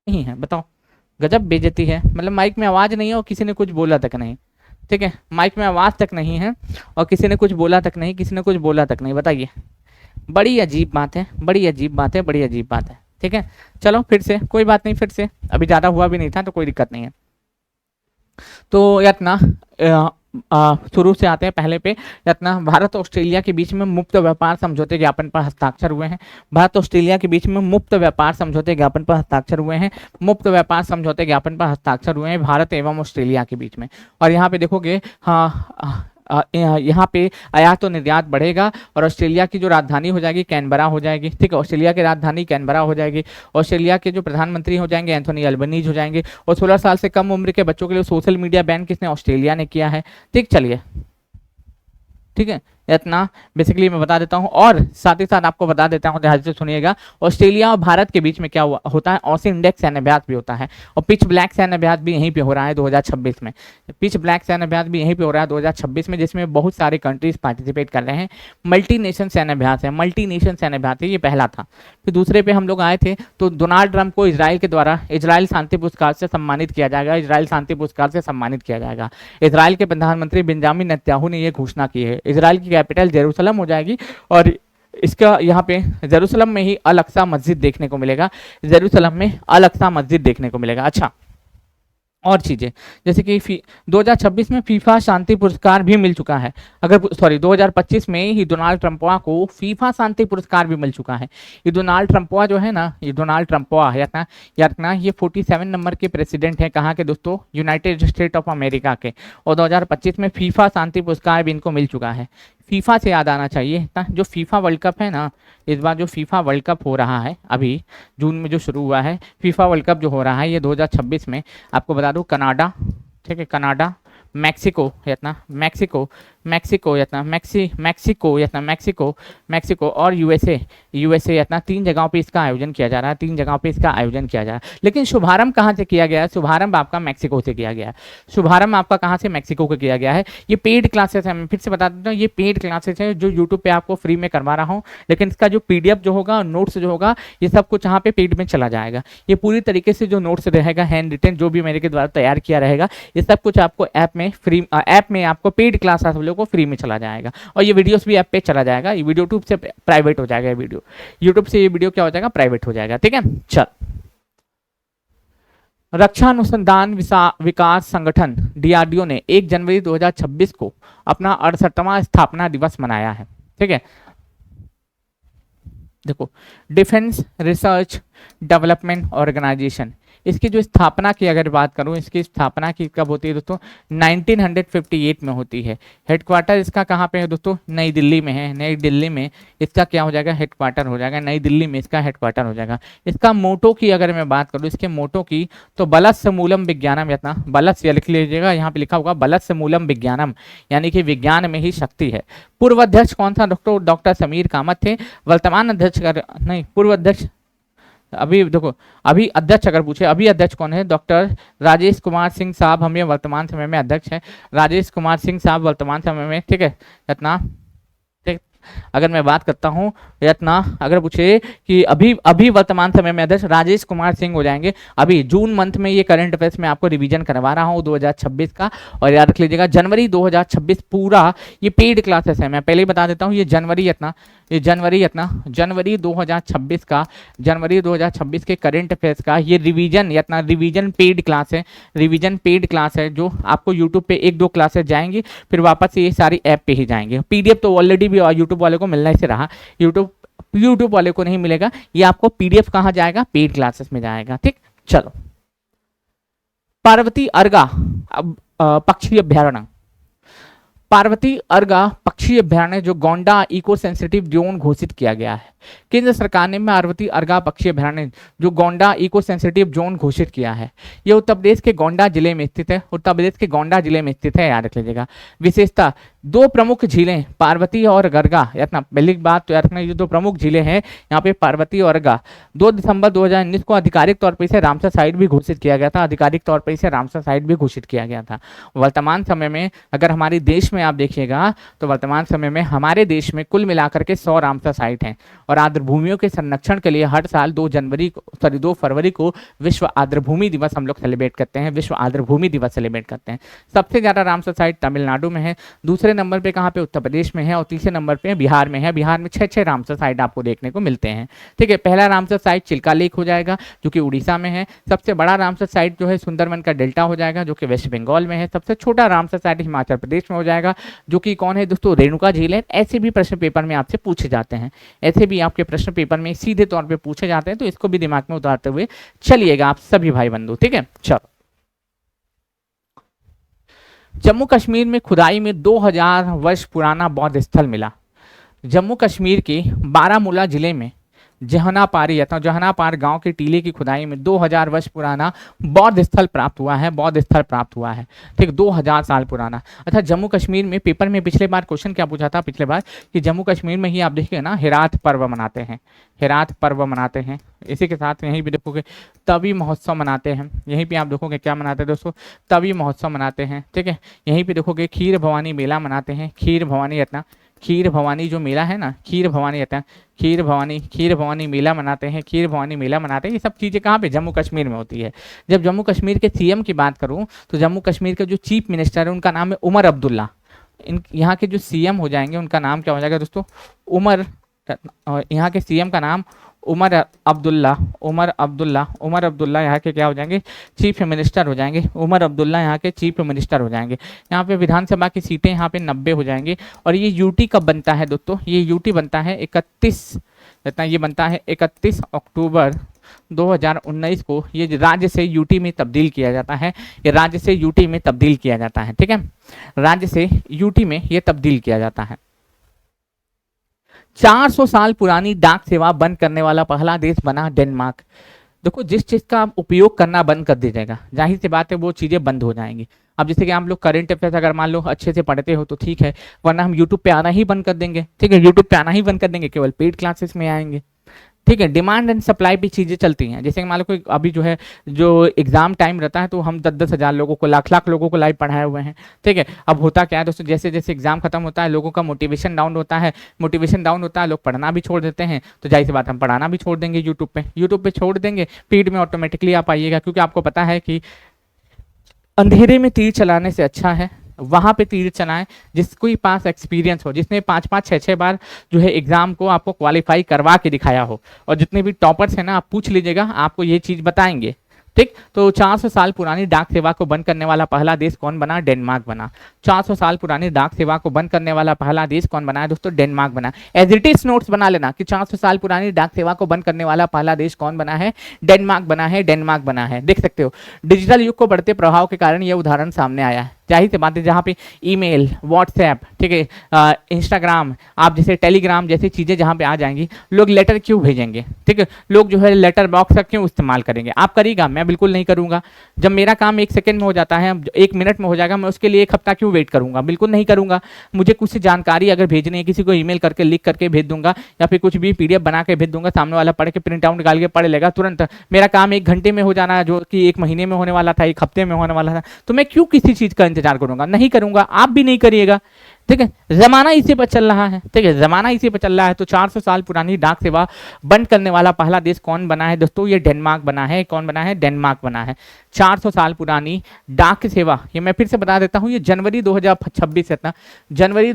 नहीं है, बताओ। गजब बेइज्जती है, मतलब माइक में आवाज नहीं है और किसी ने कुछ बोला तक नहीं। ठीक है, माइक में आवाज तक नहीं है और किसी ने कुछ बोला तक नहीं, किसी ने कुछ बोला तक नहीं, बताइए। बड़ी अजीब बात है, बड़ी अजीब बात है, बड़ी अजीब बात है। ठीक है, चलो फिर से, कोई बात नहीं, फिर से, अभी ज़्यादा हुआ भी नहीं था तो कोई दिक्कत नहीं है। तो यत्ना शुरू से आते हैं पहले पे। यत्ना भारत और ऑस्ट्रेलिया के बीच में मुक्त व्यापार समझौते ज्ञापन पर हस्ताक्षर हुए हैं। भारत ऑस्ट्रेलिया के बीच में मुक्त व्यापार समझौते ज्ञापन पर हस्ताक्षर हुए हैं। मुक्त व्यापार समझौते ज्ञापन पर हस्ताक्षर हुए हैं भारत एवं ऑस्ट्रेलिया के बीच में। और यहाँ पे देखोगे, हाँ, यहाँ पे आयात और निर्यात बढ़ेगा और ऑस्ट्रेलिया की जो राजधानी हो जाएगी कैनबरा हो जाएगी। ठीक है, ऑस्ट्रेलिया की राजधानी कैनबरा हो जाएगी। ऑस्ट्रेलिया के जो प्रधानमंत्री हो जाएंगे एंथोनी अल्बनीज हो जाएंगे। और 16 साल से कम उम्र के बच्चों के लिए सोशल मीडिया बैन किसने, ऑस्ट्रेलिया ने किया है। ठीक, चलिए, ठीक है, इतना बेसिकली मैं बता देता हूं और साथ ही साथ आपको बता देता हूं, ध्यान से सुनिएगा। ऑस्ट्रेलिया और भारत के बीच में क्या होता है, ऑसी इंडेक्स सैन्य अभ्यास भी होता है और पिच ब्लैक सैन्य अभ्यास भी यहीं पे हो रहा है 2026 में। पिच ब्लैक सैन्य अभ्यास भी यहीं पे हो रहा है 2026 में, जिसमें बहुत सारे कंट्रीज पार्टिसिपेट कर रहे हैं। मल्टी नेशन सैन्य अभ्यास है, मल्टी नेशन सैन्य अभ्यास है, ये पहला था। फिर दूसरे पे हम लोग आए थे तो डोनाल्ड ट्रंप को इजराइल के द्वारा इजराइल शांति पुरस्कार से सम्मानित किया जाएगा, इजराइल शांति पुरस्कार से सम्मानित किया जाएगा। इजराइल के प्रधानमंत्री बेंजामिन नेतन्याहू ने यह घोषणा की है। इजराइल की कैपिटल जेरूसलम हो जाएगी और इसका यहाँ पे जेरूसलम में ही अल अक्सा मस्जिद देखने को मिलेगा, जेरूसलम में अल अक्सा मस्जिद देखने को मिलेगा। अच्छा, और चीज़ें जैसे कि 2026 में फीफा शांति पुरस्कार भी मिल चुका है। अगर 2025 में ही डोनाल्ड ट्रंपवा को फीफा शांति पुरस्कार भी मिल चुका है। ये डोनाल्ड ट्रंपवा जो है ना, ये डोनाल्ड ट्रंपवा यातना ये 47 नंबर के प्रेसिडेंट हैं, कहाँ के दोस्तों, यूनाइटेड स्टेट ऑफ अमेरिका के। और 2025 में फीफा शांति पुरस्कार भी इनको मिल चुका है। फीफा से याद आना चाहिए ना, जो फीफा वर्ल्ड कप है ना, इस बार जो फीफा वर्ल्ड कप हो रहा है अभी जून में जो शुरू हुआ है, फीफा वर्ल्ड कप जो हो रहा है ये 2026 में, आपको बता दूं कनाडा, ठीक है, कनाडा, मैक्सिको मैक्सिको और यूएसए इतना 3 जगहों पे इसका आयोजन किया जा रहा है, 3 जगहों पे इसका आयोजन किया जा रहा है। लेकिन शुभारंभ कहाँ से किया गया है, शुभारंभ आपका मैक्सिको से किया गया है। शुभारंभ आपका कहाँ से, मैक्सिको को किया गया है। ये पेड क्लासेस है, मैं फिर से बता देता हूँ, ये पेड क्लासेस है जो यूट्यूब पे आपको फ्री में करवा रहा हूँ। लेकिन इसका जो PDF जो होगा, नोट्स जो होगा, ये सब कुछ यहाँ पे पेड में चला जाएगा। ये पूरी तरीके से जो नोट्स रहेगा हैंड रिटन, जो भी मेरे के द्वारा तैयार किया रहेगा, ये सब कुछ आपको ऐप में फ्री, ऐप में आपको पेड क्लास आप लोगों को फ्री में चला जाएगा। और ये वीडियोस भी ऐप पे चला जाएगा। ये वीडियो यूट्यूब से प्राइवेट हो जाएगा, वीडियो यूट्यूब से ये वीडियो क्या हो जाएगा, प्राइवेट हो जाएगा। ठीक है, चल, रक्षा अनुसंधान विकास संगठन DRDO ने 1 जनवरी 2026 को अपना 68वां स्थापना दिवस मनाया है। ठीक है, देखो, डिफेंस रिसर्च डेवलपमेंट ऑर्गेनाइजेशन, इसकी जो स्थापना की अगर बात करूं, इसकी स्थापना की कब होती है दोस्तों, 1958 में होती है। हेडक्वार्टर इसका कहाँ पे है दोस्तों, नई दिल्ली में है। नई दिल्ली में इसका क्या हो जाएगा, हेडक्वार्टर हो जाएगा, नई दिल्ली में इसका हेडक्वार्टर हो जाएगा। इसका मोटो की अगर मैं बात करूँ, इसके मोटो की, तो बलस्य मूलम विज्ञानम, इतना बलस्य लिख लीजिएगा, यहाँ पे लिखा होगा बलस्य मूलम विज्ञानम, यानी कि विज्ञान में ही शक्ति है। पूर्व अध्यक्ष कौन था, डॉक्टर समीर कामत थे। वर्तमान अध्यक्ष नहीं, पूर्व अध्यक्ष, अभी देखो, अभी अध्यक्ष अगर पूछे, अभी अध्यक्ष कौन है, डॉक्टर राजेश कुमार सिंह साहब, हम ये वर्तमान समय में अध्यक्ष हैं, राजेश कुमार सिंह साहब वर्तमान समय में। ठीक है, इतना, ठीक, अगर मैं बात करता हूं, इतना अगर पूछे कि अभी वर्तमान समय में अध्यक्ष राजेश कुमार सिंह हो जाएंगे। अभी जून मंथ में ये करंट अफेयर्स में आपको रिवीजन करवा रहा हूं 2026 का, और याद रख लीजिएगा जनवरी 2026 पूरा ये पेड क्लासेस है। मैं पहले ही बता देता हूं, ये जनवरी 2026 का, जनवरी 2026 के करंट अफेयर्स का ये रिवीजन पेड क्लास है, रिवीजन पेड क्लास है, जो आपको यूट्यूब पे 1-2 क्लासेस जाएंगी, फिर वापस से ये सारी ऐप पे ही जाएंगे। PDF तो ऑलरेडी भी यूट्यूब वाले को मिलना ही से रहा, यूट्यूब वाले को नहीं मिलेगा, ये आपको PDF कहाँ जाएगा, पेड क्लासेस में जाएगा। ठीक, चलो, पार्वती अर्गा पक्षी अभ्यारण्य, पार्वती अर्गा पक्षी अभ्यारण्य जो गोंडा इको सेंसिटिव जोन घोषित किया गया है। केंद्र सरकार ने पार्वती अर्गा पक्षी अभ्यारण्य जो गोंडा इको सेंसिटिव जोन घोषित किया है, यह उत्तर प्रदेश के गोंडा जिले में स्थित है। उत्तर प्रदेश के गोंडा जिले में स्थित है, याद रख लीजिएगा। विशेषता, 2 प्रमुख झीलें पार्वती और गर्गा, इतना पहली बात तो याद रखना, ये 2 प्रमुख झीलें हैं यहाँ पे, पार्वती और अर्गा। 2 दिसंबर 2019 को आधिकारिक तौर पर इसे रामसर साइट भी घोषित किया गया था, आधिकारिक तौर पर इसे रामसर साइट भी घोषित किया गया था। वर्तमान समय में अगर हमारे देश में आप देखिएगा तो वर्तमान समय में हमारे देश में कुल मिलाकर के 100 रामसर साइट हैं और आर्द्रभूमियों के संरक्षण के लिए हर साल 2 फरवरी को विश्व आर्द्रभूमि दिवस हम लोग सेलिब्रेट करते हैं, विश्व आर्द्रभूमि दिवस सेलिब्रेट करते हैं। सबसे ज़्यादा रामसर साइट तमिलनाडु में है, दूसरे नंबर पे कहाँ पे उत्तर प्रदेश में है और तीसरे नंबर पे बिहार में है। बिहार में 6 रामसर साइट आपको देखने को मिलते हैं। ठीक है, पहला रामसर साइट चिल्का लेक हो जाएगा जो कि उड़ीसा में है। सबसे बड़ा रामसर साइट जो है सुंदरवन का डेल्टा हो जाएगा जो कि वेस्ट बंगाल में है। सबसे छोटा रामसर साइट हिमाचल प्रदेश में हो जाएगा जो कि कौन है दोस्तों, रेणुका झील है। ऐसे भी प्रश्न पेपर में आपसे पूछे जाते हैं, ऐसे भी आपके प्रश्न पेपर में सीधे तौर पे पूछे जाते हैं, तो इसको भी दिमाग में उतारते हुए चलिएगा आप सभी भाई बंधु। ठीक है, चलो। जम्मू कश्मीर में खुदाई में 2000 वर्ष पुराना बौद्ध स्थल मिला। जम्मू कश्मीर के बारामूला जिले में जहनापारी या जहनापार गांव के टीले की खुदाई में 2000 वर्ष पुराना बौद्ध स्थल प्राप्त हुआ है, बौद्ध स्थल प्राप्त हुआ है। ठीक, 2000 साल पुराना। अच्छा, जम्मू कश्मीर में पेपर में पिछले बार क्वेश्चन क्या पूछा था पिछले बार कि जम्मू कश्मीर में ही आप देखिए ना हेरात पर्व मनाते हैं, हेरात पर्व मनाते हैं। इसी के साथ यहीं भी देखोगे तवी महोत्सव मनाते हैं, यहीं पे आप देखोगे क्या मनाते हैं दोस्तों, तवी महोत्सव मनाते हैं। ठीक है, यहीं पे देखोगे खीर भवानी मेला मनाते हैं, खीर भवानी रत्ना, खीर भवानी जो मेला है ना, खीर भवानी रहता है, खीर भवानी मेला मनाते हैं, खीर भवानी मेला मनाते हैं। ये सब चीज़ें कहाँ पे, जम्मू कश्मीर में होती है। जब जम्मू कश्मीर के सीएम की बात करूँ तो जम्मू कश्मीर के जो चीफ मिनिस्टर है उनका नाम है उमर अब्दुल्ला। यहाँ के जो सीएम हो जाएंगे उनका नाम क्या हो जाएगा दोस्तों, उमर, यहाँ के सीएम का नाम उमर अब्दुल्ला यहाँ के क्या हो जाएंगे, चीफ मिनिस्टर हो जाएंगे। उमर अब्दुल्ला यहाँ के चीफ मिनिस्टर हो जाएंगे। यहाँ पे विधानसभा की सीटें यहाँ पे 90 हो जाएंगी। और ये यूटी कब बनता है दोस्तों, ये यूटी बनता है 31 अक्टूबर 2019 को। ये राज्य से यूटी में तब्दील किया जाता है, ये राज्य से यूटी में तब्दील किया जाता है। ठीक है, राज्य से यूटी में ये तब्दील किया जाता है। 400 साल पुरानी डाक सेवा बंद करने वाला पहला देश बना डेनमार्क। देखो, जिस चीज़ का आप उपयोग करना बंद कर दीजिएगा, जाहिर सी बात है वो चीज़ें बंद हो जाएंगी। अब जैसे कि आप लोग करंट अफेयर्स अगर मान लो अच्छे से पढ़ते हो तो ठीक है, वरना हम यूट्यूब पे आना ही बंद कर देंगे। ठीक है, यूट्यूब पे आना ही बंद कर देंगे, केवल पेड क्लासेस में आएंगे। ठीक है, डिमांड एंड सप्लाई भी चीज़ें चलती हैं। जैसे कि मान लो कोई अभी जो है जो एग्जाम टाइम रहता है तो हम 10-10 हज़ार लोगों को, लाख लोगों को लाइव पढ़ाए हुए हैं। ठीक है, अब होता क्या है दोस्तों, जैसे जैसे एग्जाम खत्म होता है लोगों का मोटिवेशन डाउन होता है, लोग पढ़ना भी छोड़ देते हैं। तो जाहिर सी बात हम पढ़ाना भी छोड़ देंगे, यूट्यूब पे छोड़ देंगे, फीड में ऑटोमेटिकली आप आइएगा। क्योंकि आपको पता है कि अंधेरे में तीर चलाने से अच्छा है वहाँ पे तीर चलाएं जिसके पास एक्सपीरियंस हो, जिसने 5-5, 6-6 बार जो है एग्जाम को आपको क्वालिफाई करवा के दिखाया हो। और जितने भी टॉपर्स हैं ना, आप पूछ लीजिएगा, आपको ये चीज़ बताएंगे। ठीक, तो 400 साल पुरानी डाक सेवा को बंद करने वाला पहला देश कौन बना, डेनमार्क बना। 400 साल पुरानी डाक सेवा को बंद करने वाला पहला देश कौन बना है दोस्तों, डेनमार्क बना। एज इट इज नोट्स बना लेना कि 400 साल पुरानी डाक सेवा को बंद करने वाला पहला देश कौन बना है, डेनमार्क बना है, डेनमार्क बना है। देख सकते हो, डिजिटल युग को बढ़ते प्रभाव के कारण यह उदाहरण सामने आया है। जाहिर सी बात है, जहाँ पे ईमेल, व्हाट्सएप, ठीक है, इंस्टाग्राम, आप जैसे टेलीग्राम जैसी चीज़ें जहाँ पे आ जाएंगी, लोग लेटर क्यों भेजेंगे। ठीक है, लोग जो है लेटर बॉक्स का क्यों इस्तेमाल करेंगे। आप करिएगा, मैं बिल्कुल नहीं करूँगा। जब मेरा काम 1 सेकंड में हो जाता है, 1 मिनट में हो जाएगा, मैं उसके लिए 1 हफ्ता क्यों वेट करूँगा, बिल्कुल नहीं करूँगा। मुझे कुछ जानकारी अगर भेजनी है, किसी को ईमेल करके लिख करके भेज दूंगा या फिर कुछ भी PDF बना के भेज दूंगा, सामने वाला पढ़ के प्रिंट आउट निकाल के पढ़ लेगा तुरंत। मेरा काम 1 घंटे में हो जाना है, जो कि 1 महीने में होने वाला था, 1 हफ्ते में होने वाला था। तो मैं क्यों किसी चीज़ का इंतजार करूंगा, नहीं करूंगा, आप भी नहीं करिएगा। ठीक है, जमाना इसी पर चल रहा है। ठीक है, जमाना इसी पर चल रहा है। तो 400 साल पुरानी डाक सेवा बंद करने वाला पहला देश कौन बना है दोस्तों, ये डेनमार्क बना है। कौन बना है, डेनमार्क बना है। 400 साल पुरानी डाक सेवा, ये मैं फिर से बता देता हूँ, ये जनवरी 2026 है ना, जनवरी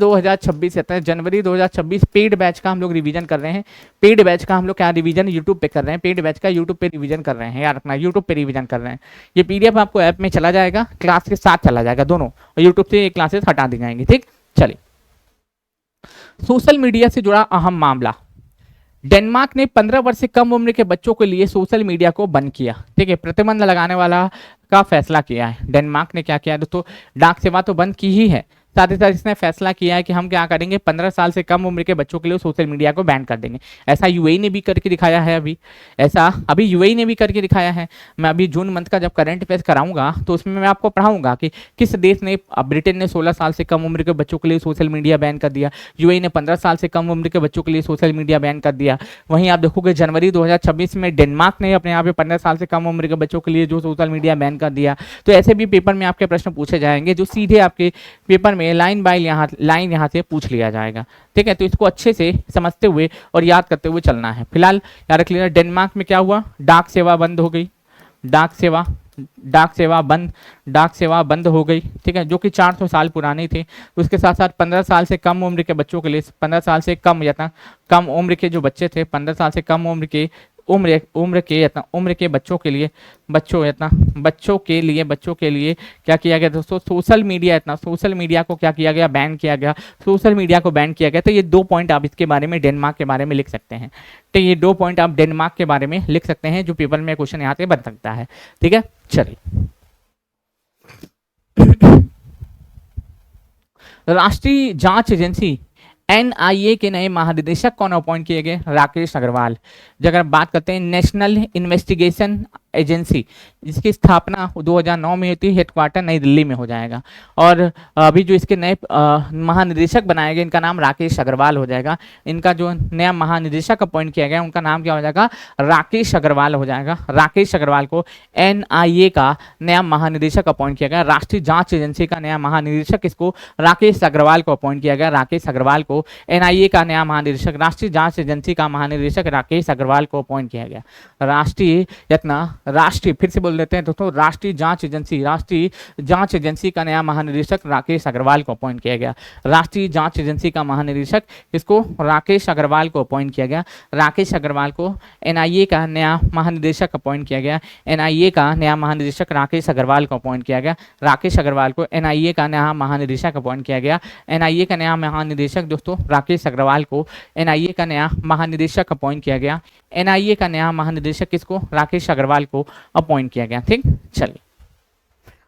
2026 पेड बैच का हम लोग रिवीजन कर रहे हैं। पेड बैच का हम लोग क्या रिवीजन यूट्यूब पे कर रहे हैं, पेड बैच का यूट्यूब पे रिवीजन कर रहे हैं, यार अपना यूट्यूब पे रिवीजन कर रहे हैं। ये PDF आपको ऐप में चला जाएगा, क्लास के साथ चला जाएगा दोनों, और यूट्यूब से ये क्लासेस हटा दी जाएंगी। ठीक, चलिए, सोशल मीडिया से जुड़ा अहम मामला। डेनमार्क ने 15 वर्ष से कम उम्र के बच्चों के लिए सोशल मीडिया को बंद किया। ठीक है, प्रतिबंध लगाने वाला का फैसला किया है। डेनमार्क ने क्या किया दोस्तों, डाक सेवा तो बंद की ही है, साथ ही साथ इसने फैसला किया है कि हम क्या करेंगे, 15 साल से कम उम्र के बच्चों के लिए सोशल मीडिया को बैन कर देंगे। ऐसा UAE ने भी करके दिखाया है, अभी UAE ने भी करके दिखाया है। मैं अभी जून मंथ का जब करंट अफेयर्स कराऊंगा तो उसमें मैं आपको पढ़ाऊंगा कि किस देश ने, ब्रिटेन ने 16 साल से कम उम्र के बच्चों के लिए सोशल मीडिया बैन कर दिया, UAE ने 15 साल से कम उम्र के बच्चों के लिए सोशल मीडिया बैन कर दिया। वहीं आप देखोगे जनवरी 2026 में डेनमार्क ने अपने यहाँ पे 15 साल से कम उम्र के बच्चों के लिए जो सोशल मीडिया बैन कर दिया। तो ऐसे भी पेपर में आपके प्रश्न पूछे जाएंगे जो सीधे आपके पेपर में लाइन बाय लाइन यहाँ से पूछ लिया जाएगा। ठीक है, तो इसको अच्छे से समझते हुए और याद करते हुए चलना है। फिलहाल याद रख लीजिए, डेनमार्क में क्या हुआ, डाक सेवा बंद हो गई, डाक सेवा बंद हो गई। ठीक है, जो कि 400 साल पुरानी थी। उसके साथ साथ 15 साल से कम उम्र के बच्चों के लिए, 15 साल से कम या कम उम्र के जो बच्चे थे, 15 साल से कम उम्र के बच्चों के लिए क्या किया गया दोस्तों, सोशल मीडिया को क्या किया गया, बैन किया गया, सोशल मीडिया को बैन किया गया। तो ये 2 पॉइंट आप इसके बारे में, डेनमार्क के बारे में लिख सकते हैं। तो ये 2 पॉइंट आप डेनमार्क के बारे में लिख सकते हैं, जो पेपर में क्वेश्चन यहाँ से बन सकता है। ठीक है, चलिए। राष्ट्रीय जांच एजेंसी एनआईए के नए महानिदेशक कौन अपॉइंट किए गए, राकेश अग्रवाल। अगर बात करते हैं नेशनल इन्वेस्टिगेशन एजेंसी, जिसकी स्थापना 2009 में हुई थी, हेडक्वार्टर नई दिल्ली में हो जाएगा। और अभी जो इसके नए महानिदेशक बनाए गए, इनका नाम राकेश अग्रवाल हो जाएगा। इनका जो नया महानिदेशक अपॉइंट किया गया, उनका नाम क्या हो जाएगा, राकेश अग्रवाल हो जाएगा। राकेश अग्रवाल को एनआईए का नया महानिदेशक अपॉइंट किया गया। राष्ट्रीय जांच एजेंसी का नया महानिदेशक इसको राकेश अग्रवाल को अपॉइंट किया गया। राकेश अग्रवाल को एनआईए का नया महानिदेशक, राष्ट्रीय जांच एजेंसी का महानिदेशक राकेश अग्रवाल को अपॉइंट किया गया। राष्ट्रीय फिर से बोल देते हैं दोस्तों, राष्ट्रीय जांच एजेंसी का नया महानिदेशक राकेश अग्रवाल को अपॉइंट किया गया। राष्ट्रीय जांच एजेंसी का महानिदेशक इसको राकेश अग्रवाल को अपॉइंट किया गया। राकेश अग्रवाल को एनआईए का नया महानिदेशक अपॉइंट किया गया। एनआईए का नया महानिदेशक राकेश अग्रवाल को अपॉइंट किया गया। राकेश अग्रवाल को एनआईए का नया महानिदेशक अपॉइंट किया गया। एनआईए का नया महानिदेशक दोस्तों राकेश अग्रवाल को एनआईए का नया महानिदेशक अपॉइंट किया गया। एनआईए का नया महानिदेशक किसको, राकेश अग्रवाल को अपॉइंट किया गया। ठीक, चलिए।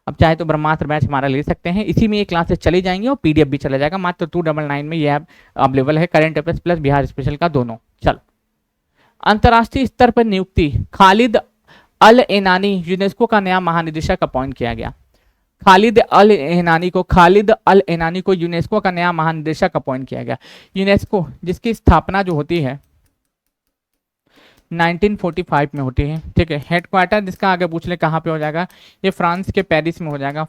अब चाहे तो ब्रह्मास्त्र बैच हमारा ले सकते हैं, इसी में ये क्लासेस चली जाएंगी और पीडीएफ भी चला जाएगा। मात्र 299 में ये ऐप अवेलेबल है, current affairs plus Bihar special का दोनों। चलो, अंतर्राष्ट्रीय स्तर पर नियुक्ति, खालिद अल एनानी यूनेस्को का नया महानिदेशक अपॉइंट किया गया। खालिद अल एनानी को यूनेस्को का नया महानिदेशक अपॉइंट किया गया। यूनेस्को जिसकी स्थापना जो होती है 1945 में होती है। ठीक है, हेडक्वार्टर जिसका आगे पूछ ले कहाँ पे हो जाएगा, ये फ्रांस के पेरिस में हो जाएगा।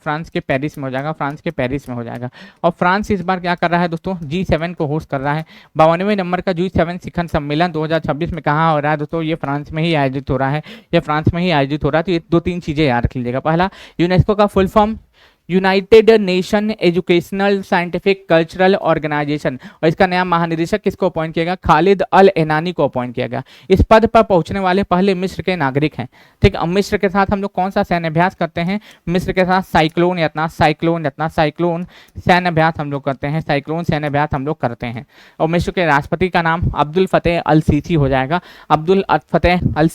और फ्रांस इस बार क्या कर रहा है दोस्तों, G7 को होस्ट कर रहा है। 52वें नंबर का G7 शिखर सम्मेलन 2026 में कहाँ हो रहा है दोस्तों, ये फ्रांस में ही आयोजित हो रहा है। तो ये 2-3 चीजें याद रख लीजिएगा। पहला, यूनेस्को का full form United Nation Educational Scientific Cultural Organisation, और इसका नया महानिदेशक किसको अपॉइंट किया गया, खालिद अल एनानी को अपॉइंट किया गया। इस पद पर पहुंचने वाले पहले मिस्र के नागरिक हैं। ठीक, अब मिस्र के साथ हम लोग कौन सा सैन्य अभ्यास करते हैं, मिस्र के साथ साइक्लोन सैन्य अभ्यास हम लोग करते हैं। और मिस्र के राष्ट्रपति का नाम अब्दुल फतेह अल सीसी हो जाएगा। अब्दुल फतेह अल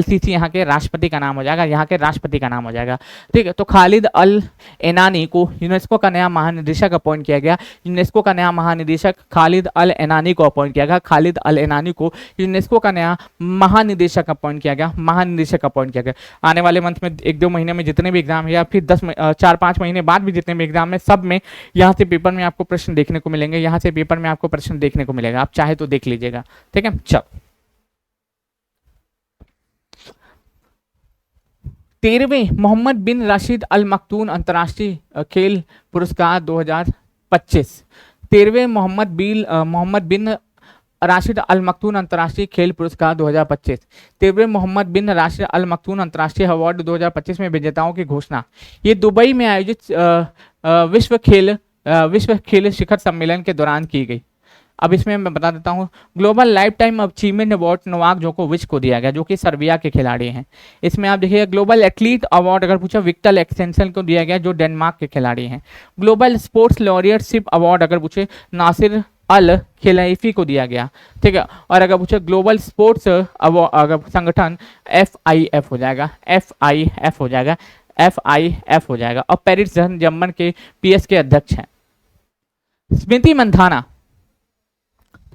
सीसी यहाँ के राष्ट्रपति का नाम हो जाएगा। ठीक है, तो खालिद अल एनानी को यूनेस्को का नया महानिदेशक अपॉइंट किया गया। यूनेस्को का नया महानिदेशक खालिद अल एनानी को अपॉइंट किया गया। खालिद अल एनानी को यूनेस्को का नया महानिदेशक अपॉइंट किया गया। आने वाले मंथ में 1-2 महीने में जितने भी एग्जाम है, या फिर 4-5 महीने बाद भी जितने भी एग्जाम है, सब में यहाँ से पेपर में आपको प्रश्न देखने को मिलेंगे। आप चाहे तो देख लीजिएगा। ठीक है, चलो। 13वें मोहम्मद बिन राशिद अल मखदूम अंतर्राष्ट्रीय खेल पुरस्कार 2025। 13वें मोहम्मद बिन राशिद अल मखदूम अंतर्राष्ट्रीय खेल पुरस्कार 2025। 13वें मोहम्मद बिन राशिद अल मखदूम अंतर्राष्ट्रीय अवार्ड 2025 में विजेताओं की घोषणा, ये दुबई में आयोजित विश्व खेल शिखर सम्मेलन के दौरान की गई। अब इसमें मैं बता देता हूँ, global life time achievement award Novak जोकोविच को दिया गया, जो कि सर्बिया के खिलाड़ी हैं। इसमें आप देखिए, ग्लोबल एथलीट अवार्ड अगर पूछा, विक्टर एक्सटेंसन को दिया गया, जो डेनमार्क के खिलाड़ी हैं। ग्लोबल स्पोर्ट्स लॉरियरशिप अवार्ड अगर पूछे, नासिर अल खिलाइफी को दिया गया। ठीक है, और अगर पूछे ग्लोबल स्पोर्ट्स अगर संगठन FIF हो जाएगा। और पेरिस जर्मन के PS के अध्यक्ष हैं। स्मृति मंधाना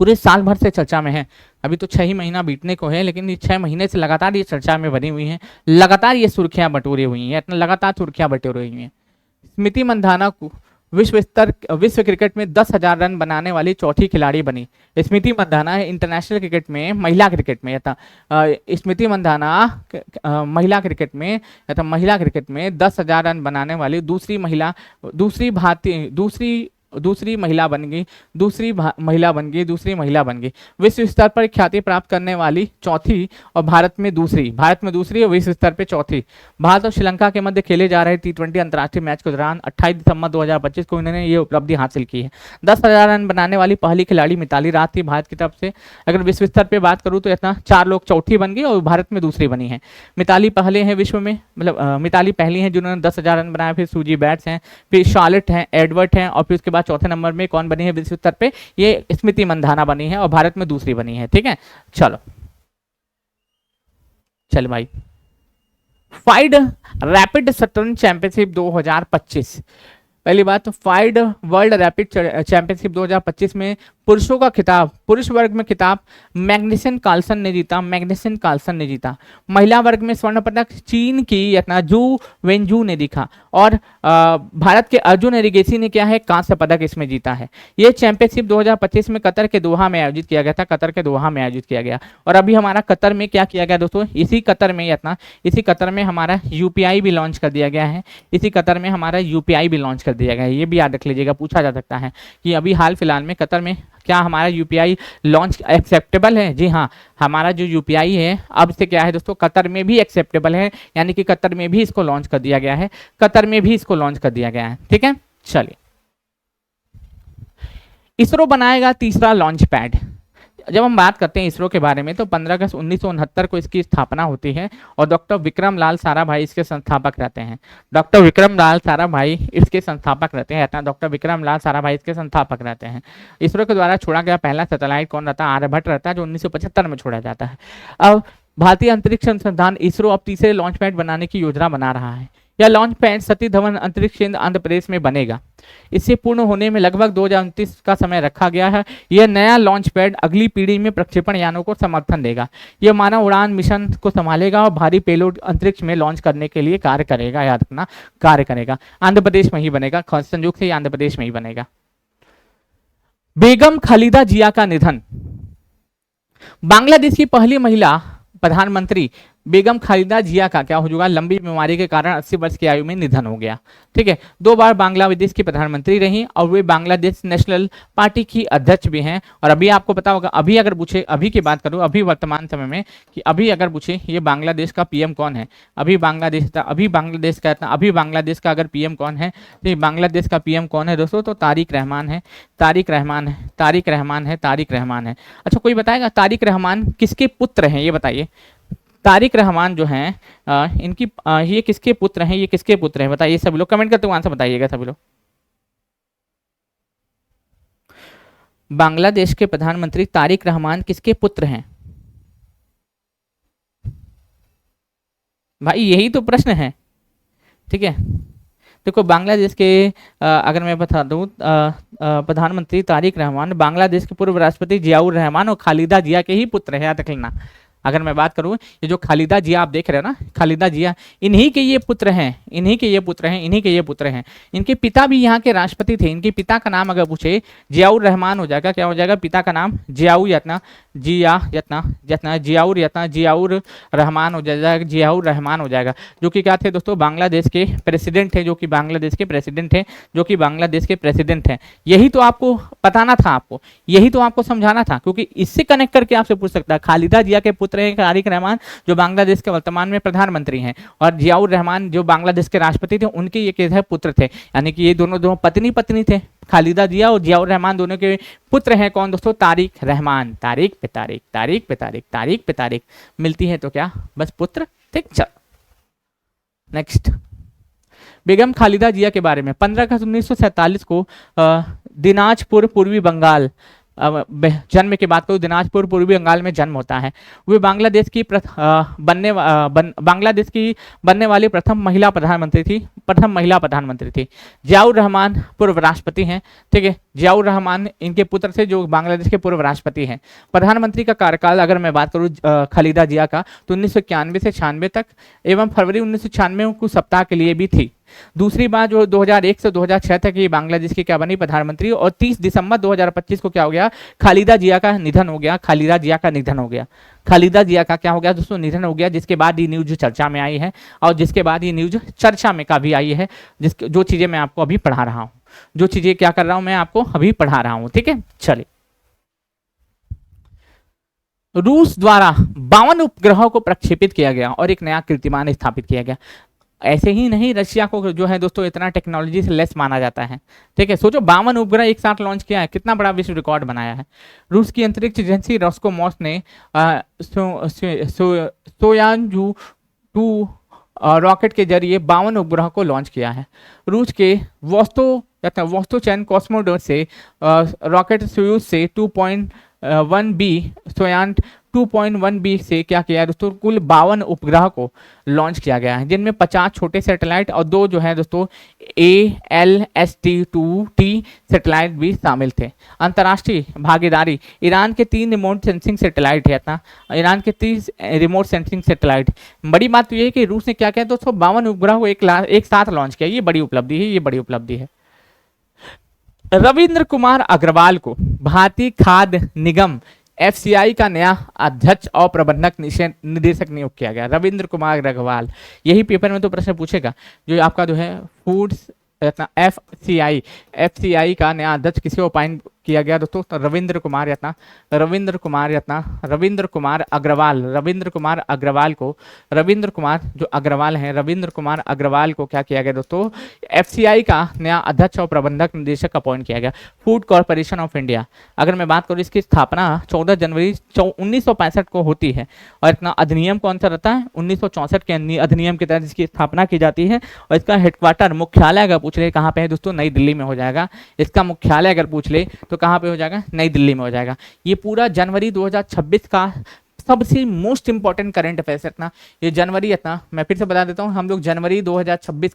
पूरे साल भर से चर्चा में है। अभी तो 6 ही महीना बीतने को है, लेकिन ये 6 महीने से लगातार ये चर्चा में बनी हुई हैं, लगातार ये सुर्खियां बटोरी हुई हैं। स्मृति मंधाना विश्व क्रिकेट में 10,000 रन बनाने वाली चौथी खिलाड़ी बनी। स्मृति मंधाना है इंटरनेशनल क्रिकेट में, महिला क्रिकेट में स्मृति मंधाना महिला क्रिकेट में 10,000 रन बनाने वाली दूसरी महिला बन गई। विश्व स्तर पर ख्याति प्राप्त करने वाली चौथी और भारत में दूसरी और विश्व स्तर पर चौथी। भारत और श्रीलंका के मध्य खेले जा रहे T20 अंतर्राष्ट्रीय मैच के दौरान 28 दिसंबर 2025 को इन्होंने ये उपलब्धि हासिल की है। 10,000 रन बनाने वाली पहली खिलाड़ी मिताली राज थी भारत की तरफ से। अगर विश्व स्तर पर बात करूँ तो इतना 4 लोग चौथी बन गई और भारत में दूसरी बनी है। मिताली पहले हैं विश्व में, मिताली पहली हैं जिन्होंने 10,000 रन बनाया। फिर सूजी बैट्स हैं, फिर शार्लेट हैं, एडवर्ड हैं, और फिर उसके बाद चौथे नंबर में कौन बनी है विश्व स्तर पे? ये स्मृति मंधाना बनी है और भारत में दूसरी बनी है। ठीक है, चल भाई। फाइड रैपिड शतरंज चैंपियनशिप 2025, पहली बात तो फाइड वर्ल्ड रैपिड चैंपियनशिप 2025 में पुरुषों का खिताब, पुरुष वर्ग में खिताब मैग्नेसन कार्लसन ने जीता। महिला वर्ग में स्वर्ण पदक चीन की जू वेंजू ने जीता और भारत के अर्जुन एरिगेसी ने क्या है, कांस्य पदक इसमें जीता है। ये चैंपियनशिप 2025 में कतर के दोहा में आयोजित किया गया। और अभी हमारा कतर में क्या किया गया दोस्तों, इसी कतर में हमारा यूपीआई भी लॉन्च कर दिया गया है। ये भी याद रख लीजिएगा, पूछा जा सकता है कि अभी हाल फिलहाल में कतर में क्या हमारा यूपीआई लॉन्च एक्सेप्टेबल है। जी हाँ, हमारा जो यूपीआई है अब से क्या है दोस्तों, कतर में भी एक्सेप्टेबल है, यानी कि कतर में भी इसको लॉन्च कर दिया गया है। ठीक है, चलिए। इसरो बनाएगा तीसरा लॉन्च पैड। जब हम बात करते हैं इसरो के बारे में तो 15 अगस्त 1969 को इसकी स्थापना होती है और डॉक्टर विक्रम लाल साराभाई इसके संस्थापक रहते हैं। इसरो के द्वारा छोड़ा गया पहला सैटेलाइट कौन रहता है? आर्यभट्ट रहता है, जो 1975 में छोड़ा जाता है। अब भारतीय अंतरिक्ष अनुसंधान इसरो अब तीसरे लॉन्च पैड बनाने की योजना बना रहा है। यह लॉन्च पैड सतीश धवन अंतरिक्ष केंद्र आंध्र प्रदेश में बनेगा। इससे पूर्ण होने में लगभग 2029 का समय रखा गया है। यह नया लॉन्च पैड अगली पीढ़ी में प्रक्षेपण यानों को समर्थन देगा। यह मानव उड़ान मिशन को संभालेगा और भारी पेलोड अंतरिक्ष में लॉन्च करने के लिए कार्य करेगा। आंध्र प्रदेश में ही बनेगा, संयोग से आंध्र प्रदेश में ही बनेगा। बेगम खालिदा जिया का निधन। बांग्लादेश की पहली महिला प्रधानमंत्री बेगम खालिदा जिया का क्या हो चुका, लंबी बीमारी के कारण 80 वर्ष की आयु में निधन हो गया। ठीक है, 2 बार बांग्लादेश की प्रधानमंत्री रही और वे बांग्लादेश नेशनल पार्टी की अध्यक्ष भी हैं। और अभी आपको पता होगा, अभी अगर पूछे, अभी की बात करूं, अभी वर्तमान समय में कि अभी अगर पूछे ये बांग्लादेश का पीएम कौन है, अभी बांग्लादेश का अगर पीएम कौन है, तो बांग्लादेश का पीएम कौन है दोस्तों? तो तारिक रहमान है। अच्छा, कोई बताएगा तारिक रहमान किसके पुत्र हैं, ये बताइए। तारिक रहमान जो हैं इनकी ये किसके पुत्र हैं, बताइए सभी लोग, कमेंट करते हुए आंसर बताइएगा सभी लोग। बांग्लादेश के प्रधानमंत्री तारिक रहमान किसके पुत्र हैं भाई? यही तो प्रश्न है। ठीक है, देखो बांग्लादेश के अगर मैं बता दूं प्रधानमंत्री तारिक रहमान बांग्लादेश के पूर्व राष्ट्रपति जियाउर रहमान और खालिदा जिया के ही पुत्र है, याद रख लेना। अगर मैं बात करूं, ये जो खालिदा जिया आप देख रहे हो ना, खालिदा जिया, इन्हीं के ये पुत्र हैं। इनके पिता भी यहाँ के राष्ट्रपति थे। इनके पिता का नाम अगर पूछे जियाउर रहमान हो जाएगा। क्या हो जाएगा? पिता का नाम जियाउर रहमान हो जाएगा, जो कि क्या थे दोस्तों? बांग्लादेश के प्रेसिडेंट हैं, यही तो आपको बताना था, यही तो आपको समझाना था, क्योंकि इससे कनेक्ट करके आपसे पूछ सकता है। खालिदा जिया के पुत्र हैं तारिक रहमान, जो बांग्लादेश के वर्तमान में प्रधानमंत्री हैं, और जियाउर रहमान जो बांग्लादेश के राष्ट्रपति थे, उनके ये पुत्र थे, यानी कि ये दोनों पत्नी थे। खालिदा जिया और जियाउर रहमान दोनों के पुत्र हैं कौन दोस्तों? तारिक रहमान। तारिक पे तारिक मिलती है तो क्या बस पुत्र। ठीक, चल नेक्स्ट। बेगम खालिदा जिया के बारे में 15 अगस्त 1947 को दिनाजपुर पूर्वी बंगाल जन्म की बात करूं, दिनाजपुर पूर्वी बंगाल में जन्म होता है। वे बांग्लादेश की बनने वाली प्रथम महिला प्रधानमंत्री थी। जियाउर रहमान पूर्व राष्ट्रपति हैं। ठीक है, जियाउर रहमान इनके पुत्र थे जो बांग्लादेश के पूर्व राष्ट्रपति हैं। प्रधानमंत्री का कार्यकाल अगर मैं बात करूं खालिदा जिया का तो 1991 से 96 तक एवं फरवरी 1996 में कुछ सप्ताह के लिए भी थी। दूसरी बात जो 2001 से 2006 तक ये बांग्लादेश की क्या बनी प्रधानमंत्री, और 30 दिसंबर 2025 को क्या हो गया, खालिदा जिया का निधन हो गया। खालिदा जिया का निधन हो गया। खालिदा जिया का क्या हो गया दोस्तों, निधन हो गया, जिसके बाद ये न्यूज चर्चा में आई है और जिसके बाद ये न्यूज चर्चा में काफी आई है, जो चीजें मैं आपको अभी पढ़ा रहा हूँ, जो चीजें क्या कर रहा हूं मैं आपको अभी पढ़ा रहा हूं। ठीक है, चलिए। रूस द्वारा 52 उपग्रहों को प्रक्षेपित किया गया और एक नया कीर्तिमान स्थापित किया गया। ऐसे ही नहीं, रशिया को जो है दोस्तों इतना टेक्नोलॉजी से लेस माना जाता है। ठीक है, सोचो 52 उपग्रह एक साथ लॉन्च किया है, कितना बड़ा विश्व रिकॉर्ड बनाया है। रूस की अंतरिक्ष एजेंसी रोस्कोमोस ने सोयाजू 2 रॉकेट के जरिए 52 उपग्रह को लॉन्च किया है। रूस के वोस्तोचैन कॉस्मोडोट से रॉकेट सोयूज से 2.1B सोयान 2.1B से क्या किया है दोस्तों, कुल 52 उपग्रह को लॉन्च किया गया है, जिनमें 50 छोटे सैटेलाइट और 2 जो है दोस्तों ALST-2T सैटेलाइट भी शामिल थे। अंतर्राष्ट्रीय भागीदारी, ईरान के 3 रिमोट सेंसिंग सैटेलाइट है ना, ईरान के 30 रिमोट सेंसिंग सैटेलाइट। बड़ी बात तो ये है कि रूस ने क्या किया दोस्तों, 52 उपग्रह को एक साथ लॉन्च किया। ये बड़ी उपलब्धि है, ये बड़ी उपलब्धि है। रविंद्र कुमार अग्रवाल को भारतीय खाद्य निगम FCI का नया अध्यक्ष और प्रबंधक निदेशक नियुक्त किया गया। रविंद्र कुमार अग्रवाल, यही पेपर में तो प्रश्न पूछेगा, जो आपका जो है फूड्स FCI का नया अध्यक्ष किसी को अपॉइंट किया गया दोस्तों, तो रविंद्र कुमार अग्रवाल को क्या किया गया दोस्तों, FCI का नया अध्यक्ष और प्रबंधक निदेशक अपॉइंट किया गया। फूड कॉर्पोरेशन ऑफ इंडिया, अगर मैं बात करूँ इसकी स्थापना 14 जनवरी 1965 को होती है और इतना अधिनियम कौन सा रहता है, 1964 के अधिनियम के तहत इसकी स्थापना की जाती है। और इसका हेडक्वार्टर, मुख्यालय अगर पूछ ले कहाँ पे है दोस्तों, नई दिल्ली में हो जाएगा। इसका मुख्यालय अगर पूछ ले तो कहाँ पे हो जाएगा, नई दिल्ली में हो जाएगा। ये पूरा जनवरी 2026 का सबसे मोस्ट इंपॉर्टेंट करंट अफेयर्स इतना, ये जनवरी इतना मैं फिर से बता देता हूँ, हम लोग जनवरी 2026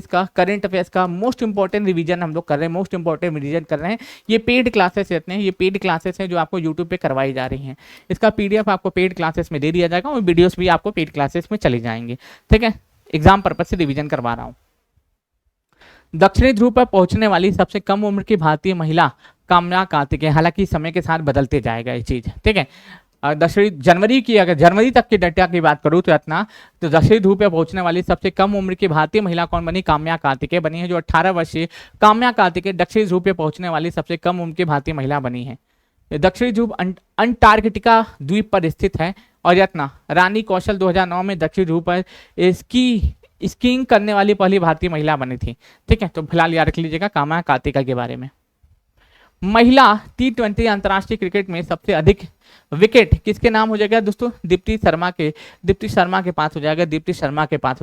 का करंट अफेयर्स का मोस्ट इंपॉर्टेंट रिवीजन हम लोग कर रहे हैं, मोस्ट इंपॉर्टेंट रिवीजन कर रहे हैं। ये पेड क्लासेस इतने हैं, ये पेड क्लासेस हैं जो आपको यूट्यूब पे करवाई जा रही हैं। इसका PDF आपको पेड क्लासेस में दे दिया जाएगा और वीडियोस भी आपको पेड क्लासेस में चले जाएंगे। ठीक है, एग्जाम पर्पज से रिवीजन करवा रहा हूँ। दक्षिणी ध्रुव पर पहुंचने वाली सबसे कम उम्र की भारतीय महिला काम्या कार्तिकेय, हालांकि समय के साथ बदलते जाएगा ये चीज। ठीक है, जनवरी की, अगर जनवरी तक की डेटा की बात करूं तो इतना, तो दक्षिणी ध्रुव पर पहुंचने वाली सबसे कम उम्र की भारतीय महिला कौन बनी, काम्या कार्तिकेय बनी है। जो 18 वर्षीय काम्या कार्तिकेय दक्षिणी ध्रुव पर पहुंचने वाली सबसे कम उम्र की भारतीय महिला बनी है। दक्षिणी ध्रुव अंटार्कटिका द्वीप पर स्थित है और यत्ना रानी कौशल 2009 में दक्षिणी ध्रुव पर स्कीइंग करने वाली पहली भारतीय महिला बनी थी। ठीक है, तो फिलहाल याद रख लीजिएगा काम्या कार्तिकेय के बारे में। महिला T20 अंतर्राष्ट्रीय क्रिकेट में सबसे अधिक विकेट किसके नाम हो जाएगा दोस्तों, दीप्ति शर्मा के पास हो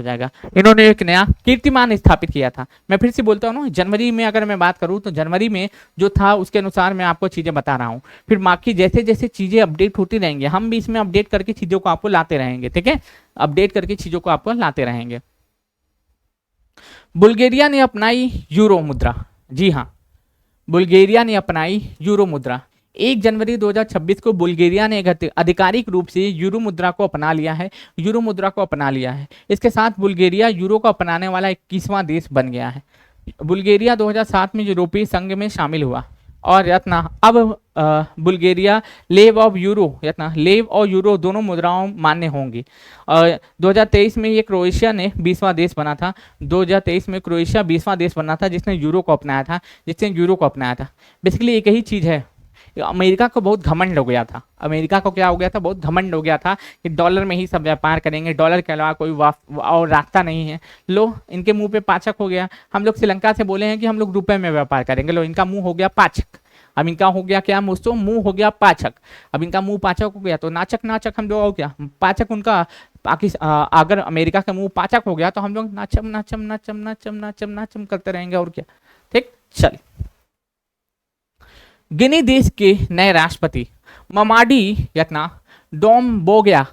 जाएगा। इन्होंने एक नया कीर्तिमान स्थापित किया था। मैं फिर से बोलता हूँ, जनवरी में अगर मैं बात करूँ तो जनवरी में जो था उसके अनुसार मैं आपको चीजें बता रहा हूँ। फिर बाकी जैसे जैसे चीजें अपडेट होती रहेंगी, हम भी इसमें अपडेट करके चीजों को आपको लाते रहेंगे। ठीक है, अपडेट करके चीजों को आपको लाते रहेंगे। बुल्गारिया ने अपनाई यूरो मुद्रा। जी हाँ, बुल्गारिया ने अपनाई यूरो मुद्रा। 1 जनवरी 2026 को बुल्गारिया ने आधिकारिक रूप से यूरो मुद्रा को अपना लिया है। इसके साथ बुल्गारिया यूरो को अपनाने वाला 21वां देश बन गया है। बुल्गारिया 2007 में यूरोपीय संघ में शामिल हुआ और यत्ना अब बुल्गारिया लेव और यूरो दोनों मुद्राओं मान्य होंगी। और 2023 में ये क्रोएशिया ने 20वां देश बना था। 2023 में क्रोएशिया 20वां देश बना था जिसने यूरो को अपनाया था। बेसिकली एक ही चीज़ है, अमेरिका को बहुत घमंड हो गया था। बहुत घमंड हो गया था कि डॉलर में ही सब व्यापार करेंगे, डॉलर के अलावा कोई और रास्ता नहीं है। लो, इनके मुंह पे पाचक हो गया। हम लोग श्रीलंका से बोले हैं कि हम लोग रुपए में व्यापार करेंगे, लो इनका मुंह हो गया पाचक। अब इनका हो गया क्या, दोस्तों, मुंह हो गया पाचक। अब इनका मुंह पाचक हो गया तो नाचक हम लोग हो गया पाचक उनका। अगर अमेरिका का मुंह पाचक हो गया तो हम लोग नाचम करते रहेंगे और क्या। ठीक, चलिए। गिनी देश के नए राष्ट्रपति ममाडी डोम्बोया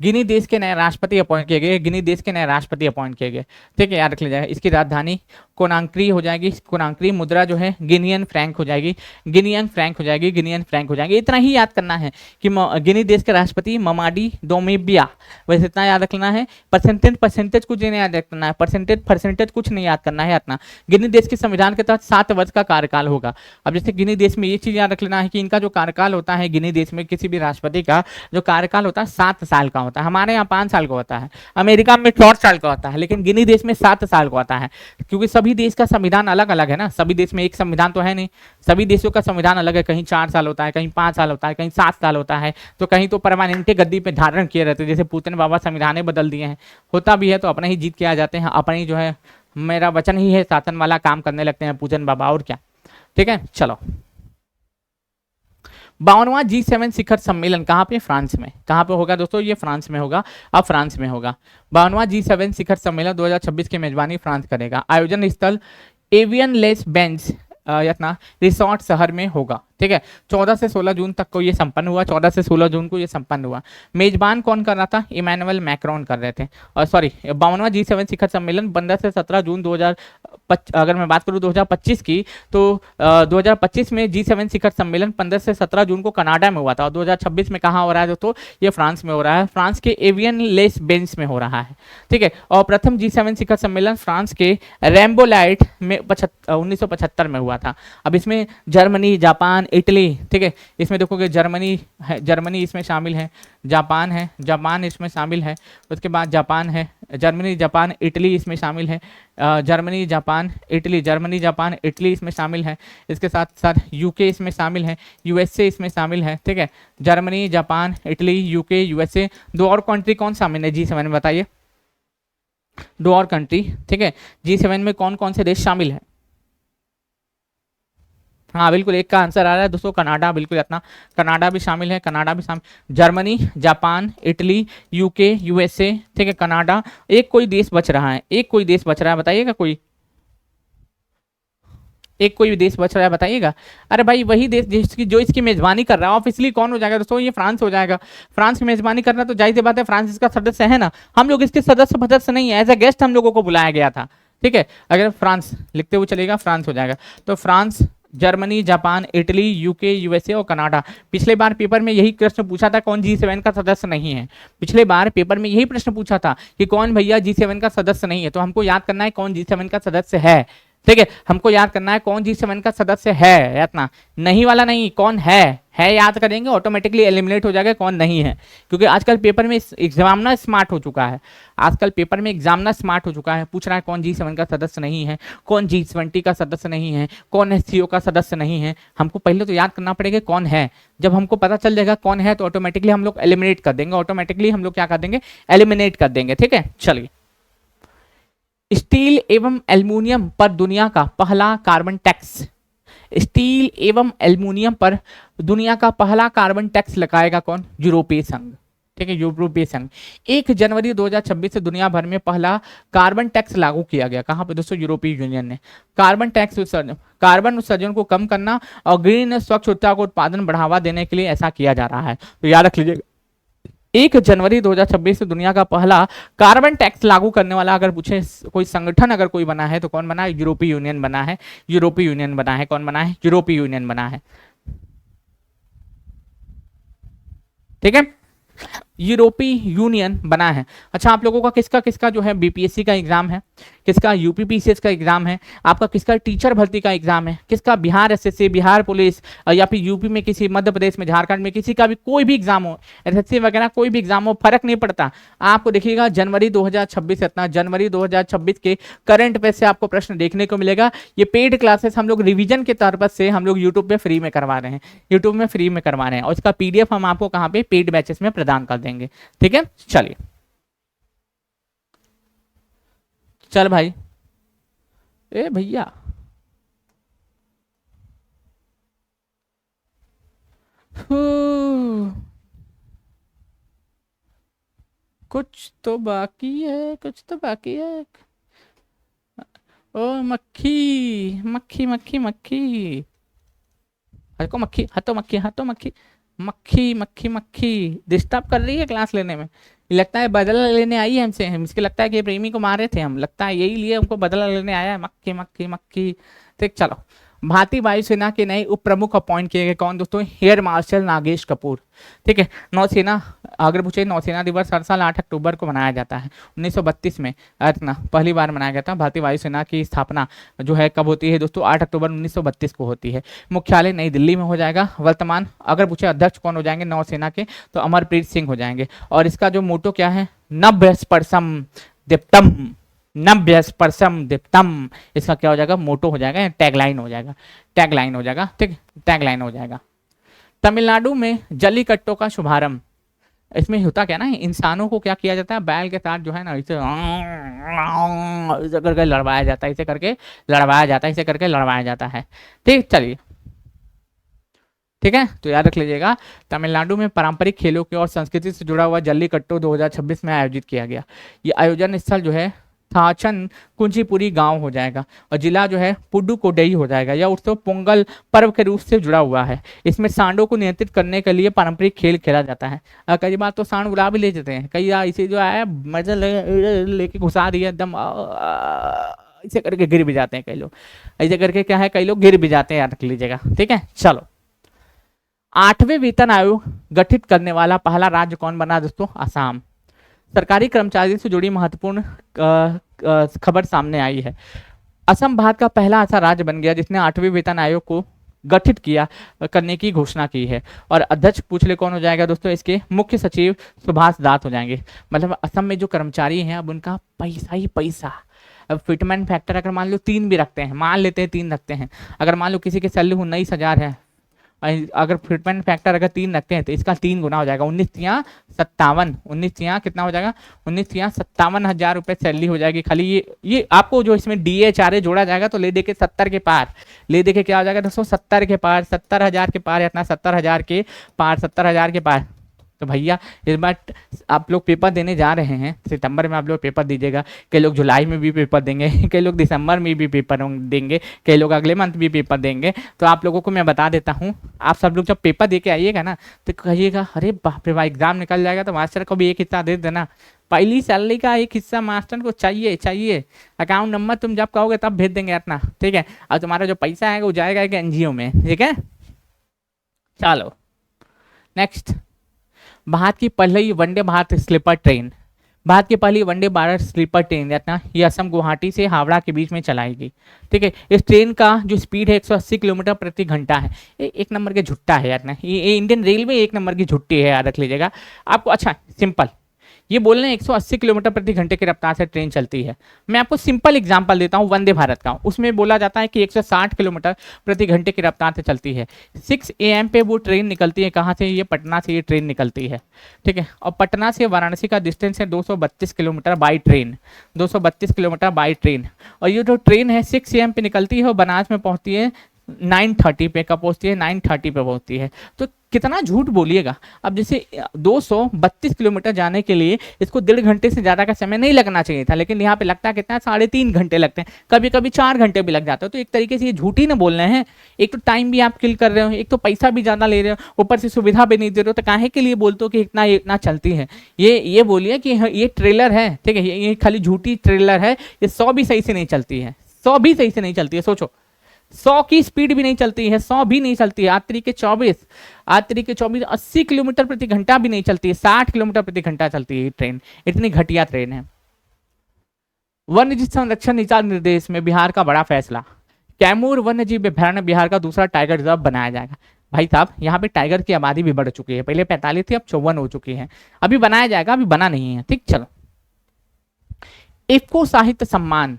गिनी देश के नए राष्ट्रपति अपॉइंट किए गए, गिनी देश के नए राष्ट्रपति अपॉइंट किए गए। ठीक है, याद रख लीजिएगा। इसकी राजधानी कोनाक्री हो जाएगी, कोनाक्री। मुद्रा जो है गिनियन फ्रैंक हो जाएगी, गिनियन फ्रैंक हो जाएगी, गिनियन फ्रैंक हो जाएगी। इतना ही याद करना है कि गिनी देश के राष्ट्रपति ममाडी डोमिबिया, बस इतना याद रखना है। परसेंटेज परसेंटेज कुछ नहीं याद रखना है, परसेंटेज परसेंटेज कुछ नहीं याद करना है इतना। गिनी देश के संविधान के तहत 7 वर्ष का कार्यकाल होगा। अब जैसे गिनी देश में ये चीज याद रख लेना है कि इनका जो कार्यकाल होता है, गिनी देश में किसी भी राष्ट्रपति का जो कार्यकाल होता है 7 साल का होता है। हमारे यहाँ 5 साल का होता है, अमेरिका में 4 साल का होता है, लेकिन गिनी देश में 7 साल का होता है। क्योंकि सभी देश का संविधान अलग अलग है ना, सभी देश में एक संविधान तो है नहीं, सभी देशों का संविधान अलग है। कहीं 4 साल होता है, कहीं 5 साल होता है, कहीं 7 साल होता है, तो कहीं तो परमानेंट गद्दी पे धारण किए रहते हैं। जैसे पुतिन बाबा संविधान बदल दिए हैं, होता भी है तो अपने ही जीत के आ जाते हैं, अपने ही जो है मेरा वचन ही है शासन वाला काम करने लगते हैं पुतिन बाबा, और क्या। ठीक है, चलो। 52वां G7 शिखर सम्मेलन कहाँ पे? फ्रांस में। कहाँ पे होगा दोस्तों? ये फ्रांस में होगा, अब फ्रांस में होगा। 52वां G7 शिखर सम्मेलन 2026 की मेजबानी फ्रांस करेगा। आयोजन स्थल एवियन लेस बेंच यतना रिसोर्ट शहर में होगा। ठीक है, 14 से 16 जून तक को ये संपन्न हुआ, 14 से 16 जून को ये संपन्न हुआ। मेजबान कौन कर रहा था? इमैनुअल मैक्रोन कर रहे थे। और सॉरी, 52वां G7 शिखर सम्मेलन 15 से 17 जून 2025, अगर मैं बात करूं 2025 की, तो 2025 में G7 शिखर सम्मेलन 15 से 17 जून को कनाडा में हुआ था, और 2026 में कहाँ हो रहा है दोस्तों? ये फ्रांस में हो रहा है, फ्रांस के एवियन लेस बेंच में हो रहा है। ठीक है, और प्रथम G7 शिखर सम्मेलन फ्रांस के रैम्बोलाइट में 1975 में हुआ था। अब इसमें जर्मनी, जापान, इटली, ठीक है, इसमें देखोगे जर्मनी है, जर्मनी इसमें शामिल है, जापान है, जापान इसमें शामिल है, उसके बाद जापान है, जर्मनी, जापान, इटली इसमें शामिल है, Germany, Japan, Italy, Germany, Japan, Italy इसमें शामिल है। इसके साथ साथ यूके इसमें शामिल है, यूएसए इसमें शामिल है। ठीक है, Germany, Japan, Italy, UK, USA. 2 और कंट्री कौन शामिल है G7 में? बताइए, 2 और कंट्री। ठीक है, G7 में कौन कौन से देश शामिल है? हाँ बिल्कुल, एक का आंसर आ रहा है दोस्तों, कनाडा। बिल्कुल इतना, कनाडा भी शामिल है, कनाडा भी शामिल, Germany, Japan, Italy, UK, USA. ठीक है, कनाडा। एक कोई देश बच रहा है, एक कोई देश बच रहा है, बताइएगा कोई, एक कोई देश बच रहा है, बताइएगा। अरे भाई वही देश जिसकी जो इसकी मेजबानी कर रहा है, ऑब्वियसली कौन हो जाएगा दोस्तों? ये फ्रांस हो जाएगा। फ्रांस की मेजबानी करना तो जाहिर सी बात है, फ्रांस इसका सदस्य है ना, हम लोग इसके सदस्य नहीं है, एज ए गेस्ट हम लोगों को बुलाया गया था। ठीक है, अगर फ्रांस लिखते हुए चलेगा, फ्रांस हो जाएगा। तो France, Germany, Japan, Italy, UK, USA और कनाडा। पिछले बार पेपर में यही प्रश्न पूछा था, कौन G7 का सदस्य नहीं है। पिछले बार पेपर में यही प्रश्न पूछा था कि कौन भैया G7 का सदस्य नहीं है, तो हमको याद करना है कौन G7 का सदस्य है। ठीक है, हमको याद करना है कौन G7 का सदस्य है, इतना नहीं वाला नहीं, कौन है याद करेंगे, ऑटोमेटिकली एलिमिनेट हो जाएगा कौन नहीं है। क्योंकि आजकल पेपर में एग्जामिनर स्मार्ट हो चुका है, आजकल पेपर में एग्जामिनर स्मार्ट हो चुका है, पूछ रहा है कौन G7 का सदस्य नहीं है, कौन G20 का सदस्य नहीं है, कौन SCO का सदस्य नहीं है। हमको पहले तो याद करना पड़ेगा कौन है। जब हमको पता चल जाएगा कौन है तो ऑटोमेटिकली हम लोग एलिमिनेट कर देंगे, ऑटोमेटिकली हम लोग क्या कर देंगे? एलिमिनेट कर देंगे। ठीक है, चलिए। स्टील एवं एल्युमिनियम पर दुनिया का पहला कार्बन टैक्स, स्टील एवं एल्युमिनियम पर दुनिया का पहला कार्बन टैक्स लगाएगा कौन? यूरोपीय संघ। ठीक है, यूरोपीय संघ। 1 जनवरी 2026 से दुनिया भर में पहला कार्बन टैक्स लागू किया गया। कहां पे दोस्तों? यूरोपीय यूनियन ने। कार्बन टैक्स उत्सर्जन, कार्बन उत्सर्जन को कम करना और ग्रीन स्वच्छ ऊर्जा को उत्पादन बढ़ावा देने के लिए ऐसा किया जा रहा है। तो याद रख लीजिएगा, 1 जनवरी 2026 से दुनिया का पहला कार्बन टैक्स लागू करने वाला अगर पूछे कोई संगठन अगर कोई बना है तो कौन बना है? यूरोपीय यूनियन बना है, यूरोपीय यूनियन बना है। कौन बना है? यूरोपीय यूनियन बना है। ठीक है, यूरोपीय यूनियन बना है। अच्छा, आप लोगों का किसका किसका जो है बीपीएससी का एग्जाम है, किसका यूपीपीसीएस का एग्जाम है, आपका किसका टीचर भर्ती का एग्जाम है, किसका बिहार एसएससी, बिहार पुलिस, या फिर यूपी में किसी, मध्य प्रदेश में, झारखंड में किसी का भी कोई भी एग्जाम हो, एसएससी वगैरह कोई भी एग्जाम हो, फर्क नहीं पड़ता। आपको देखिएगा जनवरी 2026 इतना, जनवरी 2026 के करंट पे से आपको प्रश्न देखने को मिलेगा। ये पेड क्लासेस हम लोग रिविजन के तौर पर से हम लोग यूट्यूब पे फ्री में करवा रहे हैं, यूट्यूब में फ्री में करवा रहे हैं, और इसका पीडीएफ हम आपको कहाँ पे? पेड बैचेस में प्रदान कर देंगे। ठीक है, चलिए। चल भाई, ए भैया, कुछ तो बाकी है, कुछ तो बाकी है। ओ मक्खी, मक्खी मक्खी मक्खी, हटो मक्खी, हटो मक्खी, हटो मक्खी, मक्खी मक्खी मक्खी डिस्टर्ब कर रही है क्लास लेने में। ये लगता है बदला लेने आई है हमसे, हम इसके लगता है कि प्रेमी को मारे थे हम, लगता है यही लिए हमको बदला लेने आया है, मक्खी मक्खी मक्खी। ठीक, चलो। भारतीय वायुसेना के नए उप प्रमुख अपॉइंट किए गए कौन दोस्तों? Air marshal Nagesh Kapoor. ठीक है। नौसेना, अगर पूछे नौसेना दिवस हर साल 8 अक्टूबर को मनाया जाता है। 1932 में इतना पहली बार मनाया गया था। भारतीय वायुसेना की स्थापना जो है कब होती है दोस्तों? 8 अक्टूबर 1932 को होती है। मुख्यालय नई दिल्ली में हो जाएगा। वर्तमान अगर पूछे अध्यक्ष कौन हो जाएंगे नौसेना के, तो अमरप्रीत सिंह हो जाएंगे। और इसका जो मोटो क्या है? नभ्य स्पर्शम दीप्तम, नभ्य स्पर्शम दीप्तम, इसका क्या हो जाएगा? मोटो हो जाएगा, टैगलाइन हो जाएगा, टैगलाइन हो जाएगा। ठीक, टैगलाइन हो जाएगा। तमिलनाडु में जल्लीकट्टू का शुभारंभ, इसमें होता क्या ना, इंसानों को क्या किया जाता है? बैल के साथ जो है ना इसे करके लड़वाया जाता है, इसे करके लड़वाया जाता है, इसे करके लड़वाया जाता है। ठीक, चलिए, ठीक है, तो याद रख लीजिएगा। तमिलनाडु में पारंपरिक खेलों की और संस्कृति से जुड़ा हुआ जल्लीकट्टू 2026 में आयोजित किया गया। ये आयोजन स्थल जो है थाचन कुंजीपुरी गांव हो जाएगा, और जिला जो है पुडुकोडई हो जाएगा। यह उत्सव पोंगल पर्व के रूप से जुड़ा हुआ है। इसमें सांडों को नियंत्रित करने के लिए पारंपरिक खेल खेला जाता है। कई बार तो सांड उड़ा भी ले जाते हैं, कई बार इसे जो है मजा लेके घुसा दिया एकदम, ऐसे करके गिर भी जाते हैं कई लोग, ऐसे करके क्या है कई लोग गिर भी जाते हैं, याद रख लीजिएगा। ठीक है, चलो। 8वें वेतन आयोग गठित करने वाला पहला राज्य कौन बना दोस्तों? असम। सरकारी कर्मचारियों से जुड़ी महत्वपूर्ण खबर सामने आई है। असम भारत का पहला ऐसा राज्य बन गया जिसने 8वें वेतन आयोग को गठित किया करने की घोषणा की है। और अध्यक्ष पूछ ले कौन हो जाएगा दोस्तों? इसके मुख्य सचिव सुभाष दास हो जाएंगे। मतलब असम में जो कर्मचारी हैं अब उनका पैसा ही पैसा। अब फिटमेंट फैक्टर अगर मान लो 3 भी रखते हैं, मान लेते हैं 3 रखते हैं, अगर मान लो किसी की सैलरी 19,000 है, अगर फिटमेंट फैक्टर अगर 3 रखते हैं तो इसका 3 गुना हो जाएगा, 19,57, 19 कितना हो जाएगा? 19,57,000 रुपये सैलरी हो जाएगी खाली। ये आपको जो इसमें DHRA जोड़ा जाएगा तो ले दे के 70 के पार, ले दे के क्या हो जाएगा दोस्तों? 70 के पार, 70,000 के पार, इतना 70,000 के पार, 70,000 के पार। तो भैया इस बार आप लोग पेपर देने जा रहे हैं, सितंबर में आप लोग पेपर दीजिएगा, कई लोग जुलाई में भी पेपर देंगे, कई लोग दिसंबर में भी पेपर देंगे, कई लोग अगले मंथ भी पेपर देंगे। तो आप लोगों को मैं बता देता हूँ, आप सब लोग जब पेपर दे के आइएगा ना तो कहिएगा अरे बाप रे भाई एग्जाम निकल जाएगा तो मास्टर को भी एक हिस्सा दे देना, पहली सैलरी का एक हिस्सा मास्टर को चाहिए चाहिए। अकाउंट नंबर तुम जब कहोगे तब भेज देंगे अपना, ठीक है। और तुम्हारा जो पैसा है वो जाएगा एक NGO में, ठीक है। चलो नेक्स्ट, भारत की पहली वंदे भारत स्लीपर ट्रेन, भारत की पहली वंदे भारत स्लीपर ट्रेन ये असम गुवाहाटी से हावड़ा के बीच में चलाएगी, ठीक है। इस ट्रेन का जो स्पीड है 180 किलोमीटर प्रति घंटा है। एक नंबर के झुट्टा है यार ना, ये इंडियन रेलवे एक नंबर की झुट्टी है, याद रख लीजिएगा आपको। अच्छा सिंपल ये बोल रहे हैं 180 किलोमीटर प्रति घंटे की रफ्तार से ट्रेन चलती है। मैं आपको सिंपल एग्जांपल देता हूं वंदे भारत का, उसमें बोला जाता है कि 160 किलोमीटर प्रति घंटे की रफ्तार से चलती है। 6 AM पे वो ट्रेन निकलती है, कहाँ से? ये पटना से ये ट्रेन निकलती है, ठीक है। और पटना से वाराणसी का डिस्टेंस है 232 kilometre by train, 232 kilometre by train. और ये जो ट्रेन है 6 AM पे निकलती है और बनारस में पहुंचती है 9:30 पे। कब पहुंचती है? 9:30 पे पहुंचती है। तो कितना झूठ बोलिएगा। अब जैसे 232 किलोमीटर जाने के लिए इसको 1.5 घंटे से ज़्यादा का समय नहीं लगना चाहिए था, लेकिन यहाँ पे लगता है कितना? 3.5 घंटे लगते हैं, कभी कभी 4 घंटे भी लग जाते हैं। तो एक तरीके से ये झूठ ही ना बोल रहे हैं। एक तो टाइम भी आप किल कर रहे हो, एक तो पैसा भी ज़्यादा ले रहे हो, ऊपर से सुविधा भी नहीं दे रहे हो, तो काहे के लिए बोलते हो कि इतना इतना चलती है। ये बोलिए कि ये ट्रेलर है, ठीक है, ये खाली झूठी ट्रेलर है। ये 100 भी सही से नहीं चलती है, 100 भी सही से नहीं चलती है। सोचो 100 की स्पीड भी नहीं चलती है, 100 भी नहीं चलती है। आज तरीके 24, 80 किलोमीटर प्रति घंटा भी नहीं चलती है, 60 किलोमीटर प्रति घंटा चलती है ट्रेन। इतनी घटिया ट्रेन है। वन्य जीव संरक्षण निचार निर्देश में बिहार का बड़ा फैसला, कैमूर वन्य जीव अभ्यारण्य बिहार का दूसरा टाइगर रिजर्व बनाया जाएगा। भाई साहब यहाँ पे टाइगर की आबादी भी बढ़ चुकी है, पहले 45 थी अब 54 हो चुकी है। अभी बनाया जाएगा, अभी बना नहीं है, ठीक। चलो, इफ्को साहित्य सम्मान,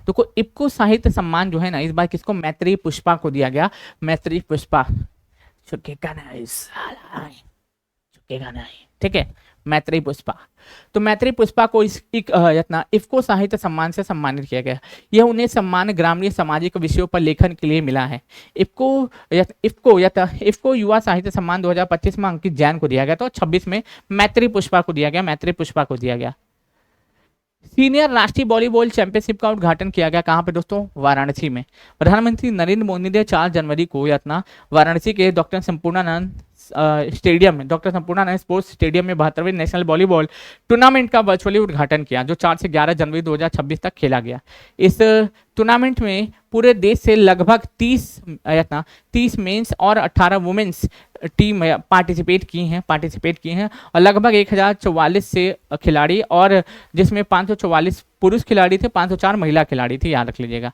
तो इफ्को साहित्य सम्मान जो है ना इस बार किसको? मैत्रेयी पुष्पा को दिया गया। मैत्रेयी पुष्पा झुकेगा नहीं साला, झुकेगा नहीं, ठीक है। मैत्रेयी पुष्पा, तो मैत्रेयी पुष्पा को इफ्को साहित्य सम्मान से सम्मानित किया गया। यह उन्हें सम्मान ग्रामीण सामाजिक विषयों पर लेखन के लिए मिला है। इफ्को युवा साहित्य सम्मान 2025 में अंकित जैन को दिया गया, तो 26 में मैत्रेयी पुष्पा को दिया गया, मैत्रेयी पुष्पा को दिया गया। सीनियर राष्ट्रीय वॉलीबॉल चैंपियनशिप का उद्घाटन किया गया कहाँ पे दोस्तों? वाराणसी में। प्रधानमंत्री नरेंद्र मोदी ने 4 जनवरी को अपना वाराणसी के डॉक्टर संपूर्णानंद स्टेडियम में, डॉक्टर संपूर्णानंद स्पोर्ट्स स्टेडियम में 72वें नेशनल वॉलीबॉल टूर्नामेंट का वर्चुअली उद्घाटन किया, जो 4 से 11 जनवरी 2026 तक खेला गया। इस टूर्नामेंट में पूरे देश से लगभग 30 मेंस और 18 वुमेन्स टीम पार्टिसिपेट की हैं और लगभग 1044 से खिलाड़ी, और जिसमें 544 पुरुष खिलाड़ी थे, 504 महिला खिलाड़ी थी, याद रख लीजिएगा।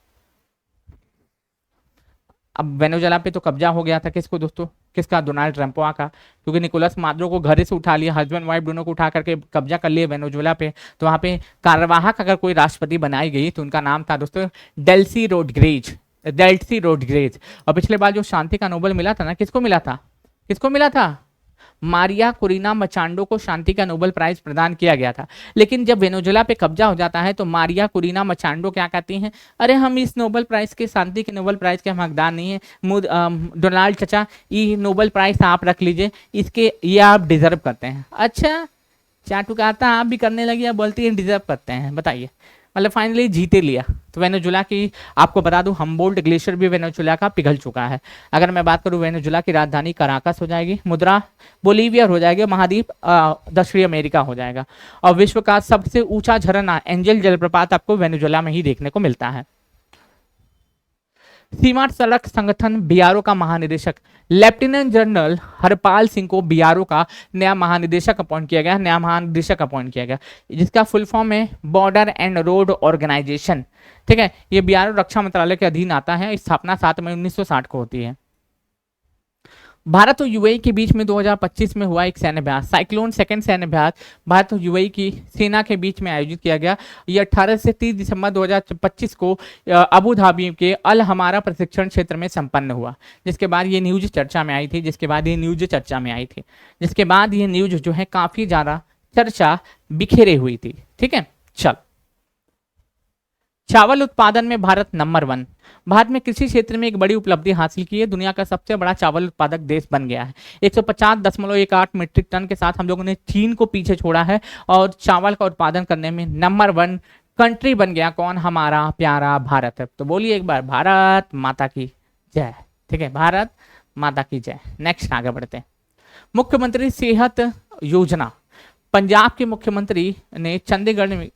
अब वेनेजुएला पे तो कब्जा हो गया था किसको दोस्तों? किसका? डोनाल्ड ट्रम्पो का, क्योंकि निकोलस मादुरो को घर से उठा लिया, हस्बैंड वाइफ दोनों को उठा करके कब्जा कर लिए वेनेजुएला पे। तो वहाँ पे कार्यवाहक अगर कोई राष्ट्रपति बनाई गई तो उनका नाम था दोस्तों डेल्सी रोड्रिगेज। और पिछले बार जो शांति का नोबेल मिला था ना, किसको मिला था? किसको मिला था? मारिया कुरीना मचांडो को शांति का नोबेल प्राइज प्रदान किया गया था। लेकिन जब वेनेजुएला पे कब्जा हो जाता है तो मारिया कुरीना मचांडो क्या कहती हैं? अरे हम इस नोबेल प्राइज के, शांति के नोबेल प्राइज के हम हकदार नहीं है, डोनाल्ड चाचा ये नोबेल प्राइज आप रख लीजिए, इसके ये आप डिजर्व करते हैं। अच्छा, चाटू कहता आप भी करने लगी, अब बोलती है डिजर्व करते हैं। बताइए, मतलब फाइनली जीते लिया। तो वेनेजुएला की आपको बता दूं, हम्बोल्ट ग्लेशियर भी वेनेजुएला का पिघल चुका है। अगर मैं बात करूं, वेनेजुएला की राजधानी कराकस हो जाएगी, मुद्रा बोलीविया हो जाएगी, महाद्वीप दक्षिणी अमेरिका हो जाएगा। और विश्व का सबसे ऊंचा झरना एंजल जलप्रपात आपको वेनेजुएला में ही देखने को मिलता है। सीमा सड़क संगठन बीआरओ का महानिदेशक लेफ्टिनेंट जनरल हरपाल सिंह को बीआरओ का नया महानिदेशक अपॉइंट किया गया, जिसका फुल फॉर्म है बॉर्डर एंड रोड ऑर्गेनाइजेशन। ठीक है, ये बीआरओ रक्षा मंत्रालय के अधीन आता है। स्थापना 7 मई 1960 को होती है। भारत और यूएई के बीच में 2025 में हुआ एक सैन्य अभ्यास, साइक्लोन सेकंड सैन्य अभ्यास भारत और यूएई की सेना के बीच में आयोजित किया गया। ये 18 से 30 दिसंबर 2025 को अबू धाबी के अल हमारा प्रशिक्षण क्षेत्र में संपन्न हुआ। जिसके बाद ये न्यूज चर्चा में आई थी, जिसके बाद ये न्यूज जो है काफी ज्यादा चर्चा बिखेरे हुई थी। ठीक है, चल, चावल उत्पादन में भारत नंबर 1। भारत में कृषि क्षेत्र में एक बड़ी उपलब्धि हासिल की है, दुनिया का सबसे बड़ा चावल उत्पादक देश बन गया है। 150.18 मीट्रिक टन के साथ हम लोगों ने चीन को पीछे छोड़ा है और चावल का उत्पादन करने में नंबर 1 कंट्री बन गया। कौन? हमारा प्यारा भारत है। तो बोलिए एक बार, भारत माता की जय। ठीक है, भारत माता की जय। नेक्स्ट आगे बढ़ते हैं। मुख्यमंत्री सेहत योजना, पंजाब के मुख्यमंत्री ने चंडीगढ़ में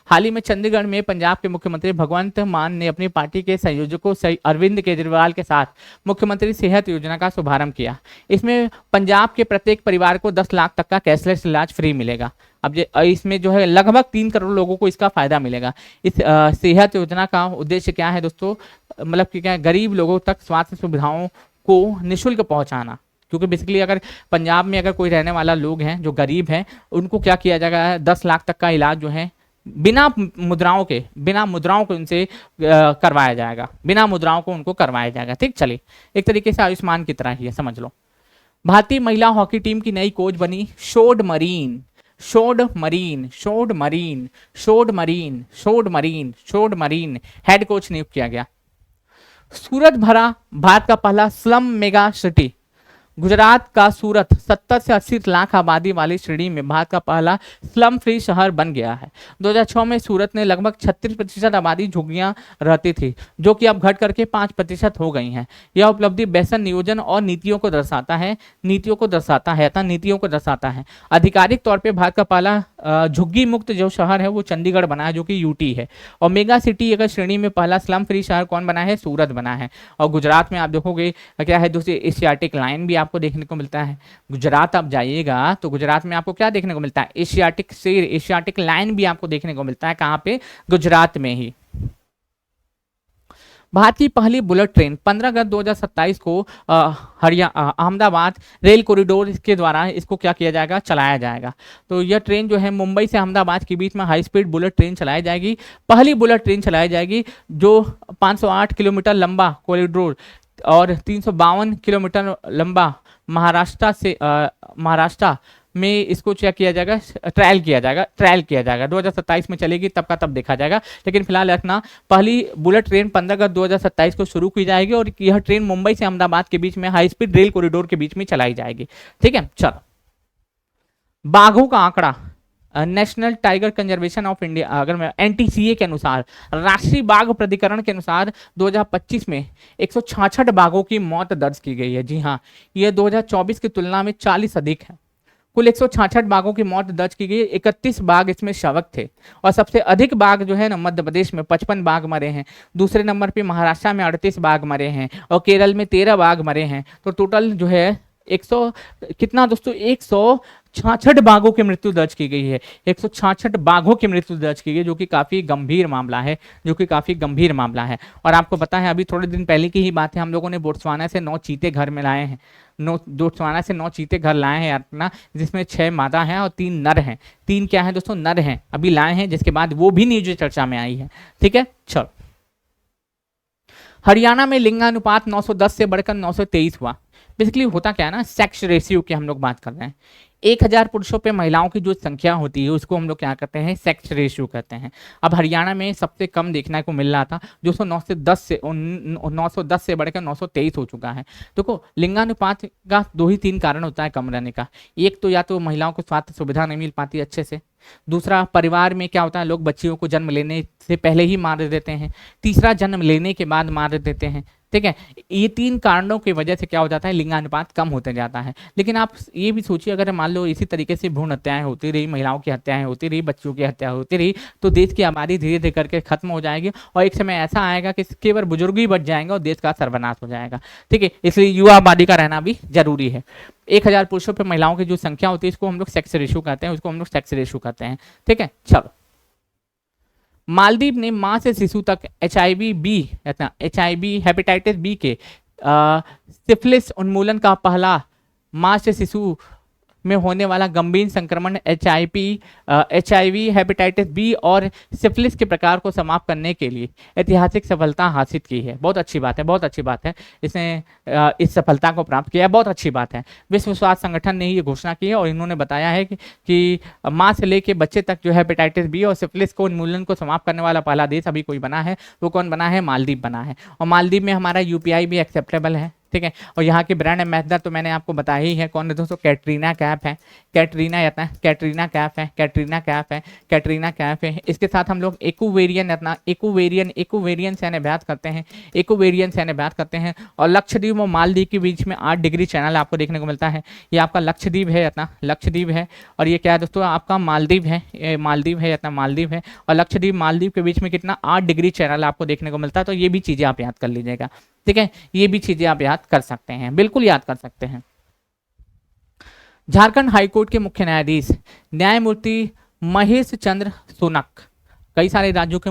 हाल ही में चंडीगढ़ में पंजाब के मुख्यमंत्री भगवंत मान ने अपनी पार्टी के संयोजकों से अरविंद केजरीवाल के साथ मुख्यमंत्री सेहत योजना का शुभारंभ किया। इसमें पंजाब के प्रत्येक परिवार को 10 लाख तक का कैशलेस इलाज फ्री मिलेगा। अब इसमें जो है लगभग 3 करोड़ लोगों को इसका फायदा मिलेगा। इस सेहत योजना का उद्देश्य क्या है दोस्तों? मतलब कि क्या, गरीब लोगों तक स्वास्थ्य सुविधाओं को निःशुल्क पहुंचाना। क्योंकि बेसिकली अगर पंजाब में अगर कोई रहने वाला लोग हैं जो गरीब हैं, उनको क्या किया जाएगा? 10 लाख तक का इलाज जो है बिना मुद्राओं को उनसे करवाया जाएगा, बिना मुद्राओं को उनको करवाया जाएगा। ठीक, चलिए, एक तरीके से आयुष्मान की तरह ही है, समझ लो। भारतीय महिला हॉकी टीम की नई कोच बनी शोड मरीन हेड कोच नियुक्त किया गया। सूरत भरा भारत का पहला स्लम मेगा सिटी। गुजरात का सूरत 70 से 80 लाख आबादी वाली श्रेणी में भारत का पहला स्लम फ्री शहर बन गया है। 2006 में सूरत ने लगभग 36% आबादी झुग्गियां रहती थी, जो कि अब घट करके 5% हो गई हैं। यह उपलब्धि बेहतर नियोजन और नीतियों को दर्शाता है। आधिकारिक तौर पर भारत का पहला झुग्गी मुक्त जो शहर है वो चंडीगढ़ बना है, जो कि यूटी है। और मेगा सिटी अगर श्रेणी में पहला स्लम फ्री शहर कौन बना है? सूरत बना है। और गुजरात में आप देखोगे क्या है, दूसरी एशियाटिक लाइन भी आपको देखने को मिलता है। गुजरात आप जाइएगा तो गुजरात में आपको क्या देखने को मिलता है? एशियाटिक लाइन भी आपको देखने को मिलता है। कहां पे? गुजरात में ही। भारत की पहली बुलेट ट्रेन 15 अगस्त 2027 को अहमदाबाद रेल कॉरिडोर के द्वारा इसको क्या किया जाएगा? चलाया जाएगा। तो यह ट्रेन जो है मुंबई से अहमदाबाद के बीच में हाई स्पीड बुलेट ट्रेन चलाई जाएगी। पहली बुलेट ट्रेन चलाई जाएगी जो 508 किलोमीटर लंबा कॉरिडोर और 352 किलोमीटर लंबा महाराष्ट्र में इसको क्या किया जाएगा? ट्रायल किया जाएगा। 2027 में चलेगी, तब का तब देखा जाएगा। लेकिन फिलहाल रखना, पहली बुलेट ट्रेन 15 अगस्त 2027 को शुरू की जाएगी और यह ट्रेन मुंबई से अहमदाबाद के बीच में हाई स्पीड रेल कॉरिडोर के बीच में चलाई जाएगी। ठीक है, चलो। बाघों का आंकड़ा national tiger conservation of India, अगर मैं एनटीसीए के अनुसार, राष्ट्रीय बाघ प्राधिकरण के अनुसार 2025 में 166 बाघों की मौत दर्ज की गई है। जी हाँ, ये 2024 की तुलना में 40 अधिक है। कुल 166 बाघों की मौत दर्ज की गई, 31 बाघ इसमें शावक थे। और सबसे अधिक बाघ जो है ना मध्य प्रदेश में 55 बाघ मरे हैं। दूसरे नंबर पे महाराष्ट्र में 38 बाघ मरे हैं और केरल में 13 बाघ मरे हैं। तो टोटल जो है 100 कितना दोस्तों, 166 बाघों की मृत्यु दर्ज की गई है। 166 बाघों की मृत्यु दर्ज की गई, जो कि काफी गंभीर मामला है, जो कि काफी गंभीर मामला है। और आपको पता है अभी थोड़े दिन पहले की ही बात है, हम लोगों ने बोत्सवाना से 9 चीते घर में लाए हैं। बोत्सवाना से 9 चीते घर लाए हैं अपना, जिसमें 6 मादा हैं और 3 नर हैं। 3 क्या है दोस्तों, नर हैं, अभी लाए हैं, जिसके बाद वो भी न्यूज चर्चा में आई है। ठीक है, चलो। हरियाणा में लिंगानुपात 910 से बढ़कर 923 हुआ। बेसिकली होता क्या है ना, सेक्स रेशियो की हम लोग बात कर रहे हैं। 1000 पुरुषों पे महिलाओं की जो संख्या होती है उसको हम लोग क्या कहते हैं, सेक्स रेशियो कहते हैं। अब हरियाणा में सबसे कम देखने को मिल रहा था, जो 910 से बढ़कर 923 हो चुका है। देखो, लिंगानुपात का 2 ही 3 कारण होता है कम रहने का। एक तो या तो महिलाओं को स्वास्थ्य सुविधा नहीं मिल पाती अच्छे से, दूसरा परिवार में क्या होता है, लोग बच्चियों को जन्म लेने से पहले ही मार देते हैं, तीसरा जन्म लेने के बाद मार देते हैं। ठीक है, ये 3 कारणों की वजह से क्या हो जाता है, लिंगानुपात कम होते जाता है। लेकिन आप ये भी सोचिए, अगर मान लो इसी तरीके से भ्रूण हत्याएं होती रही, महिलाओं की हत्याएं होती रही, बच्चों की हत्या होती रही, तो देश की आबादी धीरे धीरे करके खत्म हो जाएगी और एक समय ऐसा आएगा कि केवल बुजुर्ग ही बच जाएंगे और देश का सर्वनाश हो जाएगा। ठीक है, इसलिए युवा आबादी का रहना भी जरूरी है। 1000 पुरुषों पर महिलाओं की जो संख्या होती है, इसको हम लोग सेक्स रेशियो कहते हैं, उसको हम लोग सेक्स रेशियो कहते हैं। ठीक है, चलो। मालदीव ने मां से शिशु तक एचआईवी हेपेटाइटिस बी के सिफिलिस उन्मूलन का पहला मां से शिशु में होने वाला गंभीर संक्रमण एचआईवी हेपेटाइटिस बी और सिफिलिस के प्रकार को समाप्त करने के लिए ऐतिहासिक सफलता हासिल की है। बहुत अच्छी बात है, बहुत अच्छी बात है, इसने इस सफलता को प्राप्त किया है, बहुत अच्छी बात है। विश्व स्वास्थ्य संगठन ने ये घोषणा की है और इन्होंने बताया है कि माँ से लेके बच्चे तक जो हेपेटाइटिस बी और सिफिलिस को उन्मूलन को समाप्त करने वाला पहला देश अभी कोई बना है, वो कौन बना है, मालदीव बना है। और मालदीव में हमारा यूपीआई भी एक्सेप्टेबल है। ठीक है, और यहाँ की ब्रांड एम्बेसडर तो मैंने आपको बताया ही है कौन है दोस्तों, कैटरीना कैफ है। कैटरीना आता है, कैटरीना कैफ है, कैटरीना कैफ है, कैटरीना कैफ है। इसके साथ हम लोग इकोवेरियन से अभ्यास करते हैं, इकोवेरियन से अभ्यास करते हैं। और लक्षद्वीप और मालदीव के बीच में 8 डिग्री चैनल आपको देखने को मिलता है। ये आपका लक्षद्वीप है, अपना लक्षद्वीप है। और ये क्या है दोस्तों, आपका मालदीव है, मालदीव है, अपना मालदीव है। और लक्षद्वीप मालदीव के बीच में कितना 8 डिग्री चैनल आपको देखने को मिलता है। तो ये भी चीज़ें आप याद कर लीजिएगा। ठीक है, ये भी चीजें आप याद कर सकते हैं, बिल्कुल याद कर सकते हैं। झारखंड हाईकोर्ट के मुख्य न्यायाधीश न्यायमूर्ति महेश चंद्र सोनक, कई सारे राज्यों के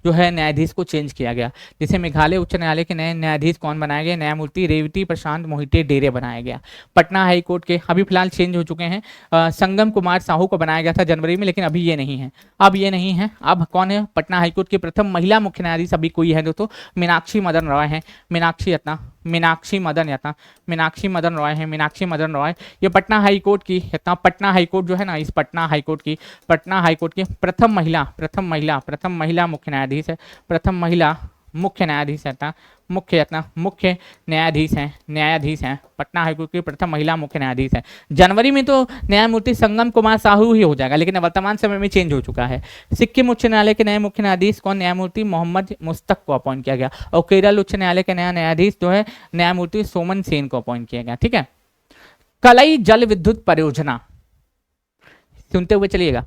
जो है न्यायाधीश को चेंज किया गया। जैसे मेघालय उच्च न्यायालय के नए न्यायाधीश कौन बनाया गया, न्यायमूर्ति रेवती प्रशांत मोहिते डेरे बनाया गया। पटना हाई कोर्ट के अभी फिलहाल चेंज हो चुके हैं, संगम कुमार साहू को बनाया गया था जनवरी में, लेकिन अभी ये नहीं है, अब ये नहीं है। अब कौन है, पटना हाई कोर्ट की प्रथम महिला मुख्य न्यायाधीश अभी कोई है दोस्तों, मीनाक्षी मदन रॉय है। मीनाक्षी मदन रॉय है, मीनाक्षी मदन रॉय। ये पटना हाई कोर्ट की पटना हाई कोर्ट जो है ना, इस पटना हाई कोर्ट की प्रथम महिला मुख्य न्यायाधीश है, प्रथम महिला मुख्य न्यायाधीश है, मुख्य न्यायाधीश हैं पटना हाईकोर्ट की प्रथम महिला मुख्य न्यायाधीश है। जनवरी में तो न्यायमूर्ति संगम कुमार साहू ही हो जाएगा, लेकिन वर्तमान समय में चेंज हो चुका है। सिक्किम उच्च न्यायालय के नए मुख्य न्यायाधीश कौन, न्यायमूर्ति मोहम्मद मुस्तक को अपॉइंट किया गया। और केरल उच्च न्यायालय के नया न्यायाधीश जो है न्यायमूर्ति सोमन सेन को अपॉइंट किया गया। ठीक है, कलई जल विद्युत परियोजना, सुनते हुए चलिएगा।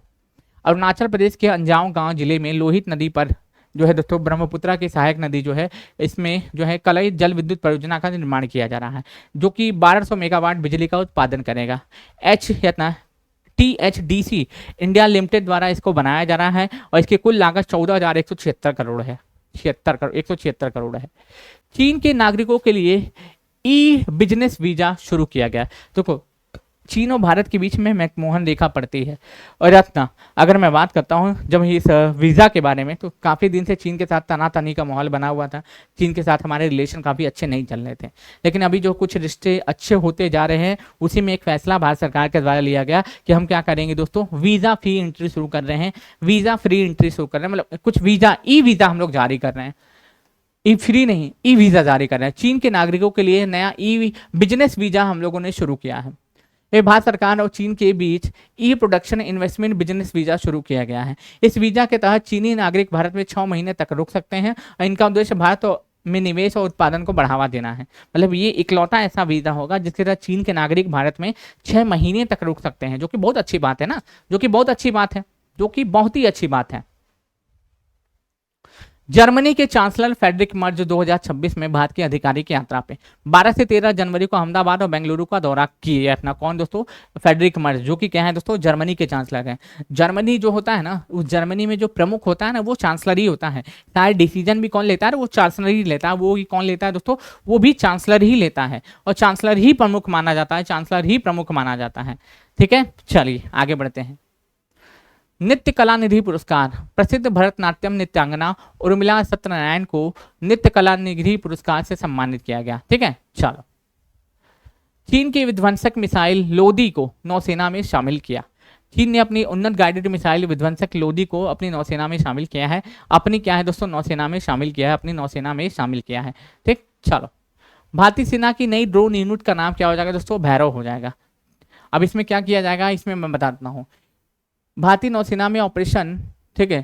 अरुणाचल प्रदेश के अंजाव गांव जिले में लोहित नदी पर जो है दोस्तों ब्रह्मपुत्रा की सहायक नदी जो है, इसमें जो है कलई जल विद्युत परियोजना का निर्माण किया जा रहा है, जो कि 1200 मेगावाट बिजली का उत्पादन करेगा। THDC इंडिया लिमिटेड द्वारा इसको बनाया जा रहा है और इसकी कुल लागत 14,176 करोड़ है, 176 करोड़ है। चीन के नागरिकों के लिए ई बिजनेस वीजा शुरू किया गया। देखो, चीन और भारत के बीच में मैकमोहन रेखा पड़ती है। और रत्ना, अगर मैं बात करता हूँ जब इस वीज़ा के बारे में, तो काफ़ी दिन से चीन के साथ तनातनी का माहौल बना हुआ था। चीन के साथ हमारे रिलेशन काफ़ी अच्छे नहीं चल रहे थे, लेकिन अभी जो कुछ रिश्ते अच्छे होते जा रहे हैं, उसी में एक फैसला भारत सरकार के द्वारा लिया गया कि हम क्या करेंगे दोस्तों, वीज़ा फ्री एंट्री शुरू कर रहे हैं। वीज़ा फ्री एंट्री शुरू कर रहे हैं, मतलब कुछ वीज़ा, ई वीज़ा हम लोग जारी कर रहे हैं, ई फ्री नहीं, ई वीज़ा जारी कर रहे हैं। चीन के नागरिकों के लिए नया ई बिजनेस वीज़ा हम लोगों ने शुरू किया है। ये भारत सरकार और चीन के बीच ई प्रोडक्शन इन्वेस्टमेंट बिजनेस वीजा शुरू किया गया है। इस वीजा के तहत चीनी नागरिक भारत में 6 महीने तक रुक सकते हैं और इनका उद्देश्य भारत में निवेश और उत्पादन को बढ़ावा देना है। मतलब ये इकलौता ऐसा वीजा होगा जिसके तहत चीन के नागरिक भारत में 6 महीने तक रुक सकते हैं, जो कि बहुत अच्छी बात है ना, जो कि बहुत अच्छी बात है, जो कि बहुत ही अच्छी बात है। जर्मनी के चांसलर फेडरिक मर्ज 2026 में भारत की आधिकारिक यात्रा पे 12 से 13 जनवरी को अहमदाबाद और बेंगलुरु का दौरा किए अपना। कौन दोस्तों? फेडरिक मर्ज, जो कि क्या है दोस्तों? जर्मनी के चांसलर हैं। जर्मनी जो होता है ना, उस जर्मनी में जो प्रमुख होता है ना, वो चांसलर ही होता है। सारे डिसीजन भी कौन लेता है? वो चांसलर ही लेता है। वो कौन लेता है दोस्तों? वो भी चांसलर ही लेता है, और चांसलर ही प्रमुख माना जाता है, चांसलर ही प्रमुख माना जाता है। ठीक है, चलिए आगे बढ़ते हैं। नित्य कला निधि पुरस्कार, प्रसिद्ध भरतनाट्यम नृत्यांगना उर्मिला सत्यनारायण को नित्य कला निधि पुरस्कार से सम्मानित किया गया। ठीक है, चलो। चीन की विध्वंसक मिसाइल लोदी को नौसेना में शामिल किया। चीन ने अपनी उन्नत गाइडेड मिसाइल विध्वंसक लोदी को अपनी नौसेना में शामिल किया है। अपनी क्या है दोस्तों? नौसेना में शामिल किया है, अपनी नौसेना में शामिल किया है। ठीक, चलो। भारतीय सेना की नई ड्रोन यूनिट का नाम क्या हो जाएगा दोस्तों? भैरव हो जाएगा। अब इसमें क्या किया जाएगा, इसमें मैं बताता हूँ। भारतीय नौसेना में ऑपरेशन, ठीक है,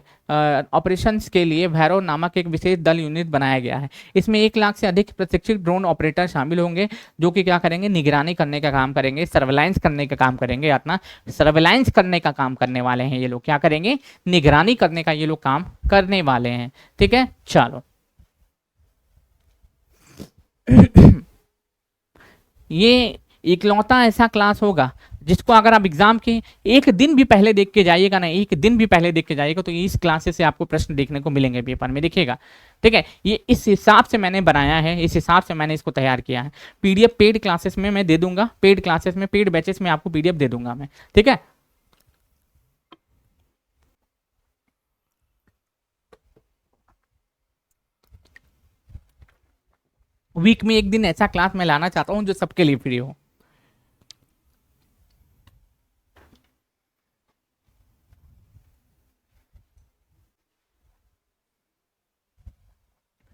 ऑपरेशंस के लिए भैरव नामक एक विशेष दल यूनिट बनाया गया है। इसमें 1 लाख से अधिक प्रशिक्षित ड्रोन ऑपरेटर शामिल होंगे, जो कि क्या करेंगे? निगरानी करने का काम करेंगे, सर्वेलांस करने का काम करेंगे। अपना सर्वेलांस करने का काम करने वाले हैं ये लोग। क्या करेंगे? निगरानी करने का ये लोग काम करने वाले हैं। ठीक है, चलो। ये इकलौता ऐसा क्लास होगा जिसको अगर आप एग्जाम के एक दिन भी पहले देख के जाइएगा ना, एक दिन भी पहले देख के जाइएगा, तो इस क्लासेस से आपको प्रश्न देखने को मिलेंगे पेपर में, देखिएगा। ठीक है, ये इस हिसाब से मैंने बनाया है, इस हिसाब से मैंने इसको तैयार किया है। पीडीएफ पेड क्लासेस में मैं दे दूंगा, पेड क्लासेस में, पेड बैचेस में आपको पीडीएफ दे दूंगा मैं। ठीक है, वीक में एक दिन ऐसा क्लास मैं लाना चाहता हूं जो सबके लिए फ्री हो।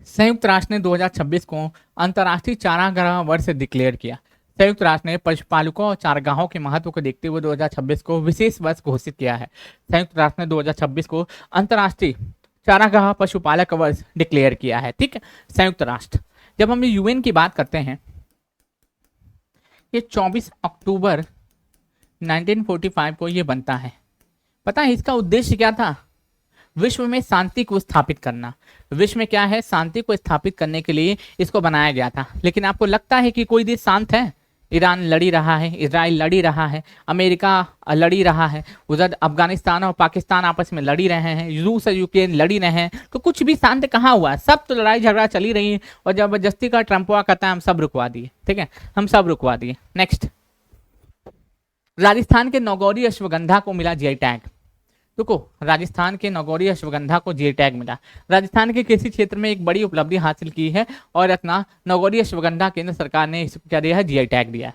संयुक्त राष्ट्र ने 2026 को अंतर्राष्ट्रीय चारागाह वर्ष डिक्लेयर किया। संयुक्त राष्ट्र ने पशुपालकों और चारागाहों के महत्व को देखते हुए 2026 को विशेष वर्ष घोषित किया है। संयुक्त राष्ट्र ने 2026 को अंतर्राष्ट्रीय चारागाह पशुपालक वर्ष डिक्लेयर किया है। ठीक है, संयुक्त राष्ट्र। जब हम यूएन की बात करते हैं, ये 24 अक्टूबर 1945 को ये बनता है। पता है इसका उद्देश्य क्या था? विश्व में शांति को स्थापित करना। विश्व में क्या है? शांति को स्थापित करने के लिए इसको बनाया गया था। लेकिन आपको लगता है कि कोई देश शांत है? ईरान लड़ी रहा है, इजराइल लड़ी रहा है, अमेरिका लड़ी रहा है, उधर अफगानिस्तान और पाकिस्तान आपस में लड़ी रहे हैं, रूस और यूक्रेन लड़ी रहे हैं, तो कुछ भी शांत कहाँ हुआ? सब तो लड़ाई झगड़ा चली रही है, और जबरदस्ती का ट्रम्पवा कहता है हम सब रुकवा दिए। ठीक है, हम सब रुकवा दिए। नेक्स्ट, राजस्थान के नौगौरी अश्वगंधा को मिला जीआई टैग। देखो, राजस्थान के नौगौरी अश्वगंधा को जीआई टैग मिला। राजस्थान के कृषि क्षेत्र में एक बड़ी उपलब्धि हासिल की है, और अपना नौगौरी अश्वगंधा केंद्र सरकार ने इसको क्या दिया है? जीआई टैग दिया है।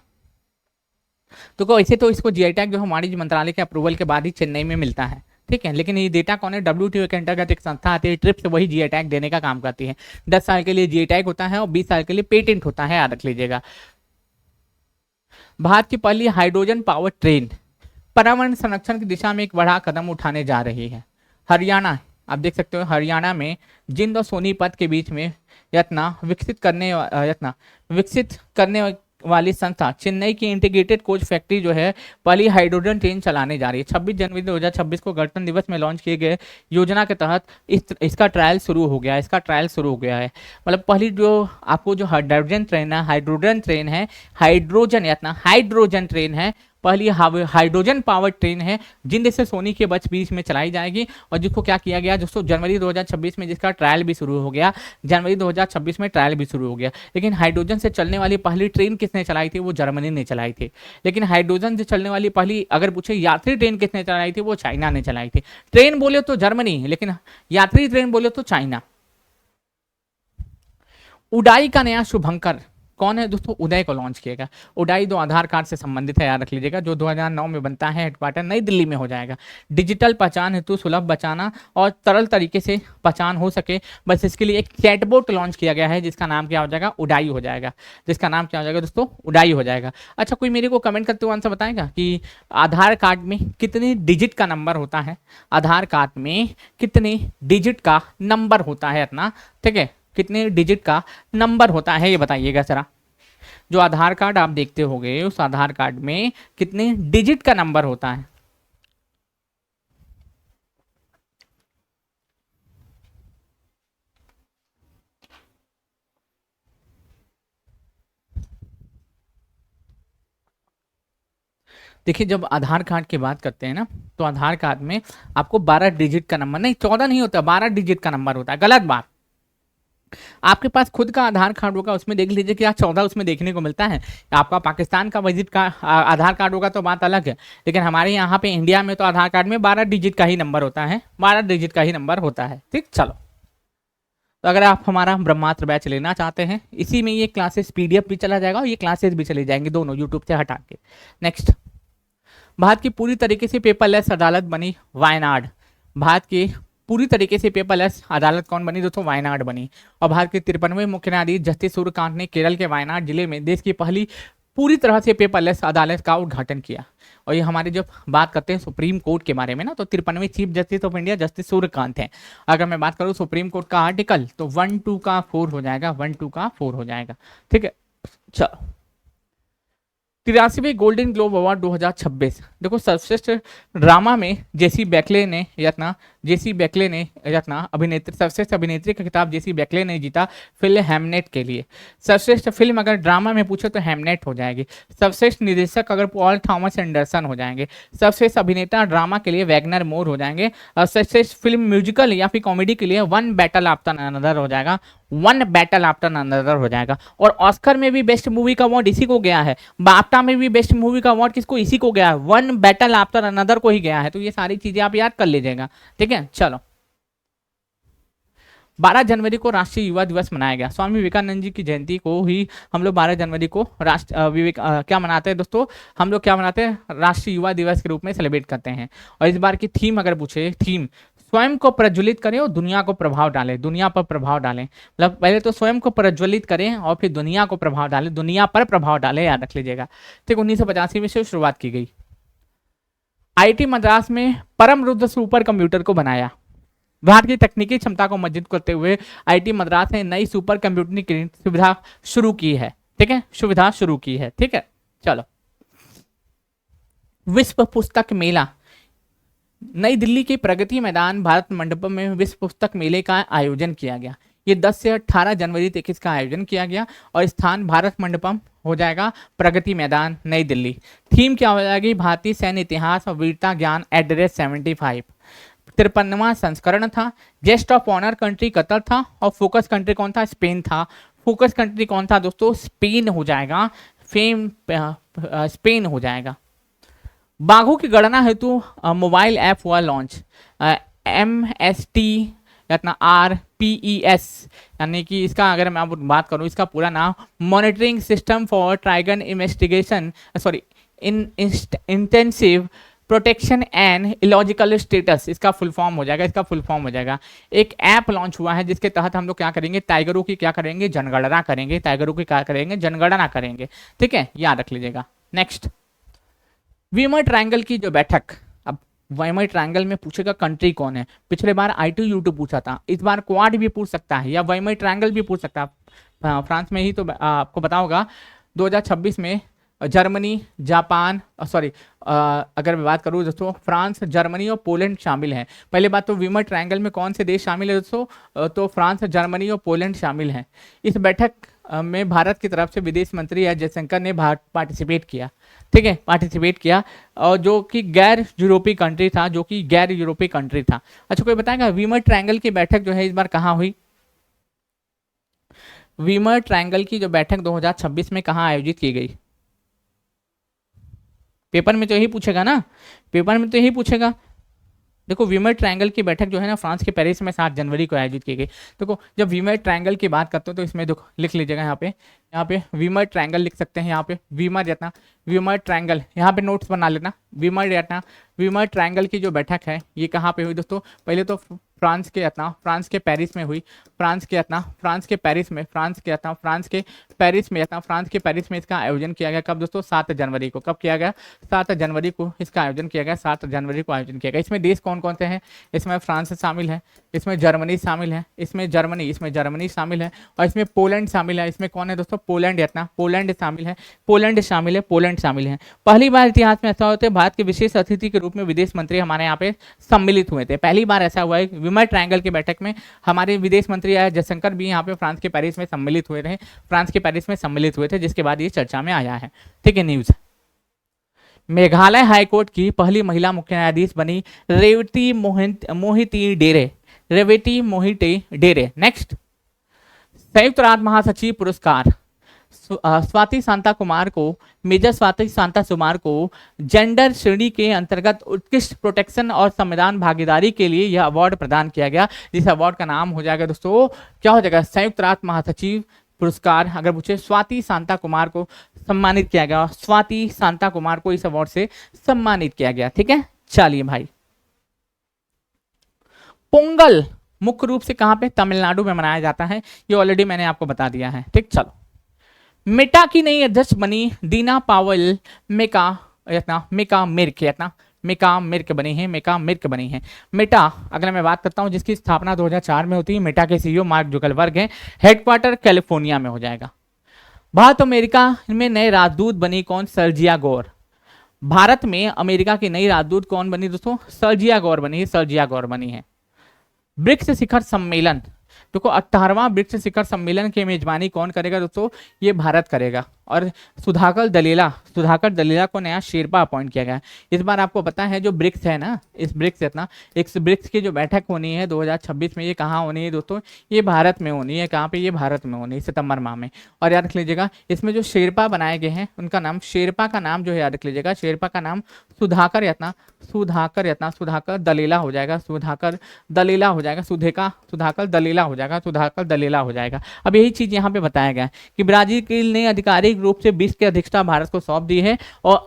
तो ऐसे तो इसको जीआई टैग जो है वाणिज्य मंत्रालय के अप्रूवल के बाद ही चेन्नई में मिलता है। ठीक है, लेकिन ये डेटा कौन है? WTO के अंतर्गत एक संस्था आती है, ट्रिप्स, वही जीआई टैग देने का काम करती है। 10 साल के लिए जीआई टैग होता है और 20 साल के लिए पेटेंट होता है, याद रख लीजिएगा। भारत की पहली हाइड्रोजन पावर ट्रेन पर्यावरण संरक्षण की दिशा में एक बड़ा कदम उठाने जा रही है। हरियाणा, आप देख सकते हो, हरियाणा में जिंद और सोनीपत के बीच में विकसित करने वाली संस्था चेन्नई की इंटीग्रेटेड कोच फैक्ट्री जो है पहली हाइड्रोजन ट्रेन चलाने जा रही है। 26 जनवरी 2026 को गणतंत्र दिवस में लॉन्च किए गए योजना के तहत इसका ट्रायल शुरू हो गया है। मतलब पहली जो आपको जो हाइड्रोजन ट्रेन है, पहली हाइड्रोजन पावर ट्रेन है, जिंद से सोनी के बीच में चलाई जाएगी, और जिसको क्या किया गया दोस्तों? जनवरी 2026 में जिसका ट्रायल भी शुरू हो गया। लेकिन हाइड्रोजन से चलने वाली पहली ट्रेन किसने चलाई थी? वो जर्मनी ने चलाई थी। लेकिन हाइड्रोजन से चलने वाली पहली, अगर पूछे यात्री ट्रेन किसने चलाई थी? वो चाइना ने चलाई थी। ट्रेन बोले तो जर्मनी, लेकिन यात्री ट्रेन बोले तो चाइना। उडाई का नया शुभंकर कौन है दोस्तों? उदय को लॉन्च किया गया। उडाई दो आधार कार्ड से संबंधित है, याद रख लीजिएगा, जो 2009 में बनता है, हेडक्वार्टर नई दिल्ली में हो जाएगा। डिजिटल पहचान हेतु सुलभ बचाना और सरल तरीके से पहचान हो सके, बस इसके लिए एक चैटबॉट लॉन्च किया गया है जिसका नाम क्या हो जाएगा? उडाई हो जाएगा। जिसका नाम क्या हो जाएगा दोस्तों? उडाई हो जाएगा। अच्छा, कोई मेरे को कमेंट करते हुए आंसर बताएगा कि आधार कार्ड में कितने डिजिट का नंबर होता है? आधार कार्ड में कितने डिजिट का नंबर होता है अपना, ठीक है, कितने डिजिट का नंबर होता है ये बताइएगा जरा। जो आधार कार्ड आप देखते होंगे उस आधार कार्ड में कितने डिजिट का नंबर होता है? देखिए, जब आधार कार्ड की बात करते हैं ना, तो आधार कार्ड में आपको 12 डिजिट का नंबर, नहीं 14 नहीं होता, 12 डिजिट का नंबर होता है। गलत बात। आपके पास खुद का आधार कार्ड होगा, उसमें देख लीजिए कि 14 उसमें देखने को मिलता है। आपका पाकिस्तान का विजिट का आधार कार्ड होगा तो बात अलग है, लेकिन हमारे यहाँ पे इंडिया में तो आधार कार्ड में 12 डिजिट का ही नंबर होता है, 12 डिजिट का ही नंबर होता है। ठीक, चलो। तो अगर आप हमारा ब्रह्मास्त्र बैच लेना चाहते हैं, इसी में ये क्लासेस पीडीएफ भी चला जाएगा और ये क्लासेस भी चली जाएंगी, दोनों यूट्यूब से हटा के। नेक्स्ट, भारत की पूरी तरीके से पेपरलेस अदालत बनी वायनाड। भारत की पूरी तरीके से पेपरलेस अदालत कौन बनी दोस्तों? वायनाड बनी। और भारत के 53वें मुख्य न्यायाधीश जस्टिस सूर्यकांत ने केरल के वायनाड जिले में देश की पहली पूरी तरह से पेपरलेस अदालत का उद्घाटन किया। और ये हमारे जब बात करते हैं सुप्रीम कोर्ट के बारे में ना, तो 53वें chief justice of India justice Suryakant हैं। अगर मैं बात करूँ सुप्रीम कोर्ट का आर्टिकल, तो 1, 2 का 4 हो जाएगा, 1, 2 का 4 हो जाएगा। ठीक है, चलो। 83वें गोल्डन ग्लोब अवार्ड 2026, देखो सर्वश्रेष्ठ ड्रामा में जेसी बैकले ने अभिनेत्री, सर्वश्रेष्ठ अभिनेत्री का खिताब जेसी बैकले ने जीता फिल्म हैमनेट के लिए। सर्वश्रेष्ठ फिल्म अगर ड्रामा में पूछे तो हैमनेट हो जाएगी। सर्वश्रेष्ठ निर्देशक अगर पॉल थॉमस एंडरसन हो जाएंगे। सर्वश्रेष्ठ अभिनेता ड्रामा के लिए वैगनर मोर हो जाएंगे। और सर्वश्रेष्ठ फिल्म म्यूजिकल या फिर कॉमेडी के लिए वन बैटल आफ्टर अनदर हो जाएगा, वन बैटल आफ्टर अनदर हो जाएगा। और ऑस्कर में भी बेस्ट मूवी का अवार्ड इसी को गया है, बाफ्टा में भी बेस्ट मूवी का अवार्ड किसको? इसी को गया है, वन बैटल आफ्टर अनदर को ही गया है। तो ये सारी चीजें आप याद कर लीजिएगा, ठीक है। चलो, 12 जनवरी को राष्ट्रीय युवा दिवस मनाया गया। स्वामी विवेकानंद जी की जयंती को ही हम लोग 12 जनवरी को क्या मनाते हैं दोस्तों? हम लोग क्या मनाते हैं? राष्ट्रीय युवा दिवस के रूप में सेलिब्रेट करते हैं। और इस बार की थीम अगर पूछे, थीम स्वयं को प्रज्वलित करें और दुनिया को प्रभाव डालें, दुनिया पर प्रभाव डालें। मतलब पहले तो स्वयं को प्रज्वलित करें और फिर दुनिया को प्रभाव डालें, दुनिया पर प्रभाव डालें, याद रख लीजिएगा। ठीक, 1985 में से शुरुआत की गई। आईआईटी मद्रास में परम रुद्र सुपर कंप्यूटर को बनाया। भारत की तकनीकी क्षमता को मजबूत करते हुए आईआईटी मद्रास ने नई सुपर कंप्यूटिंग की सुविधा शुरू की है। ठीक है, सुविधा शुरू की है। ठीक है, चलो। विश्व पुस्तक मेला, नई दिल्ली के प्रगति मैदान भारत मंडपम में विश्व पुस्तक मेले का आयोजन किया गया। ये 10 से 18 जनवरी तक इसका आयोजन किया गया और स्थान भारत मंडपम हो जाएगा, प्रगति मैदान, नई दिल्ली। थीम क्या हो जाएगी? भारतीय सैन्य इतिहास और वीरता ज्ञान @ 75। 53वां संस्करण था। Guest of honour country Qatar था और फोकस कंट्री कौन था? स्पेन था। फोकस कंट्री कौन था दोस्तों? स्पेन हो जाएगा, स्पेन हो जाएगा। बाघों की गणना हेतु मोबाइल ऐप हुआ लॉन्च, MST RPES, यानी कि इसका अगर मैं बात करूं, इसका पूरा नाम monitoring system for trigon investigation, sorry intensive protection and illogical status, इसका फुल फॉर्म हो जाएगा, इसका फुल फॉर्म हो जाएगा। एक ऐप लॉन्च हुआ है जिसके तहत हम लोग क्या करेंगे? टाइगरों की क्या करेंगे? जनगणना करेंगे, टाइगरों की क्या करेंगे? जनगणना करेंगे। ठीक है, याद रख लीजिएगा। नेक्स्ट, वीमर ट्रायंगल की जो बैठक, अब वीमर ट्रायंगल में पूछेगा कंट्री कौन है। पिछले बार ITU पूछा था, इस बार क्वाड भी पूछ सकता है या वीमर ट्रायंगल भी पूछ सकता है। फ्रांस में ही तो आपको पता होगा 2026 में जर्मनी, जापान, अगर मैं बात करूँ दोस्तों, फ्रांस, जर्मनी और पोलैंड शामिल हैं। पहले बात तो वीमर ट्रायंगल में कौन से देश शामिल है दोस्तों? तो फ्रांस, जर्मनी और पोलैंड शामिल हैं। इस बैठक में भारत की तरफ से विदेश मंत्री एस जयशंकर ने पार्टिसिपेट किया। ठीक है, पार्टिसिपेट किया, और जो कि गैर यूरोपीय कंट्री था, जो कि गैर यूरोपीय कंट्री था। अच्छा, कोई बताएगा वीमर ट्रायंगल की बैठक जो है इस बार कहाँ हुई? वीमर ट्रायंगल की जो बैठक 2026 में कहाँ आयोजित की गई? पेपर में तो यही पूछेगा ना, पेपर में तो यही पूछेगा। देखो, वीमर ट्रायंगल की बैठक जो है ना फ्रांस के पेरिस में 7 जनवरी को आयोजित की गई। देखो, जब वीमर ट्रायंगल की बात करते हो तो इसमें देखो लिख लीजिएगा यहाँ पे, यहाँ पे वीमर ट्रायंगल लिख सकते हैं, यहाँ पे वीमर रत्ना, वीमर ट्रायंगल, यहाँ पे नोट्स बना लेना। वीमर रत्ना, वीमर ट्रायंगल की जो बैठक है ये कहाँ पे हुई दोस्तों? पहले तो फ्रांस के रत्ना, फ्रांस के पेरिस में हुई, फ्रांस के रत्ना, फ्रांस के पेरिस में, फ्रांस के रत्ना, फ्रांस के पेरिस में रत्ना, फ्रांस के पेरिस में इसका आयोजन किया गया। कब दोस्तों? 7 जनवरी को। कब किया गया? 7 जनवरी को इसका आयोजन किया गया, 7 जनवरी को आयोजन किया गया। इसमें देश कौन कौन से हैं? इसमें फ्रांस शामिल है, इसमें जर्मनी शामिल है, इसमें जर्मनी शामिल है, और इसमें पोलैंड शामिल है। इसमें कौन है दोस्तों? पोलैंड रत्ना, पोलैंड शामिल है, पोलैंड शामिल है, पोलैंड शामिल है। पहली बार इतिहास में ऐसा होता है भारत के विशेष अतिथि के रूप में विदेश मंत्री हमारे यहाँ पे सम्मिलित हुए थे। पहली बार ऐसा हुआ है विमर ट्रायंगल की बैठक में हमारे विदेश मंत्री जयशंकर भी यहाँ पे फ्रांस के पेरिस में सम्मिलित हुए थे, फ्रांस के पेरिस में सम्मिलित हुए थे, जिसके बाद ये चर्चा में आया है। ठीक है, न्यूज। मेघालय हाईकोर्ट की पहली महिला मुख्य न्यायाधीश बनी रेवती मोहिती डेरे, रेवती मोहिती डेरे। नेक्स्ट, संयुक्त राष्ट्र महासचिव पुरस्कार स्वाति शांता कुमार को, मेजर स्वाति शांता कुमार को जेंडर श्रेणी के अंतर्गत उत्कृष्ट प्रोटेक्शन और संविधान भागीदारी के लिए यह अवार्ड प्रदान किया गया, जिस अवार्ड का नाम हो जाएगा दोस्तों, क्या हो जाएगा? संयुक्त राष्ट्र महासचिव पुरस्कार। अगर पूछे स्वाति शांता कुमार को सम्मानित किया गया, स्वाति शांता कुमार को इस अवार्ड से सम्मानित किया गया। ठीक है, चलिए भाई। पोंगल मुख्य रूप से कहां पे? तमिलनाडु में मनाया जाता है, ये ऑलरेडी मैंने आपको बता दिया है। ठीक, चलो। मेटा की नई अध्यक्ष बनी दीना पावल मेका मिर्क बनी है। मेटा, अगर मैं बात करता हूं जिसकी स्थापना 2004 में होती है, मेटा के सीईओ मार्क जुकरबर्ग हैं, हेडक्वार्टर कैलिफोर्निया में हो जाएगा। भारत अमेरिका में नए राजदूत बनी कौन? सर्जिया गौर। भारत में अमेरिका की नई राजदूत कौन बनी दोस्तों? सर्जिया गौर बनी है। ब्रिक्स शिखर सम्मेलन, देखो 18वां ब्रिक्स शिखर सम्मेलन की मेजबानी कौन करेगा दोस्तों? ये भारत करेगा, और सुधाकर दलीला को नया शेरपा अपॉइंट किया गया है। इस बार आपको पता है जो ब्रिक्स है ना, इस ब्रिक्स की जो बैठक होनी है 2026 में, ये कहाँ होनी है दोस्तों? ये भारत में होनी है। कहाँ पे? ये भारत में होनी है, सितंबर माह में। और याद रख लीजिएगा, इसमें जो शेरपा बनाए गए हैं उनका नाम, शेरपा का नाम जो है याद रख लीजिएगा, शेरपा का नाम सुधाकर दलीला हो जाएगा, सुधाकर दलीला हो जाएगा। अब यही चीज यहाँ पे बताया गया है कि ब्राजील ने आधिकारिक रूप से ब्रिक्स की अध्यक्षता भारत को सौंप दी है, और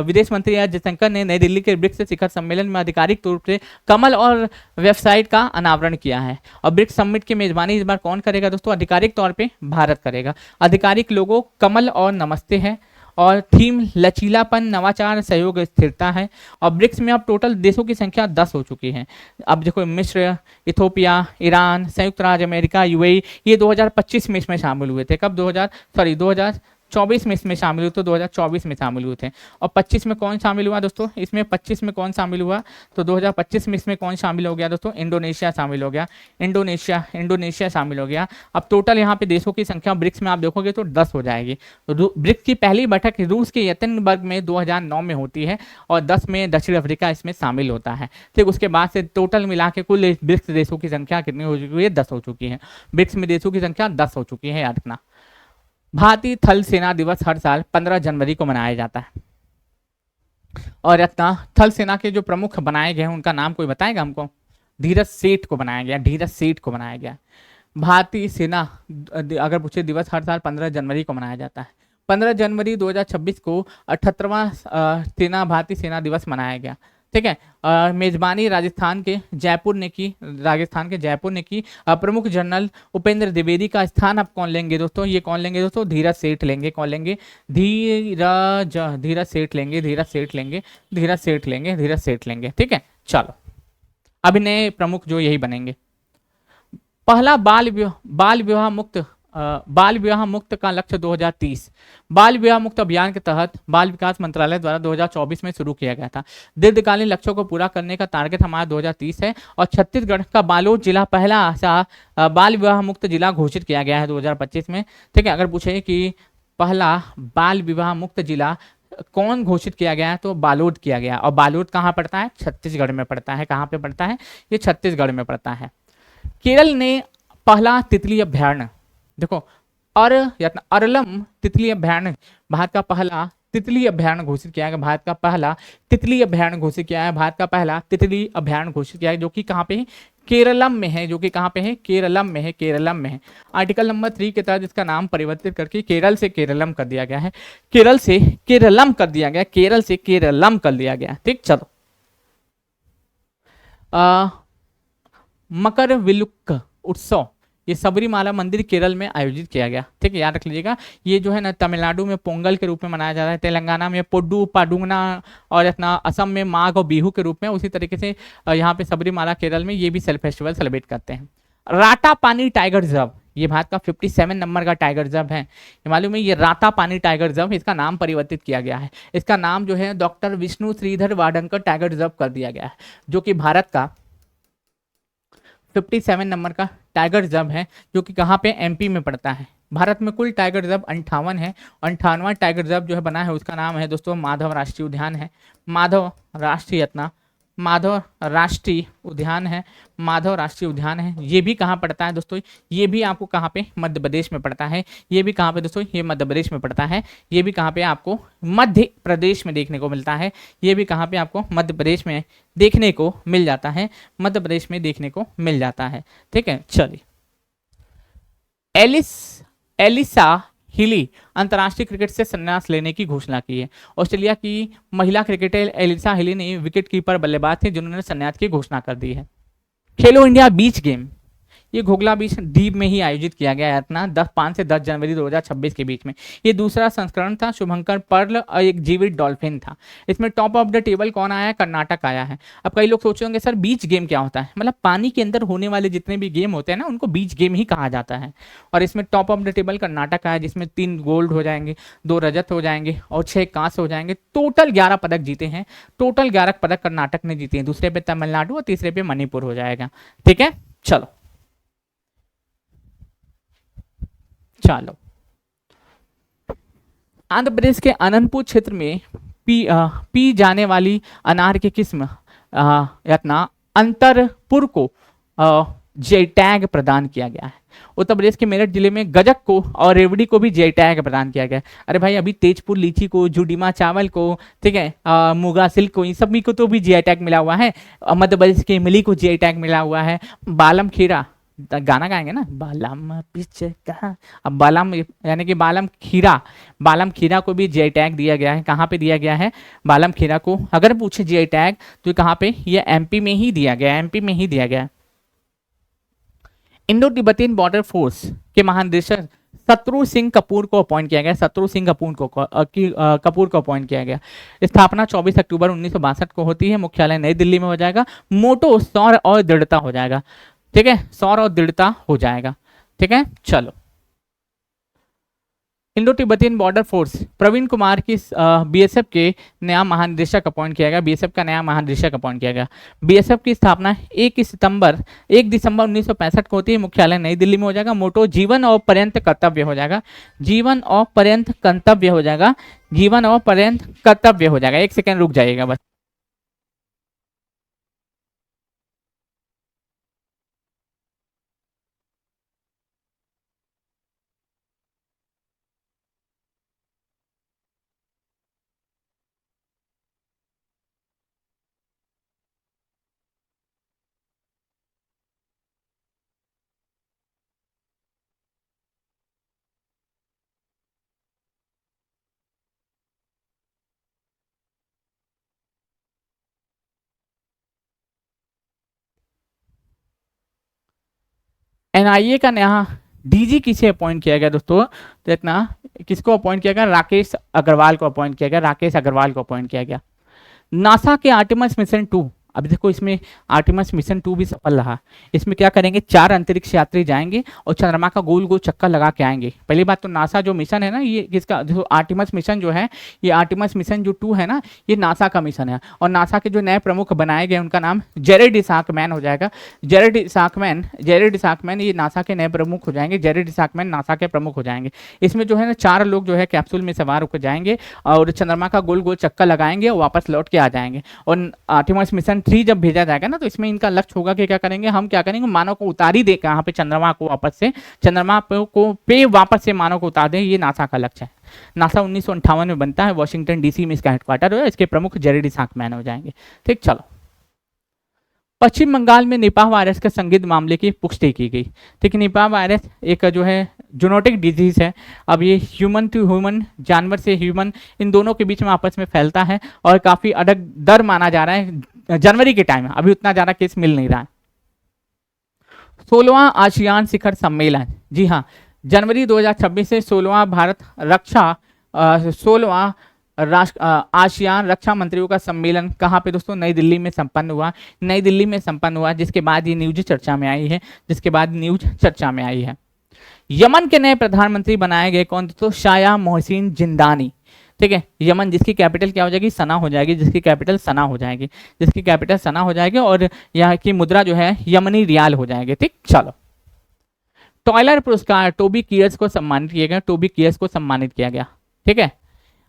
विदेश मंत्री एस जयशंकर ने नई दिल्ली के ब्रिक्स शिखर सम्मेलन में आधिकारिक रूप से कमल और वेबसाइट का अनावरण किया है। और ब्रिक्स समिट की मेजबानी इस बार कौन करेगा दोस्तों? आधिकारिक तौर पे भारत करेगा। आधिकारिक लोगो कमल और नमस्ते है, और थीम लचीलापन, नवाचार, सहयोग, स्थिरता है। और ब्रिक्स में अब टोटल देशों की संख्या 10 हो चुकी है। अब देखो, मिस्र, इथोपिया, ईरान, संयुक्त राज्य अमेरिका, यूएई, ये 2025 में इसमें शामिल हुए थे। कब? 2024 में इसमें शामिल हुए, तो 2024 में शामिल हुए थे। और 25 में कौन शामिल हुआ दोस्तों? इसमें 25 में कौन शामिल हुआ? तो 2025 में इसमें कौन शामिल हो गया दोस्तों? इंडोनेशिया शामिल हो गया, इंडोनेशिया शामिल हो गया। अब टोटल यहाँ पे देशों की संख्या ब्रिक्स में आप देखोगे तो 10 हो जाएगी। ब्रिक्स की पहली बैठक रूस के यत्नबर्ग में 2009 में होती है, और 10 में दक्षिण अफ्रीका इसमें शामिल होता है। ठीक, उसके बाद से टोटल मिला के कुल ब्रिक्स देशों की संख्या कितनी हो चुकी है? 10 हो चुकी है। ब्रिक्स में देशों की संख्या 10 हो चुकी है, याद रखना। भारतीय थल सेना दिवस हर साल 15 जनवरी को मनाया जाता है, और अपना थल सेना के जो प्रमुख बनाए गए हैं उनका नाम कोई बताएगा हमको? धीरज सेठ को बनाया गया। भारतीय सेना अगर पूछे दिवस हर साल 15 जनवरी को मनाया जाता है। 15 जनवरी 2026 को 78वां भारतीय सेना दिवस मनाया गया। ठीक है, मेजबानी राजस्थान के जयपुर ने की, प्रमुख जनरल उपेंद्र द्विवेदी का स्थान अब कौन लेंगे दोस्तों? ये कौन लेंगे दोस्तों? धीरज सेठ लेंगे। कौन लेंगे? धीरज सेठ लेंगे। ठीक है, चलो। अब नए प्रमुख जो यही बनेंगे। पहला बाल विवाह मुक्त का लक्ष्य 2030 बाल विवाह मुक्त अभियान के तहत बाल विकास मंत्रालय द्वारा 2024 में शुरू किया गया था। दीर्घकालीन लक्ष्यों को पूरा करने का टारगेट हमारा 2030 है, और छत्तीसगढ़ का बालोद जिला पहला ऐसा बाल विवाह मुक्त जिला घोषित किया गया है 2025 में। ठीक है, अगर पूछे कि पहला बाल विवाह मुक्त जिला कौन घोषित किया गया है, तो बालोद किया गया। और बालोद कहाँ पड़ता है? छत्तीसगढ़ में पड़ता है। कहाँ पे पड़ता है? ये छत्तीसगढ़ में पड़ता है। केरल ने पहला तितली अभ्यारण्य, देखो अरलम तितली अभ्यारण्य, भारत का पहला तितली अभ्यारण्य घोषित किया है। भारत का पहला तितली अभ्यारण्य घोषित किया है, जो कि कहाँ पे है? केरलम में है, जो कि कहाँ पे है, केरलम में है, केरलम में है। आर्टिकल नंबर 3 के तहत इसका नाम परिवर्तित करके केरल से केरलम कर दिया गया है, केरल से केरलम कर दिया गया, केरल से केरलम कर दिया गया। ठीक, चलो। मकर विलुक्क उत्सव, ये सबरीमाला मंदिर केरल में आयोजित किया गया। ठीक है, याद रख लीजिएगा। ये जो है ना तमिलनाडु में पोंगल के रूप में मनाया जा रहा है, तेलंगाना में पोड्डू पाडुंगना, और अपना असम में माघ और बिहू के रूप में। उसी तरीके से यहाँ पे सबरीमाला केरल में ये भी फेस्टिवल सेलिब्रेट करते हैं। राटा पानी टाइगर रिजर्व, ये भारत का 57 नंबर का टाइगर रिजर्व है, ये मालूम है। ये राता पानी टाइगर रिजर्व, इसका नाम परिवर्तित किया गया है। इसका नाम जो है doctor Vishnu Shridhar Wadankar tiger reserve कर दिया गया है, जो कि भारत का 57 नंबर का टाइगर रिजर्व है, जो कि कहाँ पे, एमपी में पड़ता है। भारत में कुल टाइगर रिजर्व 58 है, 58वां टाइगर रिजर्व जो है बना है, उसका नाम है दोस्तों माधव राष्ट्रीय उद्यान है। माधव राष्ट्रीय माधव राष्ट्रीय उद्यान है, माधव राष्ट्रीय उद्यान है। ये भी कहाँ पड़ता है दोस्तों, ये भी आपको कहाँ पे, मध्य प्रदेश में पड़ता है। ये भी कहाँ पे दोस्तों, ये मध्य प्रदेश में पड़ता है। ये भी कहाँ पे आपको, मध्य प्रदेश में देखने को मिलता है। ये भी कहाँ पे आपको, मध्य प्रदेश में देखने को मिल जाता है, मध्य प्रदेश में देखने को मिल जाता है। ठीक है, चलिए। एलिसा हिली अंतर्राष्ट्रीय क्रिकेट से संन्यास लेने की घोषणा की है। ऑस्ट्रेलिया की महिला क्रिकेटर एलिसा हिली ने विकेट कीपर बल्लेबाज थे जिन्होंने संन्यास की घोषणा कर दी है। खेलो इंडिया बीच गेम, ये घोघला बीच द्वीप में ही आयोजित किया गया है अपना 5 से 10 जनवरी 2026 के बीच में। ये दूसरा संस्करण था। शुभंकर पर्ल और एक जीवित डॉल्फिन था। इसमें टॉप ऑफ द टेबल कौन आया है, कर्नाटक आया है। अब कई लोग सोचे होंगे सर बीच गेम क्या होता है, मतलब पानी के अंदर होने वाले जितने भी गेम होते हैं ना उनको बीच गेम ही कहा जाता है। और इसमें top of the table Karnataka आया, जिसमें 3 गोल्ड हो जाएंगे, 2 रजत हो जाएंगे और 6 कांस्य हो जाएंगे। टोटल 11 पदक जीते हैं, टोटल 11 पदक कर्नाटक ने जीते हैं। दूसरे पे तमिलनाडु और तीसरे पे मणिपुर हो जाएगा। ठीक है, चलो चलो। आंध्र प्रदेश के अनंतपुर क्षेत्र में पी जाने वाली अनार की किस्म यत्ना अंतरपुर को जे टैग प्रदान किया गया है। उत्तर प्रदेश के मेरठ जिले में गजक को और रेवड़ी को भी जे टैग प्रदान किया गया है। अरे भाई अभी तेजपुर लीची को, जुडीमा चावल को, ठीक है, मुगा सिल्क को, इन सभी को तो भी जे टैग मिला हुआ है। मध्य प्रदेश के इमली को जे टैग मिला हुआ है। बालम खीरा, गाना गाएंगे ना, बालम पिच कहा, अब बालम यानी कि बालम खीरा, बालम खीरा को भी जे टैग दिया गया है। कहाँ पे दिया गया है, बालम खीरा को अगर पूछे जे टैग तो कहाँ पे, ये एमपी में ही दिया गया, एमपी में ही दिया गया। इंडो तिब्बतीन बॉर्डर फोर्स के महानिदेशक शत्रु सिंह कपूर को अपॉइंट किया गया, शत्रु सिंह कपूर को कपूर को अपॉइंट किया गया। स्थापना 24 अक्टूबर 1962 को होती है। मुख्यालय नई दिल्ली में हो जाएगा। मोटो सौर और दृढ़ता हो जाएगा। ठीक है, सौर और दृढ़ता हो जाएगा। ठीक है, चलो। Indo Tibetan Border Force, Praveen Kumar की बीएसएफ के नया महानिदेशक अपॉइंट किया गया, बीएसएफ का नया महानिदेशक अपॉइंट किया गया। बीएसएफ की स्थापना 1 दिसंबर 1965 को होती है। मुख्यालय नई दिल्ली में हो जाएगा। मोटो जीवन और पर्यंत कर्तव्य हो जाएगा, जीवन और पर्यंत कर्तव्य हो जाएगा, जीवन और पर्यंत कर्तव्य हो जाएगा। 1 सेकेंड रुक जाइएगा बस। एनआईए का नया डीजी किसे अपॉइंट किया गया दोस्तों, तो इतना किसको अपॉइंट किया गया, राकेश अग्रवाल को अपॉइंट किया गया, राकेश अग्रवाल को अपॉइंट किया गया। नासा के आर्टेमिस मिशन 2, अभी देखो इसमें आर्टेमिस मिशन 2 भी सफल रहा। इसमें क्या करेंगे, 4 अंतरिक्ष यात्री जाएंगे और चंद्रमा का गोल गोल चक्कर लगा के आएंगे। पहली बात तो नासा जो मिशन है ना, ये किसका, जो आर्टेमिस मिशन जो है, ये आर्टेमिस मिशन जो 2 है ना, ये नासा का मिशन है। और नासा के जो नए प्रमुख बनाए गए उनका नाम जेरेड इसाकमैन हो जाएगा। जेरेड इसाकमैन ये नासा के नए प्रमुख हो जाएंगे। जेरेड इसाकमैन नासा के प्रमुख हो जाएंगे। इसमें जो है ना 4 लोग जो है कैप्सूल में सवार होकर जाएंगे और चंद्रमा का गोल गोल चक्कर लगाएंगे और वापस लौट के आ जाएंगे। और आर्टेमिस मिशन 3 जब भेजा जाएगा ना, तो इसमें इनका लक्ष्य होगा कि क्या करेंगे, हम क्या करेंगे, मानव को उतार ही दे यहाँ पे चंद्रमा को वापस से, चंद्रमा पे वापस से मानव को उतार दें। ये नासा का लक्ष्य है। नासा 1958 में बनता है। वॉशिंगटन डीसी में इसका हेडक्वार्टर है। इसके प्रमुख जेरेड इसाकमैन हो जाएंगे। ठीक, चलो। पश्चिम बंगाल में निपाह वायरस के संदिग्ध मामले की पुष्टि की गई। ठीक है, निपाह वायरस एक जो है जूनोटिक डिजीज है। अब ये ह्यूमन टू ह्यूमन, जानवर से ह्यूमन, इन दोनों के बीच में आपस में फैलता है और काफी अडग दर माना जा रहा है जनवरी के टाइम। अभी उतना ज्यादा केस मिल नहीं रहा है। 16वां आसियान शिखर सम्मेलन, जी हाँ, जनवरी 2026 से 16वां भारत रक्षा 16वां आसियान रक्षा मंत्रियों का सम्मेलन कहाँ पे दोस्तों? नई दिल्ली में संपन्न हुआ। नई दिल्ली में संपन्न हुआ, जिसके बाद ये न्यूज चर्चा में आई है, जिसके बाद न्यूज चर्चा में आई है। यमन के नए प्रधानमंत्री बनाए गए कौन दोस्तों? शाया मोहसिन जिंदानी। ठीक है, यमन जिसकी कैपिटल क्या हो जाएगी? सना हो जाएगी, जिसकी कैपिटल सना हो जाएगी, जिसकी कैपिटल सना हो जाएगी और यहाँ की मुद्रा जो है यमनी रियाल हो जाएगी। ठीक, चलो। टॉयलर पुरस्कार टोबी कियर्स को सम्मानित किया गया, टोबी कियर्स को सम्मानित किया गया। ठीक है,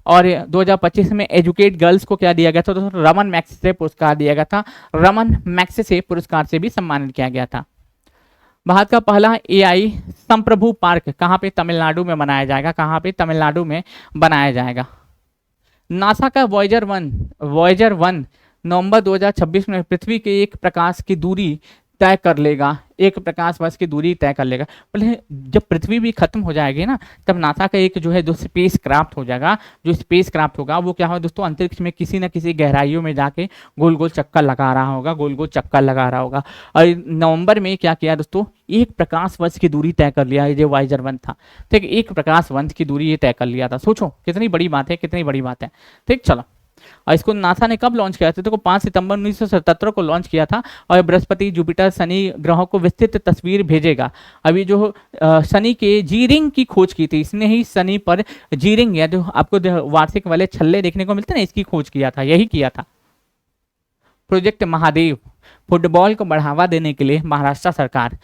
और 2025 में एजुकेट गर्ल्स को क्या दिया गया था दोस्तों? रमन मैग्सेसे पुरस्कार दिया गया था। रमन मैग्सेसे पुरस्कार से भी सम्मानित किया गया था। भारत का पहला एआई संप्रभु पार्क कहाँ पे? तमिलनाडु में बनाया जाएगा। कहाँ पे? तमिलनाडु में बनाया जाएगा। नासा का वॉयजर 1 नवंबर 2026 में पृथ्वी के एक प्रकाश की दूरी तय कर लेगा, एक प्रकाश वर्ष की दूरी तय कर लेगा। पहले जब पृथ्वी भी खत्म हो जाएगी ना, तब नासा का एक जो है जो स्पेस क्राफ्ट हो जाएगा, जो स्पेस क्राफ्ट होगा वो क्या होगा दोस्तों? अंतरिक्ष में किसी न किसी गहराइयों में जाके गोल गोल चक्कर लगा रहा होगा, गोल गोल चक्कर लगा रहा होगा। और नवंबर में क्या किया दोस्तों? एक प्रकाश वर्ष की दूरी तय कर लिया, ये वॉयजर 1 था। ठीक, एक प्रकाश वर्ष की दूरी ये तय कर लिया था। सोचो कितनी बड़ी बात है, कितनी बड़ी बात है। ठीक, चलो। और इसको नासा ने कब लॉन्च किया था? तो 5 सितंबर 1977 को लॉन्च किया था। और बृहस्पति, जुपिटर, शनि ग्रहों को विस्तृत तस्वीर भेजेगा। अभी जो शनि के जी रिंग की खोज की थी, इसने ही शनि पर जी रिंग या जो आपको वार्षिक वाले छल्ले देखने को मिलते हैं ना, इसकी खोज किया था, यही किया था। प्रोजेक्ट महादेव फुटबॉल को बढ़ावा देने के लिए महाराष्ट्र सरकार,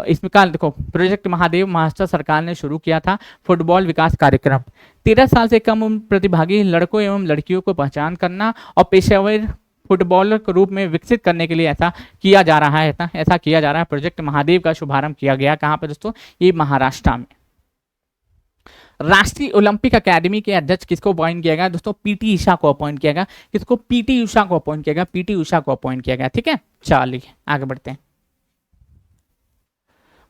इसमें का देखो, प्रोजेक्ट महादेव महाराष्ट्र सरकार ने शुरू किया था फुटबॉल विकास कार्यक्रम। 13 साल से कम उम्र प्रतिभागी लड़कों एवं लड़कियों को पहचान करना और पेशेवर फुटबॉलर के रूप में विकसित करने के लिए ऐसा किया जा रहा है। ऐसा किया जा रहा है। प्रोजेक्ट महादेव का शुभारंभ किया गया कहाँ पर दोस्तों? ये महाराष्ट्र में। राष्ट्रीय ओलंपिक अकेडमी के अध्यक्ष किसको अपॉइंट किया गया दोस्तों? पीटी उषा को अपॉइंट किया गया। किसको? पीटी उषा को अपॉइंट किया गया। पीटी उषा को अपॉइंट किया गया। ठीक है, चलिए आगे बढ़ते हैं।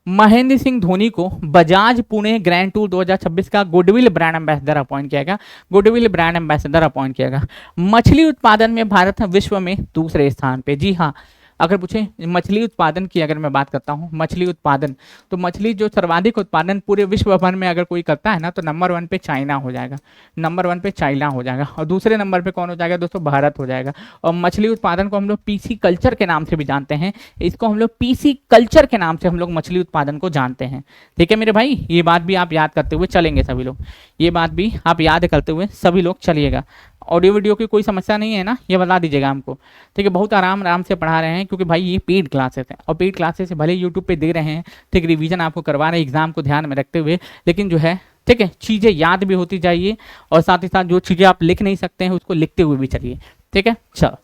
महेंद्र सिंह धोनी को बजाज पुणे ग्रैंड टूर 2026 का गुडविल ब्रांड एम्बेसडर अपॉइंट किया गया। गुडविल ब्रांड एम्बेसडर अपॉइंट किया गया। मछली उत्पादन में भारत विश्व में दूसरे स्थान पे। जी हाँ, अगर पूछे मछली उत्पादन की अगर मैं बात करता हूँ, मछली उत्पादन, तो मछली जो सर्वाधिक उत्पादन पूरे विश्व भर में अगर कोई करता है ना, तो नंबर 1 पे चाइना हो जाएगा। नंबर 1 पे चाइना हो जाएगा और दूसरे नंबर पे कौन हो जाएगा दोस्तों? भारत हो जाएगा। और मछली उत्पादन को हम लोग पीसी कल्चर के नाम से भी जानते हैं। इसको हम लोग पीसी कल्चर के नाम से हम लोग मछली उत्पादन को जानते हैं। ठीक है मेरे भाई, ये बात भी आप याद करते हुए चलेंगे सभी लोग, ये बात भी आप याद करते हुए सभी लोग चलिएगा। ऑडियो वीडियो की कोई समस्या नहीं है ना, ये बता दीजिएगा हमको। ठीक है, बहुत आराम से पढ़ा रहे हैं क्योंकि भाई ये पेड क्लासेस हैं और पेड क्लासेस भले यूट्यूब पे दे रहे हैं, ठीक, रिवीजन आपको करवा रहे हैं एग्जाम को ध्यान में रखते हुए, लेकिन जो है ठीक है चीज़ें याद भी होती जाइए और साथ ही साथ जो चीज़ें आप लिख नहीं सकते हैं उसको लिखते हुए भी चलिए। ठीक है, चलो।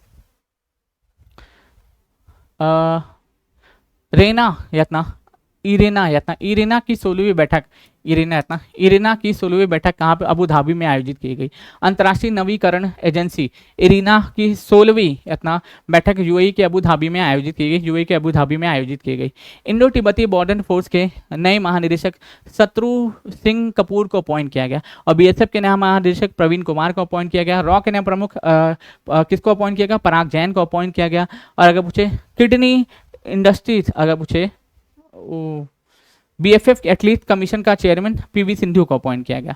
इरेना की 16वीं बैठक, इरेना की 16वीं बैठक कहाँ पे? अबू धाबी में आयोजित की गई। अंतर्राष्ट्रीय नवीकरण एजेंसी इरेना की 16वीं बैठक यूएई के अबू धाबी में आयोजित की गई। यूएई के अबू धाबी में आयोजित की गई। इंडो तिब्बती बॉर्डर फोर्स के नए महानिदेशक शत्रु सिंह कपूर को अपॉइंट किया गया और बीएसएफ के नए महानिदेशक प्रवीण कुमार को अपॉइंट किया गया। रॉ के नए प्रमुख किसको अपॉइंट किया गया? पराग जैन को अपॉइंट किया गया। और अगर पूछे किडनी इंडस्ट्रीज, अगर पूछे बीएफएफ एथलीट कमीशन का चेयरमैन पीवी सिंधु को अपॉइंट किया गया।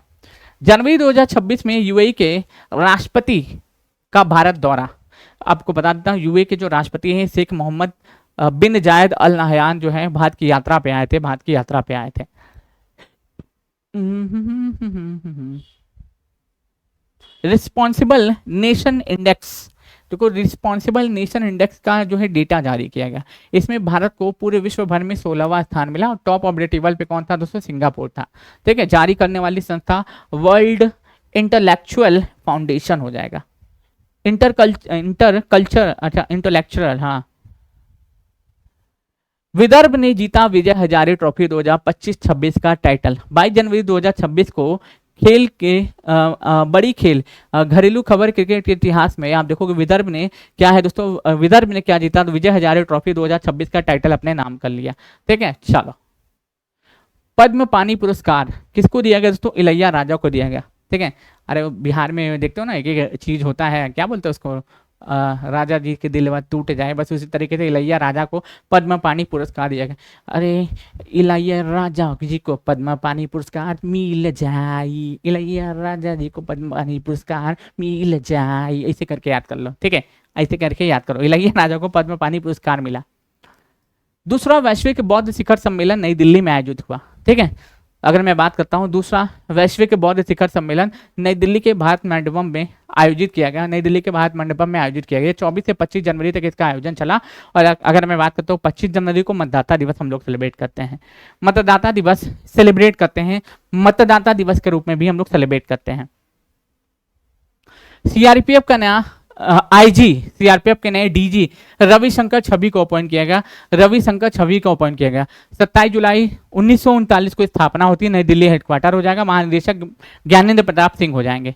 जनवरी 2026 में यूएई के राष्ट्रपति का भारत दौरा। आपको बता देता हूँ यूएई के जो राष्ट्रपति हैं शेख मोहम्मद बिन जायद अल नहयान जो है भारत की यात्रा पे आए थे। रिस्पॉन्सिबल नेशन इंडेक्स, देखो रिस्पॉन्सिबल नेशन इंडेक्स का जो है डेटा जारी किया गया। इसमें भारत को पूरे विश्व भर में 16वां स्थान मिला और टॉप ऑफ द टेबल पे कौन था दोस्तों? सिंगापुर था। ठीक है, जारी करने वाली संस्था वर्ल्ड इंटेलेक्चुअल फाउंडेशन हो जाएगा। इंटेलेक्चुअल, हाँ। विदर्भ ने जीता विजय हजारे ट्रॉफी 2025-26 का टाइटल। 22 जनवरी 2026 को खेल के बड़ी खेल घरेलू खबर क्रिकेट के इतिहास में आप देखोगे विदर्भ ने क्या है दोस्तों, विदर्भ ने क्या जीता, तो विजय हजारे ट्रॉफी 2026 का टाइटल अपने नाम कर लिया। ठीक है, चलो। पद्म पानी पुरस्कार किसको दिया गया दोस्तों, इलैया राजा को दिया गया। ठीक है, अरे बिहार में देखते हो ना, एक एक चीज होता है, क्या बोलते हैं उसको, राजा जी के दिल टूट जाए, बस उसी तरीके से इलैया राजा को पद्म पानी पुरस्कार दिया गया। अरे इलैया राजा जी को पद्म पानी पुरस्कार मिल जाए, इलैया राजा जी को पद्म पानी पुरस्कार मिल जाए, ऐसे करके याद कर लो। ठीक है, ऐसे करके याद करो, इलैया राजा को पद्म पानी पुरस्कार मिला। दूसरा वैश्विक बौद्ध शिखर सम्मेलन नई दिल्ली में आयोजित हुआ। ठीक है, अगर मैं बात करता हूं, दूसरा वैश्विक बौद्ध शिखर सम्मेलन नई दिल्ली के भारत मंडपम में आयोजित किया गया। नई दिल्ली के भारत मंडपम में आयोजित किया गया। 24 से 25 जनवरी तक इसका आयोजन चला। और अगर मैं बात करता हूँ, 25 जनवरी को मतदाता दिवस हम लोग सेलिब्रेट करते हैं। मतदाता दिवस सेलिब्रेट करते हैं, मतदाता दिवस के रूप में भी हम लोग सेलिब्रेट करते हैं। सीआरपीएफ का नया आईजी, सीआरपीएफ के नए डीजी रविशंकर छवि को अपॉइंट किया गया। रविशंकर छवि को अपॉइंट किया गया। 27 जुलाई 1939 को स्थापना होती है, नई दिल्ली हेडक्वार्टर हो जाएगा। महानिदेशक ज्ञानेंद्र प्रताप सिंह हो जाएंगे।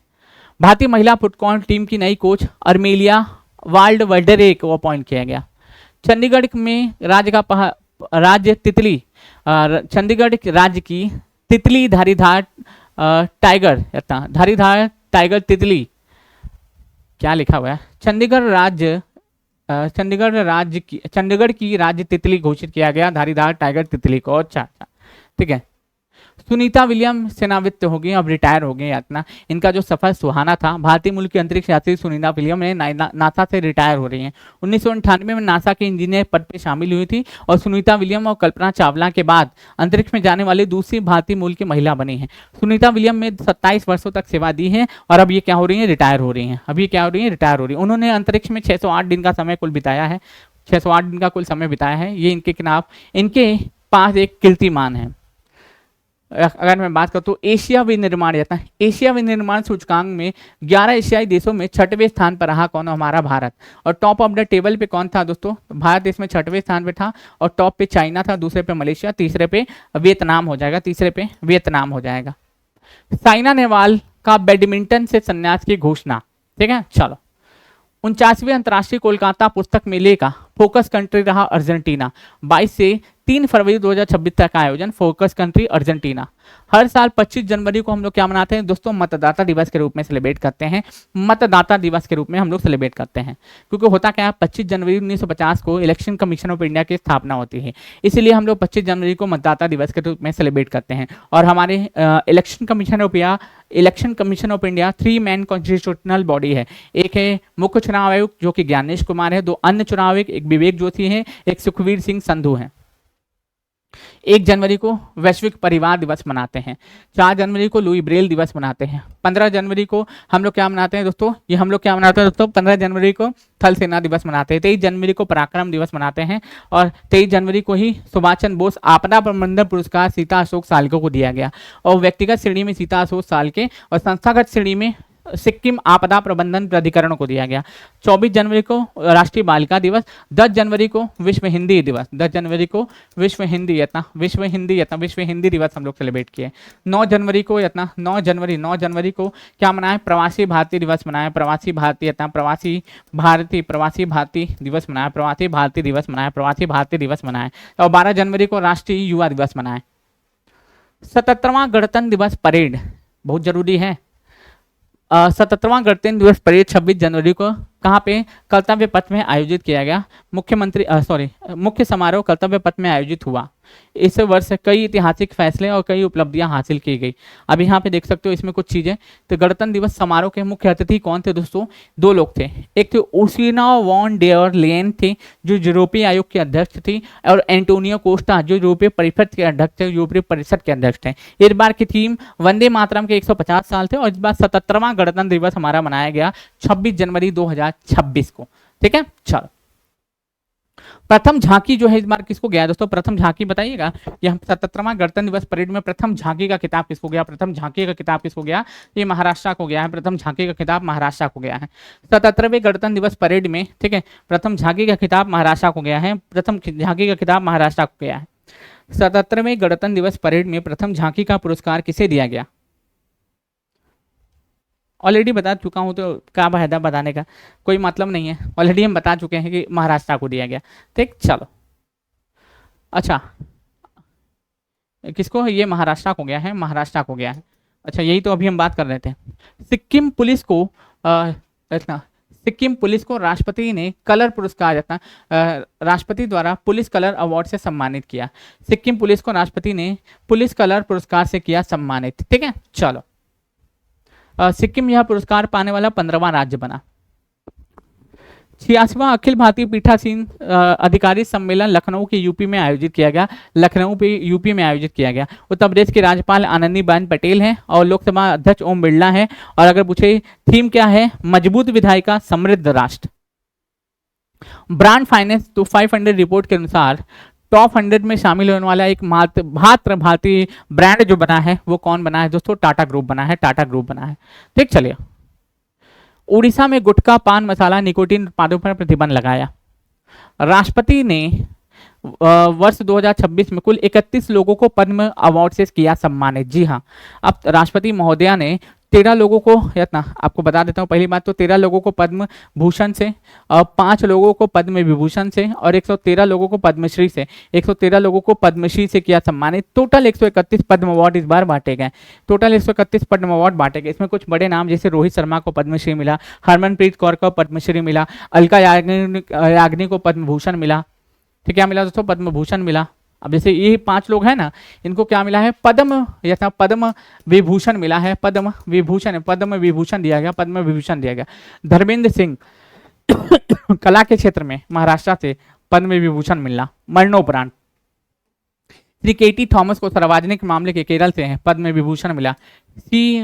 भारतीय महिला फुटबॉल टीम की नई कोच अर्मेलिया वाल्ड वर्डरे को अपॉइंट किया गया। चंडीगढ़ में राज्य तितली, चंडीगढ़ राज्य की तितली धारीधार टाइगर तितली, क्या लिखा हुआ है, चंडीगढ़ की राज्य तितली घोषित किया गया, धारीधार टाइगर तितली को। अच्छा, ठीक है। सुनीता विलियम सेनावृत्त हो गई, अब रिटायर हो गए अपना। इनका जो सफर सुहाना था। भारतीय मूल की अंतरिक्ष यात्री सुनीता विलियम ने नासा से रिटायर हो रही हैं। 1998 में नासा के इंजीनियर पद पे शामिल हुई थी और सुनीता विलियम और कल्पना चावला के बाद अंतरिक्ष में जाने वाली दूसरी भारतीय मूल की महिला बनी है। सुनीता विलियम में 27 वर्षों तक सेवा दी है और अब ये क्या हो रही है, रिटायर हो रही है। अभी क्या हो रही है, रिटायर हो रही है। उन्होंने अंतरिक्ष में 608 दिन का समय कुल बिताया है, 608 दिन का कुल समय बिताया है। ये इनके पास एक कीर्तिमान है। अगर मैं बात करता हूँ एशिया विनिर्माण, एशिया विनिर्माण सूचकांक में 11 एशियाई देशों में 6वें स्थान पर रहा कौन, हमारा भारत। और टॉप ऑफ द टेबल पे कौन था दोस्तों, भारत इसमें 6वें स्थान पे था। और टॉप पे चाइना था, दूसरे पे मलेशिया, तीसरे पे वियतनाम हो जाएगा। साइना नेहवाल का बैडमिंटन से संन्यास की घोषणा। ठीक है, चलो। 49वें अंतर्राष्ट्रीय कोलकाता पुस्तक मेले का फोकस कंट्री रहा अर्जेंटीना। 22 से 3 फरवरी 2026 तक का आयोजन, फोकस कंट्री अर्जेंटीना। हर साल 25 जनवरी को हम लोग क्या मनाते हैं दोस्तों, मतदाता दिवस के रूप में सेलिब्रेट करते हैं। मतदाता दिवस के रूप में हम लोग सेलिब्रेट करते हैं, क्योंकि होता क्या है, 25 जनवरी 1950 को इलेक्शन कमीशन ऑफ इंडिया की स्थापना होती है। इसीलिए हम लोग 25 जनवरी को मतदाता दिवस के रूप में सेलिब्रेट करते हैं। और हमारे election commission of India 3 man constitutional body है। एक है मुख्य चुनाव आयुक्त जो कि ज्ञानेश कुमार है, 2 अन्य चुनाव आयुक्त, एक विवेक जोशी है, एक सुखवीर सिंह संधू है। 1 जनवरी को वैश्विक परिवार दिवस मनाते हैं। 4 जनवरी को लुई ब्रेल दिवस मनाते हैं। 15 जनवरी को हम लोग क्या मनाते हैं दोस्तों, 15 जनवरी को थल सेना दिवस मनाते हैं। 23 जनवरी को पराक्रम दिवस मनाते हैं। और 23 जनवरी को ही सुभाष चंद्र बोस आपदा प्रबंधन पुरस्कार सीता अशोक साल्के को दिया गया। और व्यक्तिगत श्रेणी में सीता अशोक साल्के और संस्थागत श्रेणी में सिक्किम आपदा प्रबंधन प्राधिकरण को दिया गया। 24 जनवरी को राष्ट्रीय बालिका दिवस। 10 जनवरी को विश्व हिंदी दिवस। 10 जनवरी को विश्व हिंदी दिवस हम लोग सेलिब्रेट किए। 9 जनवरी को क्या मनाए, प्रवासी भारतीय दिवस मनाया। प्रवासी भारतीय दिवस मनाए। और 12 जनवरी को राष्ट्रीय युवा दिवस मनाए। 77वां गणतंत्र दिवस परेड बहुत जरूरी है। 77वां गणतंत्र दिवस परेड 26 जनवरी को कहाँ पे, कर्तव्य पथ में आयोजित किया गया। मुख्य समारोह कर्तव्य पथ में आयोजित हुआ। इस वर्ष कई ऐतिहासिक फैसले और कई उपलब्धियां हासिल की गई। अब यहाँ पे देख सकते हो इसमें कुछ चीजें। तो गणतंत्र दिवस समारोह के मुख्य अतिथि कौन थे दोस्तों, 2 लोग थे। एक थे उर्सुला वॉन डेर लेयन थे जो यूरोपीय आयोग के अध्यक्ष थी, और एंटोनियो कोस्टा जो यूरोपीय परिषद के अध्यक्ष थे, यूरोपीय परिषद के अध्यक्ष थे। इस बार की थीम वंदे मातरम के 150 साल थे। और इस बार 77वां गणतंत्र दिवस हमारा मनाया गया 26 जनवरी 2026 को। ठीक है, चलो। प्रथम झांकी जो है इस बार किसको गया दोस्तों, प्रथम झांकी बताइएगा। यह 77वां गणतंत्र दिवस परेड में प्रथम झांकी का खिताब किसको गया, ये महाराष्ट्र को गया है। प्रथम झांकी का खिताब महाराष्ट्र को गया है। 77वें गणतंत्र दिवस परेड में, ठीक है, प्रथम झांकी का खिताब महाराष्ट्र को गया है। 77वें गणतंत्र दिवस परेड में प्रथम झांकी का पुरस्कार किसे दिया गया, ऑलरेडी बता चुका हूँ, तो क्या फायदा बताने का, कोई मतलब नहीं है, ऑलरेडी हम बता चुके हैं कि महाराष्ट्र को दिया गया। ठीक, चलो। अच्छा, किसको, ये महाराष्ट्र को गया है, महाराष्ट्र को गया है। अच्छा, यही तो अभी हम बात कर रहे थे। सिक्किम पुलिस को इतना, सिक्किम पुलिस को राष्ट्रपति ने कलर पुरस्कार इतना, राष्ट्रपति द्वारा पुलिस कलर अवार्ड से सम्मानित किया। सिक्किम पुलिस को राष्ट्रपति ने पुलिस कलर पुरस्कार से किया सम्मानित। ठीक है, चलो। सिक्किम यह पुरस्कार पाने वाला 15वां राज्य बना। 86वां अखिल भारतीय पीठासीन अधिकारी सम्मेलन लखनऊ के यूपी में आयोजित किया गया। लखनऊ पे यूपी में आयोजित किया गया। उत्तर प्रदेश की राज्यपाल आनंदीबेन पटेल हैं और लोकसभा अध्यक्ष ओम बिरला है। और अगर पूछे थीम क्या है, मजबूत विधायिका समृद्ध राष्ट्र। ब्रांड फाइनेंस तो 500 रिपोर्ट के अनुसार टॉप 100 में शामिल होने वाला एक मात्र भारतीय ब्रांड जो बना है वो कौन बना है दोस्तों, टाटा ग्रुप बना है, टाटा ग्रुप बना है। ठीक, चलिए। उड़ीसा में गुटखा, पान मसाला, निकोटीन उत्पादों पर प्रतिबंध लगाया। राष्ट्रपति ने वर्ष 2026 में कुल 31 लोगों को पद्म अवार्ड से किया सम्मानित। जी हाँ, अब राष्ट्रपति महोदया ने 13 लोगों को, यत्ना आपको बता देता हूँ, पहली बात तो 13 लोगों को पद्म भूषण से, 5 लोगों को पद्म विभूषण से और 113 लोगों को पद्मश्री से, 113 लोगों को पद्मश्री से किया सम्मानित। टोटल 131 पद्म अवार्ड इस बार बांटे गए। टोटल 131 पद्म अवार्ड बांटे गए। इसमें कुछ बड़े नाम जैसे रोहित शर्मा को पद्मश्री मिला, हरमनप्रीत कौर को पद्मश्री मिला, अलका याग्निक को पद्म भूषण मिला। ठीक, क्या मिला दोस्तों, पद्म भूषण मिला। अब जैसे ये 5 लोग हैं ना, इनको क्या मिला है, पद्म या पद्म विभूषण मिला है, पद्म विभूषण दिया गया, पद्म विभूषण दिया गया। धर्मेंद्र सिंह कला के क्षेत्र में महाराष्ट्र से पद्म विभूषण मिलना मरणोपरांत। श्री केटी थॉमस को सार्वजनिक मामले के केरल से है पद्म विभूषण मिला।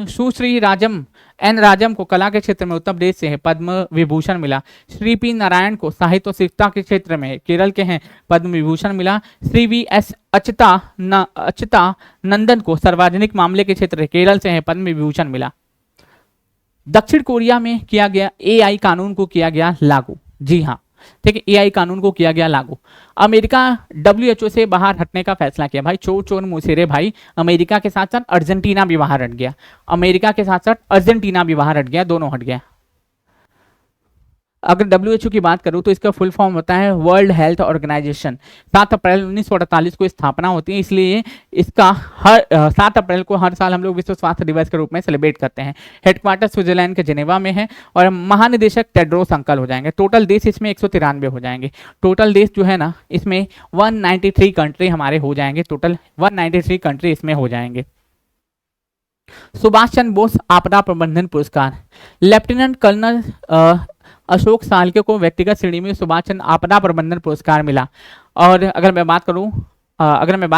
सुश्री राजम को कला के क्षेत्र में उत्तर प्रदेश से है पद्म विभूषण मिला। श्री पी नारायण को साहित्य और शिक्षा के क्षेत्र में केरल के हैं पद्म विभूषण मिला। श्री वी एस अच्युता नंदन को सार्वजनिक मामले के क्षेत्र केरल से है पद्म विभूषण मिला। दक्षिण कोरिया में किया गया AI कानून को किया गया लागू। जी हाँ, ठीक है, AI कानून को किया गया लागू। अमेरिका WHO से बाहर हटने का फैसला किया। भाई चोर मुसेरे भाई, अमेरिका के साथ साथ अर्जेंटीना भी बाहर हट गया। अमेरिका के साथ साथ अर्जेंटीना भी बाहर हट गया, दोनों हट गया। अगर WHO की बात करूं तो इसका फुल फॉर्म होता है वर्ल्ड हेल्थ ऑर्गेनाइजेशन। 7 अप्रैल 1948 को स्थापना होती है, इसलिए इसका 7 अप्रैल को हर साल हम लोग विश्व स्वास्थ्य दिवस के रूप में सेलिब्रेट करते हैं। हेडक्वार्टर स्विट्जरलैंड के जेनेवा में है और महानिदेशक टेड्रोस अंकल हो जाएंगे। टोटल देश इसमें 193 हो जाएंगे। टोटल देश जो है ना इसमें 193 कंट्री हमारे हो जाएंगे। टोटल 193 कंट्री इसमें हो जाएंगे। सुभाष चंद्र बोस आपदा प्रबंधन पुरस्कार। लेफ्टिनेंट कर्नल अशोक साल्के को व्यक्तिगत श्रेणी में सुभाष चंद्र आपदा प्रबंधन पुरस्कार मिला। और अगर मैं बात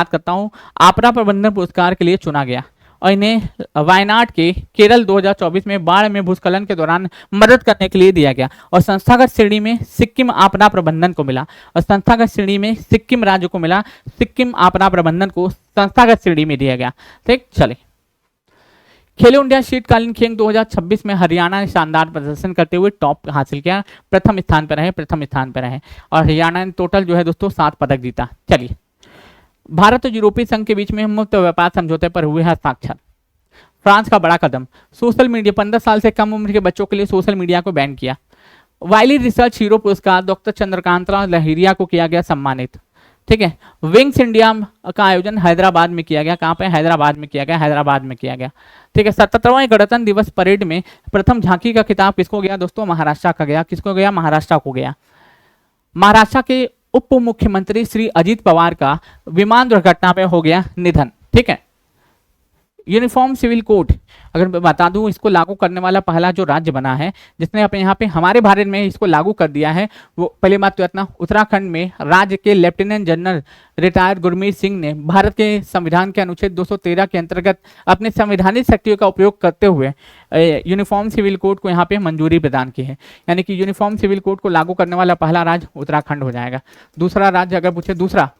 करता हूँ आपदा प्रबंधन पुरस्कार के लिए चुना गया और इन्हें वायनाड के केरल 2024 में बाढ़ में भूस्खलन के दौरान मदद करने के लिए दिया गया। और संस्थागत श्रेणी में सिक्किम आपदा प्रबंधन को मिला और संस्थागत श्रेणी में सिक्किम राज्य को मिला। सिक्किम आपदा प्रबंधन को संस्थागत श्रेणी में दिया गया। ठीक, चले। खेलो इंडिया शीतकालीन खेल 2026 में हरियाणा ने शानदार प्रदर्शन करते हुए टॉप हासिल किया, प्रथम स्थान पर रहे और हरियाणा ने टोटल जो है दोस्तों 7 पदक जीता। चलिए, भारत और यूरोपीय संघ के बीच में मुक्त व्यापार समझौते पर हुए हस्ताक्षर। फ्रांस का बड़ा कदम। सोशल मीडिया 15 साल से कम उम्र के बच्चों के लिए सोशल मीडिया को बैन किया। वाइली रिसर्च हीरो पुरस्कार डॉक्टर चंद्रकांता लहिरिया को किया गया सम्मानित। ठीक है, विंग्स इंडिया का आयोजन हैदराबाद में किया गया। कहाँ पे, हैदराबाद में किया गया। ठीक है, 77वें गणतंत्र दिवस परेड में प्रथम झांकी का खिताब किसको गया दोस्तों, महाराष्ट्र का गया। किसको गया, महाराष्ट्र को गया। महाराष्ट्र के उप मुख्यमंत्री श्री अजित पवार का विमान दुर्घटना में हो गया निधन। ठीक है, यूनिफॉर्म सिविल कोड अगर मैं बता दूं, इसको लागू करने वाला पहला जो राज्य बना है जिसने अपने यहाँ पे हमारे भारत में इसको लागू कर दिया है, वो पहली बात तो इतना, उत्तराखंड में राज्य के lieutenant general retired Gurmeet Singh ने भारत के संविधान के अनुच्छेद 213 के अंतर्गत अपने संवैधानिक शक्तियों का उपयोग करते हुए यूनिफॉर्म सिविल कोड को यहाँ पे मंजूरी प्रदान की है। यानी कि यूनिफॉर्म सिविल कोड को लागू करने वाला पहला राज्य उत्तराखंड हो जाएगा। दूसरा राज्य अगर पूछे, दूसरा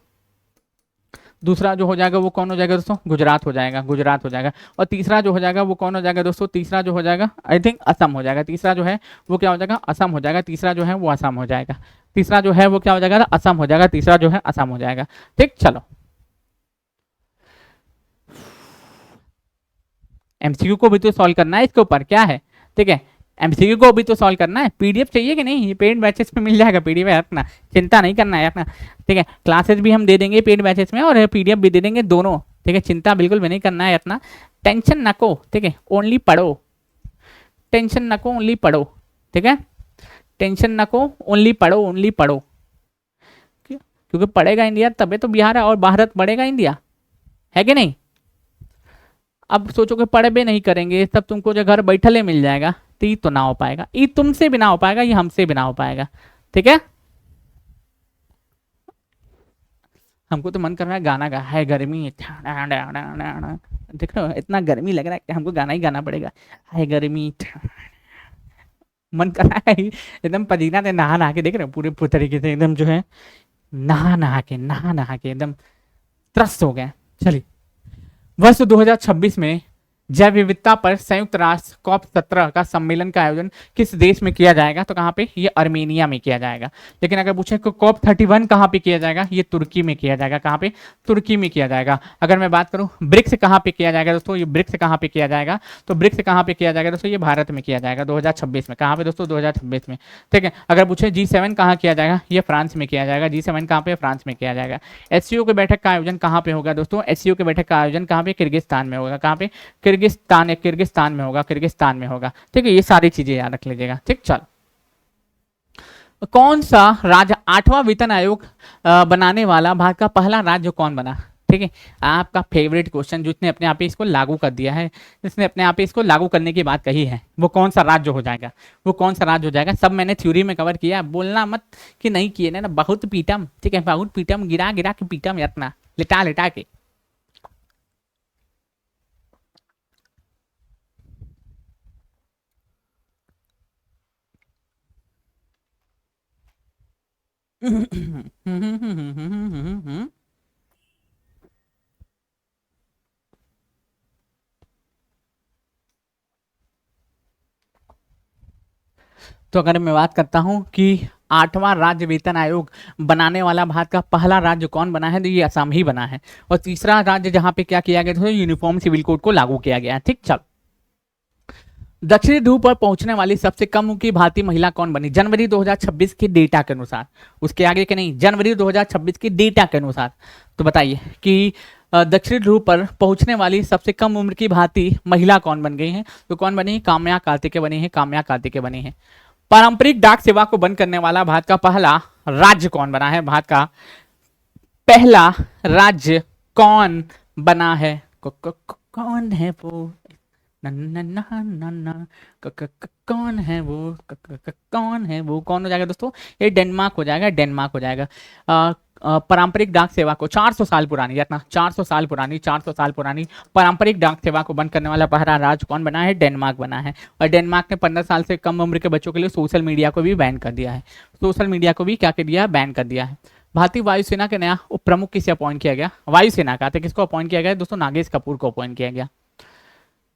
जो हो जाएगा वो कौन हो जाएगा दोस्तों, गुजरात हो जाएगा। और तीसरा जो हो जाएगा वो कौन हो जाएगा दोस्तों, तीसरा जो हो जाएगा आई थिंक असम हो जाएगा। तीसरा जो है वो क्या हो जाएगा, असम हो जाएगा। तीसरा जो है वो असम हो जाएगा। ठीक, चलो। MCQ को भी तो सॉल्व करना है, इसके ऊपर क्या है, ठीक है। एमसीक्यू को भी तो सॉल्व करना है, पीडीएफ चाहिए कि नहीं, ये पेड बैचेस में मिल जाएगा पीडीएफ है अपना, चिंता नहीं करना है अपना, ठीक है। क्लासेस भी हम दे देंगे पेड बैचेस में और पीडीएफ भी दे देंगे दोनों, ठीक है। चिंता बिल्कुल भी नहीं करना है अपना, टेंशन नको, ठीक है। ओनली पढ़ो, टेंशन नको, ओनली पढ़ो, ठीक है। टेंशन नको, ओनली पढ़ो, ओनली पढ़ो, क्योंकि पढ़ेगा इंडिया तबे तो बिहार है और भारत बढ़ेगा इंडिया, है कि नहीं। अब सोचो कि पढ़े भी नहीं करेंगे सब तुमको जो घर बैठले मिल जाएगा, तो ये तो ना हो पाएगा, ये तुमसे भी ना हो पाएगा, ये हमसे भी ना हो पाएगा, ठीक है। हमको तो मन कर रहा है गाना गा, है गर्मी, देख रहे हो इतना गर्मी लग रहा है कि हमको गाना ही गाना पड़ेगा, है गर्मी, मन कर रहा है एकदम पसीना से नहा नहा के, देख रहे हो पूरे तरीके से एकदम जो है नहा नहा के एकदम त्रस्त हो गए। चलिए, वर्ष 2026 में जैव विविधता पर संयुक्त राष्ट्र कॉप 17 का सम्मेलन का आयोजन किस देश में किया जाएगा, तो कहां पे, ये अर्मेनिया में किया जाएगा। लेकिन अगर पूछे कि कॉप 31 कहां पे किया जाएगा, ये तुर्की में किया जाएगा, कहां पे, तुर्की में किया जाएगा। अगर मैं बात करूं ब्रिक्स कहां पे किया जाएगा दोस्तों, ये ब्रिक्स कहां पे किया जाएगा, तो ब्रिक्स कहां पे किया जाएगा दोस्तों, ये भारत में किया जाएगा 2026 में, कहां पे दोस्तों, 2026 में, ठीक है। अगर पूछे G7 कहां किया जाएगा, ये फ्रांस में किया जाएगा, G7 कहां पे, फ्रांस में किया जाएगा। एससीओ की बैठक का आयोजन कहां पे होगा दोस्तों, एससीओ की बैठक का आयोजन कहां पे, किर्गिस्तान में होगा, कहां पे, किर्गिस्तान में होगा, किर्गिस्तान में होगा, ठीक है। ये सारी चीजें याद रख लीजिएगा, ठीक। चल, कौन सा राज्य 8वां वेतन आयोग बनाने वाला भारत का पहला राज्य कौन बना, ठीक है। आपका फेवरेट क्वेश्चन, जिसने अपने आप ही इसको लागू कर दिया है, जिसने अपने आप ही इसको लागू करने की बात कही है, वो कौन सा राज्य हो जाएगा, वो कौन सा राज्य हो जाएगा। सब मैंने थ्योरी में कवर किया, बोलना मत कि नहीं किए ना, बहुत पीटम, ठीक है, बहुत पीटम, गिरा गिरा के पीटम, इतना लिटा लिटा के। तो अगर मैं बात करता हूं कि 8वां राज्य वेतन आयोग बनाने वाला भारत का पहला राज्य कौन बना है, तो ये असम ही बना है। और तीसरा राज्य जहां पे क्या किया गया था, यूनिफॉर्म सिविल कोड को लागू किया गया है, ठीक। चल, दक्षिणी ध्रुव पर पहुंचने वाली सबसे कम उम्र की भारतीय महिला कौन बनी, जनवरी 2026 के डेटा के अनुसार, उसके आगे के नहीं, जनवरी 2026 के डेटा के अनुसार। तो बताइए कि दक्षिणी ध्रुव पर पहुंचने वाली सबसे कम उम्र की भारतीय महिला कौन बन गई है, तो कौन बनी है, काम्या कार्तिकेय बनी है, काम्या कार्तिकेय बनी है। पारंपरिक डाक सेवा को बंद करने वाला भारत का पहला राज्य कौन बना है, भारत का पहला राज्य कौन बना है, कौन है वो, कौन है वो, कौन है वो, कौन हो जाएगा दोस्तों, ये डेनमार्क हो जाएगा, डेनमार्क हो जाएगा। पारंपरिक डाक सेवा को 400 साल पुरानी, जितना 400 साल पुरानी, 400 साल पुरानी पारंपरिक डाक सेवा को बंद करने वाला पहला राज्य कौन बना है, डेनमार्क बना है। और डेनमार्क ने 15 साल से कम उम्र के बच्चों के लिए सोशल मीडिया को भी बैन कर दिया है, सोशल मीडिया को भी क्या कर दिया है, बैन कर दिया है। भारतीय वायुसेना के नया उप प्रमुख किसे अपॉइंट किया गया, वायुसेना का, तो किसको अपॉइंट किया गया दोस्तों, नागेश कपूर को अपॉइंट किया गया।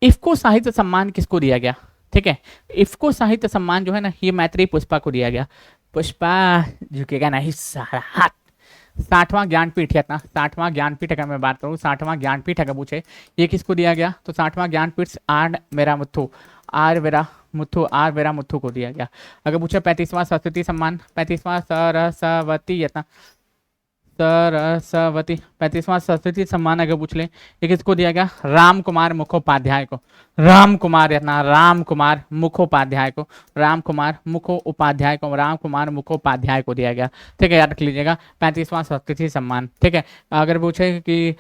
इफ्को साहित्य सम्मान किसको दिया गया, ठीक है। इफ्को साहित्य सम्मान जो है ना, ये मैत्री पुष्पा को दिया गया, पुष्पा झुकेगा नहीं सारा हाथ। 60वां ज्ञानपीठ है ना, 60वां ज्ञानपीठ अगर मैं बात करूँ, 60वां ज्ञानपीठ अगर पूछे ये किसको दिया गया, तो 60वां ज्ञानपीठ आर वेरा मुथु को दिया गया। अगर पूछे 35वां सरस्वती सम्मान, 35वां सरस्वती यत्न सरस्वती 35वां सरस्वती सम्मान अगर पूछ ले, ये किसको दिया गया, राम कुमार मुखोपाध्याय को, राम कुमार यत्ना राम कुमार मुखोपाध्याय को, राम कुमार मुखोपाध्याय को, राम कुमार मुखोपाध्याय को दिया गया, ठीक है, याद रख लीजिएगा 35वां सरस्वती सम्मान, ठीक है। अगर पूछे कि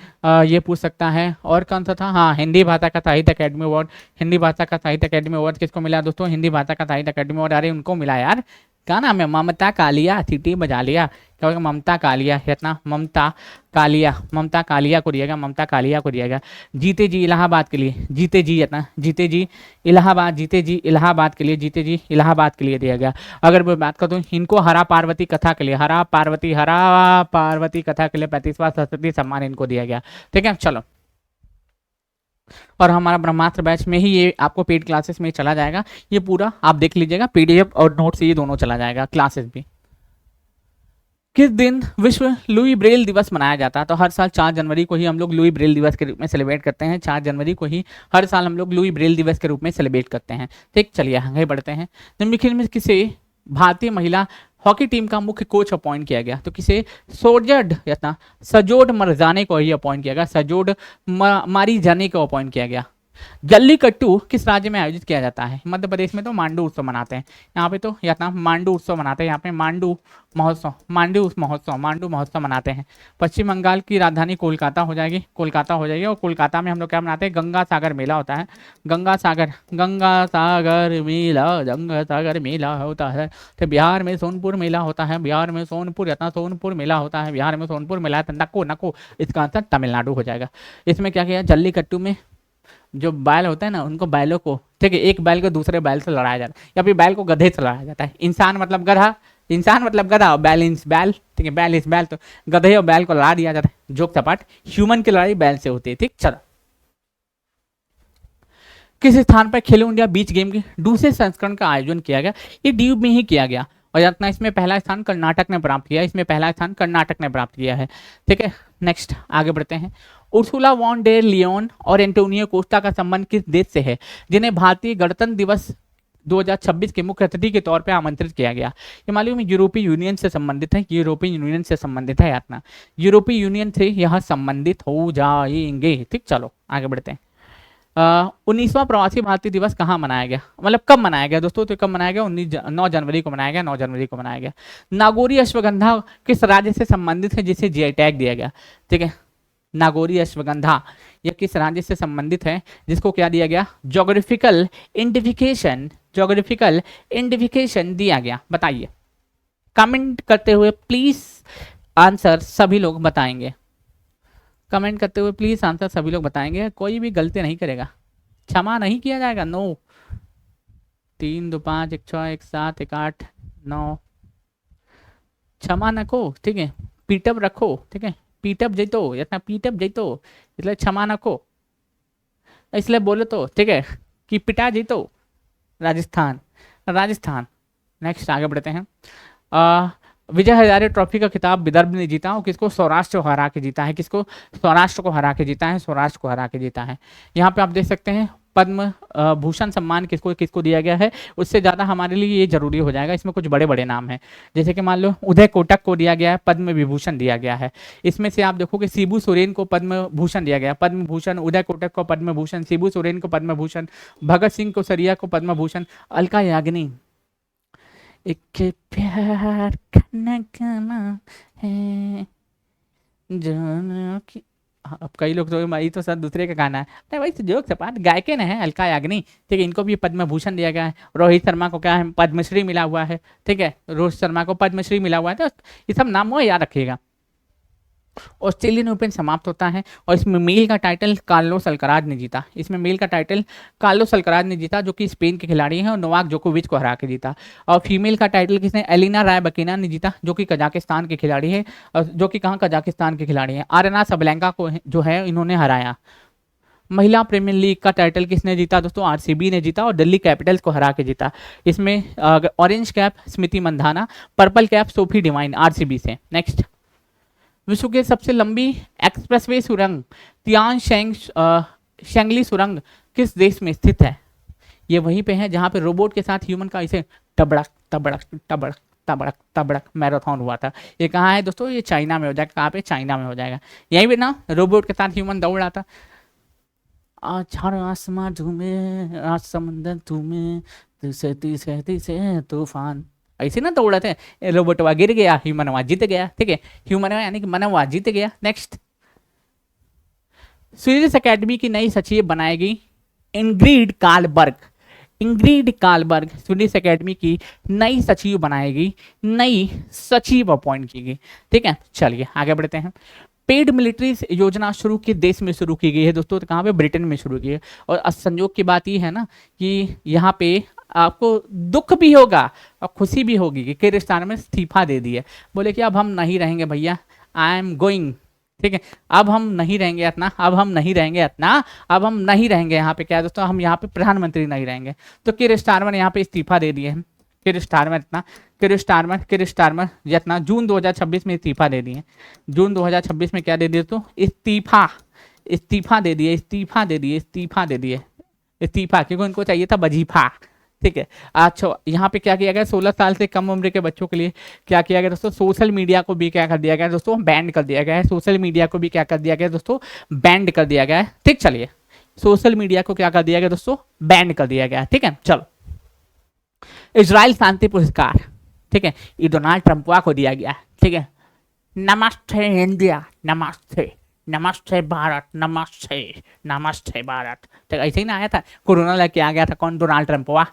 ये पूछ सकता है और कौन सा था, हाँ, हिंदी भाषा का साहित्य अकेडमी अवार्ड, हिंदी भाषा का साहित्य अकेडमी अवार्ड किसको मिला दोस्तों, हिंदी भाषा का साहित्य अकेडमी अवार्ड, अरे उनको मिला यार, क्या नाम है, ममता कालिया, सीटी बजा लिया, क्या होगा, ममता कालिया है ना, ममता कालिया को दिया गया, ममता कालिया को दिया गया। जीते जी इलाहाबाद के लिए, जीते जी है ना, जीते जी इलाहाबाद, जीते जी इलाहाबाद के लिए, जीते जी इलाहाबाद के लिए दिया गया। अगर मैं बात करूँ इनको हरा पार्वती कथा के लिए, हरा पार्वती कथा के लिए 35वां सरस्वती सम्मान इनको दिया गया, ठीक है। चलो, और हमारा ब्रह्मास्त्र बैच में ही ये आपको पेड क्लासेस में चला जाएगा, ये पूरा आप देख लीजिएगा, पीडीएफ और नोट्स ये दोनों चला जाएगा, क्लासेस भी। किस दिन विश्व लुई ब्रेल दिवस मनाया जाता है? तो हर साल 4 जनवरी को ही हम लोग लुई ब्रेल दिवस के रूप में सेलिब्रेट करते हैं। 4 जनवरी को ही हर साल हम लोग लुई ब्रेल दिवस के रूप में सेलिब्रेट करते हैं। ठीक, चलिए आगे बढ़ते हैं। निम्नलिखित में किसे भारतीय महिला हॉकी टीम का मुख्य कोच अपॉइंट किया गया? तो किसे सोजड या सजोड मरजाने को ही अपॉइंट किया गया, सजोड मारी जाने को अपॉइंट किया गया। जल्लीकट्टू किस राज्य में आयोजित किया जाता है? मध्य प्रदेश में तो मांडू उत्सव मनाते हैं, यहाँ पे तो या मांडू उत्सव मनाते हैं, यहाँ पे मांडू महोत्सव मनाते हैं। पश्चिम बंगाल की राजधानी कोलकाता हो जाएगी, कोलकाता हो जाएगी। और कोलकाता में हम लोग क्या मनाते हैं? गंगा सागर मेला होता है, गंगा सागर मेला होता है। तो बिहार में सोनपुर मेला होता है, बिहार में सोनपुर सोनपुर मेला होता है, बिहार में सोनपुर मेला है। तो नको इसका आंसर तमिलनाडु हो जाएगा। इसमें क्या किया? जल्लीकट्टू में जो बैल होता है ना, उनको बैलों को, ठीक है, एक बैल को दूसरे बैल से लड़ाया जाता है, या फिर बैल को गधे से लड़ाया जाता है। इंसान मतलब गधा, इंसान मतलब गधा, बैल इंस बैल, ठीक है, बैल इस बैल, तो गधे और बैल को लड़ा दिया जाता है। जोक सपाट, ह्यूमन की लड़ाई बैल से होती है। ठीक, चलो। किस स्थान पर खेलो इंडिया बीच गेम के दूसरे संस्करण का आयोजन किया गया? ये दीव में ही किया गया, और यातना इसमें पहला स्थान कर्नाटक ने प्राप्त किया, इसमें पहला स्थान कर्नाटक ने प्राप्त किया है। ठीक है, नेक्स्ट आगे बढ़ते हैं। उर्सुला वॉन डेर लियोन और एंटोनियो कोस्टा का संबंध किस देश से है, जिन्हें भारतीय गणतंत्र दिवस 2026 के मुख्य अतिथि के तौर पर आमंत्रित किया गया? ये मालूम है यूरोपीय यूनियन से संबंधित है, यूरोपीय यूनियन से संबंधित है, यातना यूरोपीय यूनियन से यह संबंधित हो जाएंगे। ठीक, चलो आगे बढ़ते हैं। 19वां प्रवासी भारतीय दिवस कहाँ मनाया गया, मतलब कब मनाया गया दोस्तों? तो कब मनाया गया? 9 जनवरी को मनाया गया, 9 जनवरी को मनाया गया। नागौरी अश्वगंधा किस राज्य से संबंधित है जिसे जीआई टैग दिया गया? ठीक है, नागौरी अश्वगंधा यह किस राज्य से संबंधित है जिसको क्या दिया गया? ज्योग्राफिकल इंडिफिकेशन दिया गया। बताइए, कमेंट करते हुए प्लीज आंसर सभी लोग बताएंगे, कमेंट करते हुए प्लीज आंसर सभी लोग बताएंगे, कोई भी गलती नहीं करेगा, क्षमा नहीं किया जाएगा। 9 3 2 5 1 6 1 7 1 8 9, क्षमा नको, ठीक है, पीटअप रखो, ठीक है, पीटअप जैतो इतना पीटअप जैतो, इसलिए क्षमा नको, इसलिए बोलो तो, ठीक है, कि पिटा जैतो। राजस्थान, राजस्थान। नेक्स्ट आगे बढ़ते हैं। विजय हजारे ट्रॉफी का खिताब विदर्भ ने जीता, और किसको? सौराष्ट्र को हरा के जीता है। किसको? सौराष्ट्र को हरा के जीता है, सौराष्ट्र को हरा के जीता है। यहाँ पे आप देख सकते हैं पद्म भूषण सम्मान किसको किसको दिया गया है, उससे ज़्यादा हमारे लिए ये जरूरी हो जाएगा। इसमें कुछ बड़े बड़े नाम हैं, जैसे कि मान लो उदय कोटक को दिया गया है, पद्म विभूषण दिया गया है। इसमें से आप देखो कि शिबू सोरेन को पद्म भूषण दिया गया, पद्म भूषण, उदय कोटक को पद्म भूषण, शिबू सोरेन को पद्म भूषण, भगत सिंह को सरिया को पद्म भूषण, अलका याग्निक एक प्यार करना है जो कि, अब कई लोग तो भाई तो सर दूसरे का गाना है, अरे भाई जोक सपाट गायके न है अलका याग्निक, ठीक है, इनको भी पद्म भूषण दिया गया है। रोहित शर्मा को क्या है? पद्मश्री मिला हुआ है, ठीक है, रोहित शर्मा को पद्मश्री मिला हुआ है। तो ये सब नाम वो याद रखिएगा। ऑस्ट्रेलियन ओपन समाप्त होता है, और इसमें मेल का टाइटल कार्लोस अल्कराज ने जीता, इसमें मेल का टाइटल कार्लोस अल्कराज ने जीता, जो कि स्पेन के खिलाड़ी हैं, और नोवाक जोकोविच को हरा के जीता। और फीमेल का टाइटल किसने? एलिना रायबकीना ने जीता, जो कि कजाकिस्तान के खिलाड़ी है, और जो कि कहाँ? कजाकिस्तान के खिलाड़ी हैं। आरना सबलेंका को जो है इन्होंने हराया। महिला प्रीमियर लीग का टाइटल किसने जीता दोस्तों? आरसीबी ने जीता, और दिल्ली कैपिटल्स को हरा के जीता। इसमें orange cap Smriti Mandhana, purple cap Sophie Devine RCB से। नेक्स्ट, विश्व की सबसे लंबी एक्सप्रेसवे सुरंग तियान शेंगली सुरंग किस देश में स्थित है? ये वहीं पे है जहाँ पे रोबोट के साथ ह्यूमन का इसे टबड़क टबड़क टबड़क तबड़क तबड़क मैराथन हुआ था। ये कहाँ है दोस्तों? ये चाइना में हो जाएगा। कहाँ पे? चाइना में हो जाएगा। यहीं पे ना रोबोट के साथ ह्यूमन दौड़ रहा था। आज हर आसमां झूमे, आज समंदर झूमे, तीसे तीसे तीसे तूफान, ऐसे ना दौड़ रहे थे। रोबोटवा गिर गया, ह्यूमनवा जीत गया, ठीक है, ह्यूमनवा यानी कि मनवा जीत गया। नेक्स्ट, स्वीडिश अकेडमी की नई सचिव बनाएगी इंग्रिड कार्लबर्ग। इंग्रिड कार्लबर्ग स्वीडिश अकेडमी की नई सचिव बनाएगी, नई सचिव अपॉइंट की गई, ठीक है। चलिए आगे बढ़ते हैं। पेड मिलिट्री योजना शुरू किस देश में शुरू की गई है दोस्तों? तो कहाँ पे? ब्रिटेन में शुरू की है। और संयोग की बात ये है ना कि यहाँ पे आपको दुख भी होगा और खुशी भी होगी कि किर्गिस्तान में इस्तीफा दे दिए, बोले कि अब हम नहीं रहेंगे भैया, आई एम गोइंग, ठीक है, अब हम नहीं रहेंगे इतना, अब हम नहीं रहेंगे इतना, अब हम नहीं रहेंगे यहाँ पे। क्या दोस्तों? हम यहाँ पे प्रधानमंत्री नहीं रहेंगे। तो किर्गिस्तान ने यहाँ पे इस्तीफा दे दिए हैं। किर स्टारमर इतना, किर स्टारमर जितना जून 2026 में इस्तीफा दे दिए। जून 2026 में क्या दे दिए तो इस्तीफा दे दिए, इस्तीफा क्योंकि उनको चाहिए था वजीफा। ठीक है। अच्छा यहाँ पे क्या किया गया, 16 साल से कम उम्र के बच्चों के लिए क्या किया गया दोस्तों, सोशल मीडिया को भी क्या कर दिया गया दोस्तों, बैंड कर दिया गया है। सोशल मीडिया को भी क्या कर दिया गया दोस्तों, बैंड कर दिया गया है। ठीक, चलिए सोशल मीडिया को क्या कर दिया गया दोस्तों, बैंड कर दिया गया। ठीक है, चलो इजराइल शांति पुरस्कार, ठीक है, ये डोनाल्ड ट्रंपवा को दिया गया। ठीक है, नमस्ते इंडिया, नमस्ते भारत, नमस्ते भारत। तो ऐसे ही ना आया था, कोरोना लेके आ गया था कौन, डोनाल्ड ट्रंप हुआ।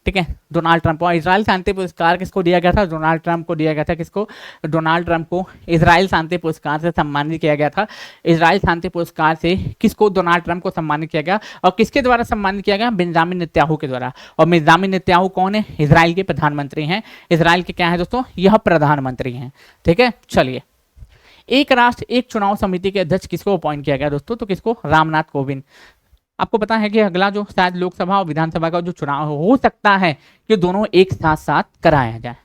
ठीक है, डोनाल्ड ट्रंप हुआ। इजराइल शांति पुरस्कार किसको दिया गया था, डोनाल्ड ट्रंप को दिया गया था। किसको, डोनाल्ड ट्रंप को इजराइल शांति पुरस्कार से सम्मानित किया गया था। इजराइल शांति पुरस्कार से किसको, डोनाल्ड ट्रंप को सम्मानित किया गया। और किसके द्वारा सम्मानित किया गया, बेंजामिन नेतन्याहू के द्वारा। और बेंजामिन नेतन्याहू कौन है, इजराइल के प्रधानमंत्री हैं। इजराइल के क्या है दोस्तों, यह प्रधानमंत्री हैं। ठीक है, चलिए एक राष्ट्र एक चुनाव समिति के अध्यक्ष किसको अपॉइंट किया गया दोस्तों, तो किसको, रामनाथ कोविंद। आपको पता है कि अगला जो शायद लोकसभा और विधानसभा का जो चुनाव हो सकता है कि दोनों एक साथ साथ कराया जाए,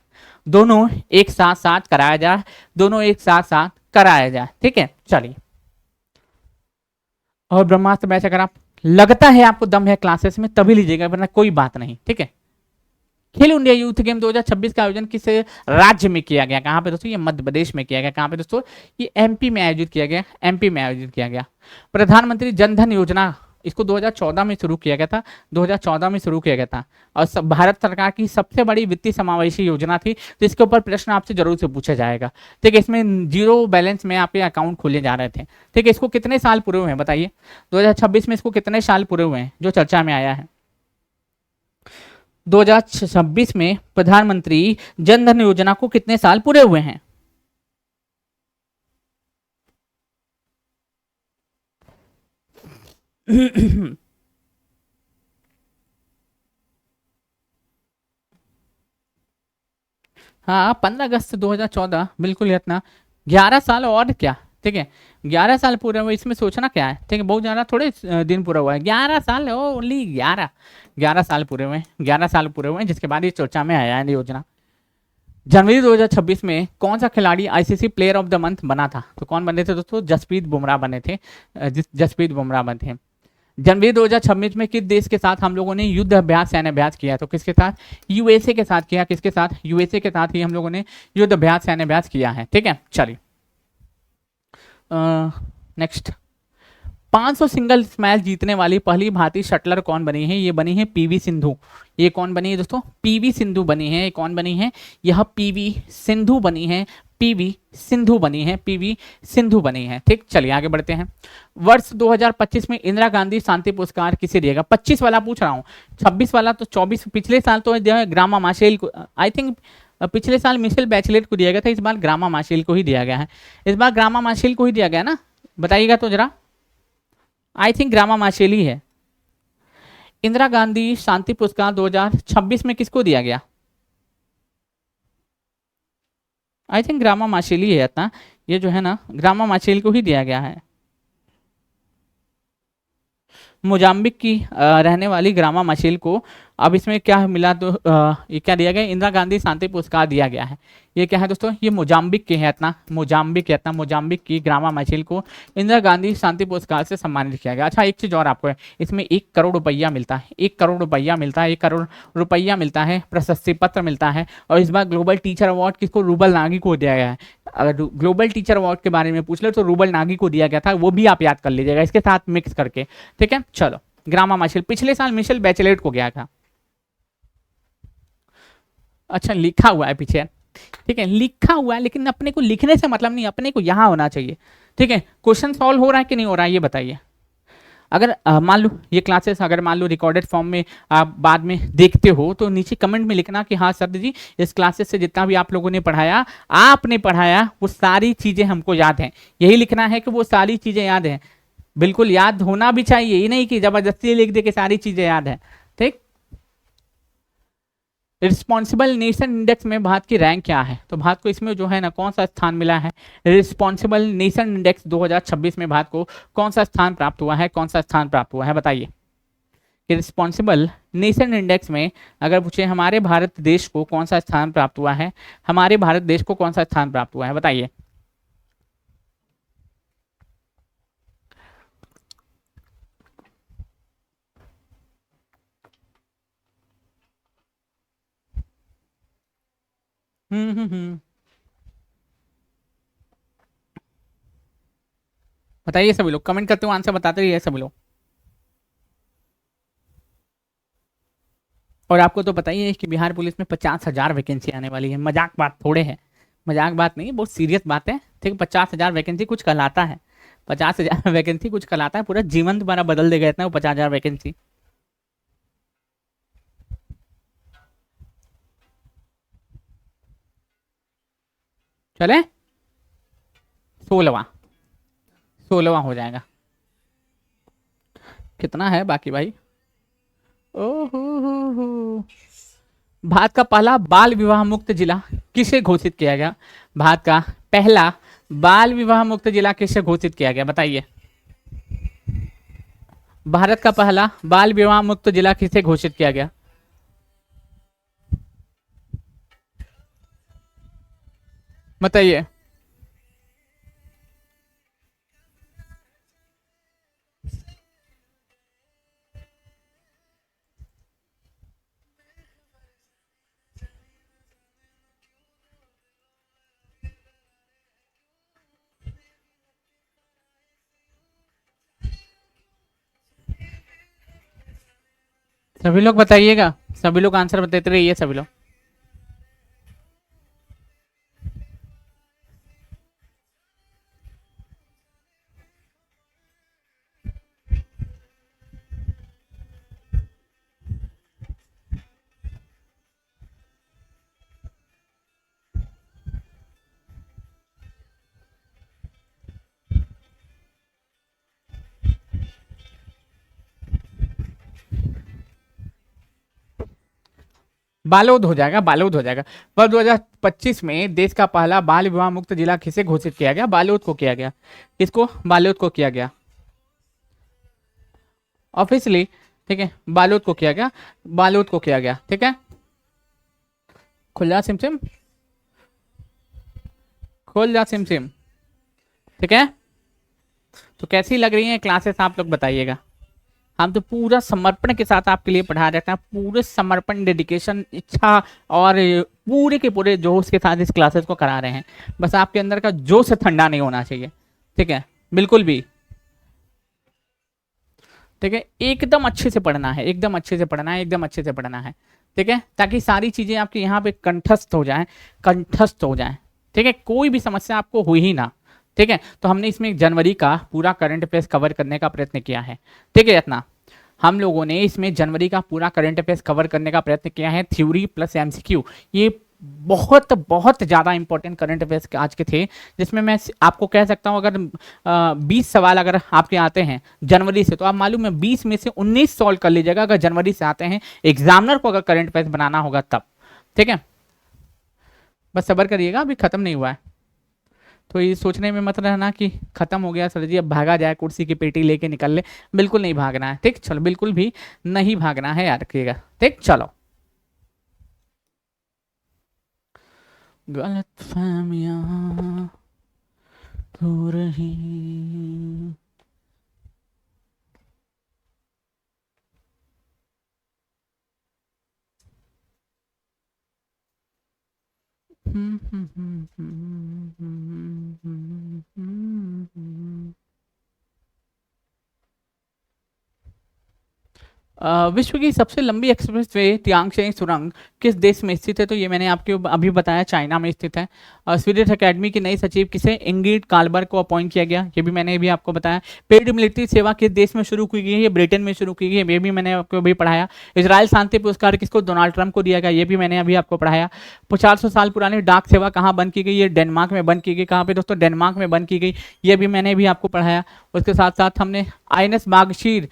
दोनों एक साथ साथ कराया जाए, दोनों एक साथ साथ कराया जाए। ठीक है, चलिए और ब्रह्मास्त्र बैच अगर आप लगता है आपको दम है क्लासेस में तभी लीजिएगा, वरना कोई बात नहीं। ठीक है, खेलो इंडिया यूथ गेम 2026 का आयोजन किस राज्य में किया गया, कहां पे दोस्तों, ये मध्य प्रदेश में किया गया। कहां पे दोस्तों, ये एमपी में आयोजित किया गया, एमपी में आयोजित किया गया। प्रधानमंत्री जन धन योजना, इसको 2014 में शुरू किया गया था, 2014 में शुरू किया गया था। और भारत सरकार की सबसे बड़ी वित्तीय समावेशी योजना थी, तो इसके ऊपर प्रश्न आपसे जरूर से पूछा जाएगा। ठीक है, इसमें जीरो बैलेंस में आपके अकाउंट खोले जा रहे थे। ठीक है, इसको कितने साल पूरे हुए हैं बताइए, 2026 में इसको कितने साल पूरे हुए हैं जो चर्चा में आया है। 2026 में प्रधानमंत्री जन धन योजना को कितने साल पूरे हुए हैं। हाँ 15 अगस्त 2014, बिल्कुल इतना 11 साल और क्या। ठीक है, 11 साल पूरे हुए, इसमें सोचना क्या है। ठीक है, बहुत ज़्यादा थोड़े दिन पूरा हुआ है, 11 साल, ओनली 11 साल पूरे हुए, 11 साल पूरे हुए, जिसके बाद ये चर्चा में आया है योजना। जनवरी 2026 में कौन सा खिलाड़ी ICC player of the month बना था, तो कौन बने थे दोस्तों, जसप्रीत बुमराह बने थे, जसप्रीत बुमराह बने थे। जनवरी 2026 में किस देश के साथ हम लोगों ने युद्ध अभ्यास सैन्य अभ्यास किया, तो किसके साथ, यूएसए के साथ किया। किसके साथ, यूएसए के साथ ही हम लोगों ने युद्ध अभ्यास सैन्य अभ्यास किया है। ठीक है, चलिए नेक्स्ट, 500 सिंगल मैच जीतने वाली पहली भारतीय शटलर कौन बनी है, ये बनी है पीवी सिंधु। ये कौन बनी है दोस्तों, पीवी सिंधु बनी है। ये कौन बनी है, यह पीवी सिंधु बनी है, पीवी सिंधु बनी है, पीवी सिंधु बनी है। ठीक, चलिए आगे बढ़ते हैं। वर्ष 2025 में इंदिरा गांधी शांति पुरस्कार किसे दिएगा, 25 वाला पूछ रहा हूँ, 26 वाला तो 24, पिछले साल तो ग्रामा माशेल को, आई थिंक पिछले साल मिशेल बैचलेट को दिया गया था, इस बार ग्रामा माशेल को ही दिया गया है। इस बार ग्रामा माशेल को ही दिया गया ना, बताइएगा तो जरा, आई थिंक ग्रामा माशेल ही है। इंदिरा गांधी शांति पुरस्कार 2026 में किसको दिया गया, आई थिंक ग्रामा माशेल ही है इतना, ये जो है ना ग्रामा माशेल को ही दिया गया है। मोजाम्बिक की रहने वाली ग्रामा माशेल को अब इसमें क्या मिला, तो ये क्या दिया गया, इंदिरा गांधी शांति पुरस्कार दिया गया है। ये क्या है दोस्तों, ये मोजाम्बिक के है इतना, मोजाम्बिक है इतना, मोजाम्बिक की ग्रामा माशेल को इंदिरा गांधी शांति पुरस्कार से सम्मानित किया गया। अच्छा एक चीज़ और आपको है, इसमें 1 करोड़ रुपया मिलता है, 1 करोड़ रुपया मिलता है, 1 करोड़ रुपया मिलता है, प्रशस्ति पत्र मिलता है। और इस बार ग्लोबल टीचर अवार्ड किसको, रूबल नागी को दिया गया है। अगर ग्लोबल टीचर अवार्ड के बारे में पूछ ले तो रूबल नागी को दिया गया था, वो भी आप याद कर लीजिएगा इसके साथ मिक्स करके। ठीक है, चलो ग्रामा माशेल, पिछले साल मिशेल बैचलेट को गया था। अच्छा लिखा हुआ है पीछे, ठीक है लिखा हुआ है, लेकिन अपने को लिखने से मतलब नहीं, अपने को यहाँ होना चाहिए। ठीक है, क्वेश्चन सॉल्व हो रहा है कि नहीं हो रहा है ये बताइए। अगर मान लो ये क्लासेस अगर मान लो रिकॉर्डेड फॉर्म में आप बाद में देखते हो तो नीचे कमेंट में लिखना कि हाँ सर जी इस क्लासेस से जितना भी आप लोगों ने पढ़ाया, आपने पढ़ाया वो सारी चीज़ें हमको याद हैं। यही लिखना है कि वो सारी चीज़ें याद हैं, बिल्कुल याद होना भी चाहिए, ये नहीं कि जबरदस्ती लिख दे के सारी चीज़ें याद हैं। ठीक, रिस्पॉन्सिबल नेशन इंडेक्स में भारत की रैंक क्या है, तो भारत को इसमें जो है ना कौन सा स्थान मिला है, रिस्पॉन्सिबल नेशन इंडेक्स 2026 में भारत को कौन सा स्थान प्राप्त हुआ है, कौन सा स्थान प्राप्त हुआ है बताइए। कि रिस्पॉन्सिबल नेशन इंडेक्स में अगर पूछे हमारे भारत देश को कौन सा स्थान प्राप्त हुआ है, हमारे भारत देश को कौन सा स्थान प्राप्त हुआ है, बताइए। हम्म। बताइए सभी लोग, कमेंट करते हो, आंसर बताते रहिए सभी लोग। और आपको तो पता ही है कि बिहार पुलिस में 50,000 वैकेंसी आने वाली है। मजाक बात थोड़े है, मजाक बात नहीं, बहुत सीरियस बात है। ठीक है, 50,000 वैकेंसी कुछ कहलाता है, 50,000 वैकेंसी कुछ कहलाता है, पूरा जीवन तुम्हारा बदल देगा इतना वो 50,000 वैकेंसी। चले 16वां, 16वां हो जाएगा। कितना है बाकी भाई? ओहो, भारत का पहला बाल विवाह मुक्त जिला किसे घोषित किया गया? भारत का पहला बाल विवाह मुक्त जिला किसे घोषित किया गया, बताइए। भारत का पहला बाल विवाह मुक्त जिला किसे घोषित किया गया? बताइए। सभी लोग बताइएगा, सभी लोग आंसर बताते रहिए सभी लोग। बालोद हो जाएगा, बालोद हो जाएगा। वर्ष 2025 में देश का पहला बाल विवाह मुक्त जिला किसे घोषित किया गया? बालोद को किया गया। किसको? बालोद को किया गया ऑफिशियली। ठीक है, बालोद को किया गया, बालोद को किया गया। ठीक है, खुल जा सिम सिम, खोल जा सिम सिम। ठीक है, तो कैसी लग रही है क्लासेस आप लोग बताइएगा। हम तो पूरा समर्पण के साथ आपके लिए पढ़ा रहते हैं, पूरे समर्पण, डेडिकेशन, इच्छा और पूरे के पूरे जोश के साथ इस क्लासेस को करा रहे हैं। बस आपके अंदर का जोश ठंडा नहीं होना चाहिए। ठीक है, बिल्कुल भी। ठीक है, एकदम अच्छे से पढ़ना है, एकदम अच्छे से पढ़ना है, एकदम अच्छे से पढ़ना है। ठीक है, ताकि सारी चीजें आपके यहाँ पे कंठस्थ हो जाएं, कंठस्थ हो जाएं। ठीक है, कोई भी समस्या आपको हुई ही ना। ठीक है, तो हमने इसमें जनवरी का पूरा करंट अफेयर्स कवर करने का प्रयत्न किया है। ठीक है, इतना हम लोगों ने इसमें जनवरी का पूरा करंट अफेयर्स कवर करने का प्रयत्न किया है, थ्योरी प्लस एमसीक्यू। ये बहुत बहुत ज़्यादा इंपॉर्टेंट करंट अफेयर्स आज के थे, जिसमें मैं आपको कह सकता हूँ अगर 20 सवाल अगर आपके आते हैं जनवरी से, तो आप मालूम है 20 में से 19 सॉल्व कर लीजिएगा अगर जनवरी से आते हैं, एग्जामिनर को अगर करंट अफेयर्स बनाना होगा तब। ठीक है, बस सब्र करिएगा, अभी खत्म नहीं हुआ है। तो ये सोचने में मत रहना कि खत्म हो गया सर जी, अब भागा जाए, कुर्सी की पेटी लेके निकल ले। बिल्कुल नहीं भागना है। ठीक, चलो, बिल्कुल भी नहीं भागना है, याद रखिएगा। ठीक, चलो। गलत फहमियां हो रही। विश्व की सबसे लंबी एक्सप्रेस वे तियांगशे सुरंग किस देश में स्थित है? तो ये मैंने आपको अभी बताया, चाइना में स्थित है। स्वीडिश अकेडमी की नई सचिव किसे? इंग्रिड कार्लबर्ग को अपॉइंट किया गया, ये भी मैंने अभी आपको बताया। पेड मिलिट्री सेवा किस देश में शुरू की गई है? ये ब्रिटेन में शुरू की गई है, ये भी मैंने आपको अभी पढ़ाया। इजराइल शांति पुरस्कार किसको? डोनाल्ड ट्रंप को दिया गया, ये भी मैंने अभी आपको पढ़ाया। 400 साल पुरानी डाक सेवा कहाँ बंद की गई? ये डेनमार्क में बंद की गई। कहाँ पे दोस्तों? डेनमार्क में बंद की गई, ये भी मैंने भी आपको पढ़ाया। उसके साथ साथ हमने INS मार्गशीर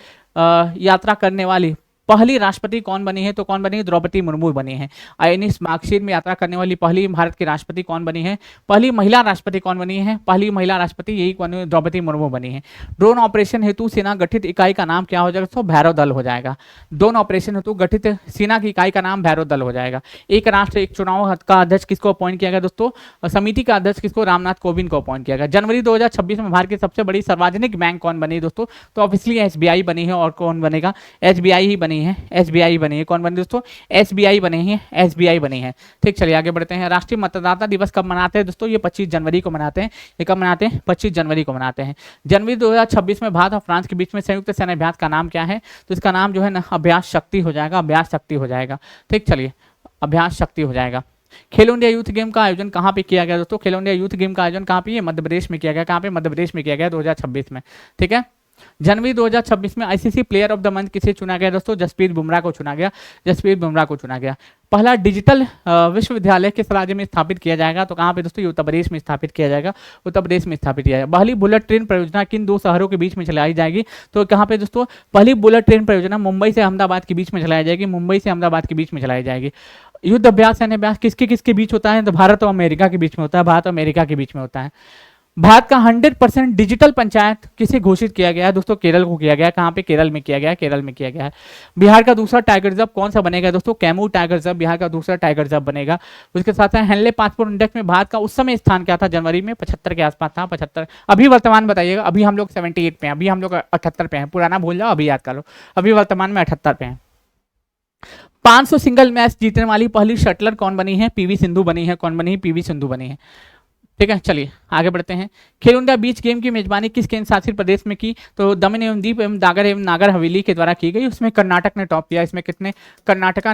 यात्रा करने वाली पहली राष्ट्रपति कौन बनी है? तो कौन बनी है? द्रौपदी मुर्मू बनी है। आईएनएस मार्कशीट में यात्रा करने वाली पहली भारत की राष्ट्रपति कौन बनी है? पहली महिला राष्ट्रपति कौन बनी है? पहली महिला राष्ट्रपति यही द्रौपदी मुर्मू बनी है। ड्रोन ऑपरेशन हेतु सेना गठित इकाई का नाम क्या हो जाएगा? तो भैरव दल हो जाएगा। ड्रोन ऑपरेशन हेतु गठित सेना की इकाई का नाम भैरव दल हो जाएगा। एक राष्ट्र एक चुनाव का अध्यक्ष किसको अपॉइंट किया गया दोस्तों? समिति का अध्यक्ष किसको? रामनाथ कोविंद को अपॉइंट किया गया। जनवरी 2026 में भारत की सबसे बड़ी सार्वजनिक बैंक कौन बनी दोस्तों? तो ऑब्वियसली एसबीआई बनी है। और कौन बनेगा? एसबीआई ही बनी है। एसबीआई बनी है। कौन बनी दोस्तों? एसबीआई बनी है। एसबीआई बनी है। ठीक, चलिए आगे बढ़ते हैं। राष्ट्रीय मतदाता दिवस कब मनाते हैं दोस्तों? ये 25 जनवरी को मनाते हैं। ये कब मनाते हैं? 25 जनवरी को मनाते हैं। जनवरी 2026 में भारत और फ्रांस के बीच में संयुक्त सैन्य अभ्यास का नाम क्या है? तो इसका नाम जो है ना अभ्यास शक्ति हो जाएगा। अभ्यास शक्ति हो जाएगा। ठीक, चलिए अभ्यास शक्ति हो जाएगा। खेलो इंडिया यूथ गेम का आयोजन कहाँ पे किया गया दोस्तों? खेलो इंडिया यूथ गेम का आयोजन कहाँ पे? ये मध्य प्रदेश में किया गया। कहाँ पे? मध्य प्रदेश में किया गया 2026 में। ठीक है, जनवरी 2026 में ICC player of the month किसे चुना गया दोस्तों? जसप्रीत बुमराह को चुना गया। जसप्रीत बुमराह को चुना गया। पहला डिजिटल विश्वविद्यालय किस राज्य में स्थापित किया जाएगा? तो कहाँ पे दोस्तों? ये उत्तर प्रदेश में स्थापित किया जाएगा। उत्तर प्रदेश में स्थापित किया जाएगा। पहली बुलेट ट्रेन परियोजना किन दो शहरों के बीच में चलाई जाएगी? तो कहाँ पे दोस्तों? पहली बुलेट ट्रेन परियोजना मुंबई से अहमदाबाद के बीच में चलाई जाएगी। मुंबई से अहमदाबाद के बीच में चलाई जाएगी। युद्ध अभ्यास सैन्य अभ्यास किसके किसके बीच होता है? तो भारत और अमेरिका के बीच में होता है। भारत और अमेरिका के बीच में होता है। भारत का 100% डिजिटल पंचायत किसे घोषित किया गया है दोस्तों? केरल को किया गया। कहाँ पे? केरल में किया गया। केरल में किया गया है। बिहार का दूसरा टाइगर रिजर्व कौन सा बनेगा दोस्तों? कैमूर टाइगर रिजर्व बिहार का दूसरा टाइगर रिजर्व बनेगा। उसके साथ हेनले पासपोर्ट इंडेक्स में भारत का उस समय स्थान क्या था? जनवरी में 75 के आसपास था। 75। अभी वर्तमान बताइएगा। अभी हम लोग 78 पे हैं। अभी हम लोग 78 पे हैं। पुराना भूल जाओ, अभी याद कर लो। अभी वर्तमान में 78 पे हैं। 500 सिंगल मैच जीतने वाली पहली शटलर कौन बनी है? पीवी सिंधु बनी है। कौन बनी है? पीवी सिंधु बनी है। ठीक है, चलिए आगे बढ़ते हैं। खेलो इंडिया बीच गेम की मेजबानी किस केंद्र शासित प्रदेश में की? तो दमन एवं दीव एवं दादर एवं नागर हवेली के द्वारा की गई। उसमें कर्नाटक ने टॉप किया। इसमें कितने? कर्नाटका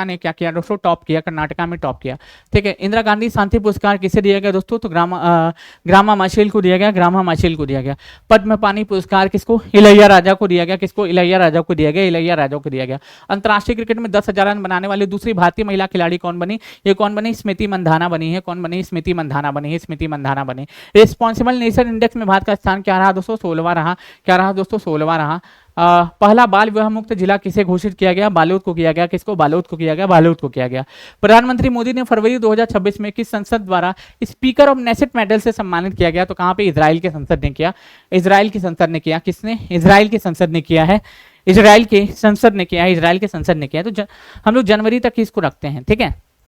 ने क्या किया दोस्तों? टॉप किया। कर्नाटका में टॉप किया। ठीक है, इंदिरा गांधी शांति पुरस्कार किसे दिया गया दोस्तों? तो ग्रामा माछेल को दिया गया। ग्रामा माछेल को दिया गया। पद्म पानी पुरस्कार किसको? इलैया राजा को दिया गया। किसको? इलैया राजा को दिया गया। इलैया राजा को दिया गया। अंतर्राष्ट्रीय क्रिकेट में 10,000 रन बनाने वाली दूसरी भारतीय महिला खिलाड़ी कौन बनी? ये कौन बनी? स्मृति मंधाना बनी है। कौन बनी? स्मृति मंधाना बनी है। स्मृति मंधाना बने। रिस्पॉन्सिबल नेशन इंडेक्स में भारत का स्थान क्या रहा दोस्तों? 16वां रहा। क्या रहा दोस्तों? 16वां रहा। पहला बाल विवाह मुक्त जिला किसे घोषित किया गया? बालोद को किया गया। किसको? बालोद को किया गया। बालोद को किया गया। प्रधानमंत्री मोदी ने फरवरी 2026 में किस संसद द्वारा स्पीकर ऑफ नेसेट मेडल से सम्मानित किया गया? तो कहां पे? इजराइल के संसद ने किया। इजराइल की संसद ने किया। किसने? इजराइल की संसद ने किया है। इजराइल के संसद ने किया है। इजराइल के संसद ने किया है। तो हम लोग जनवरी तक इसको रखते हैं। ठीक है,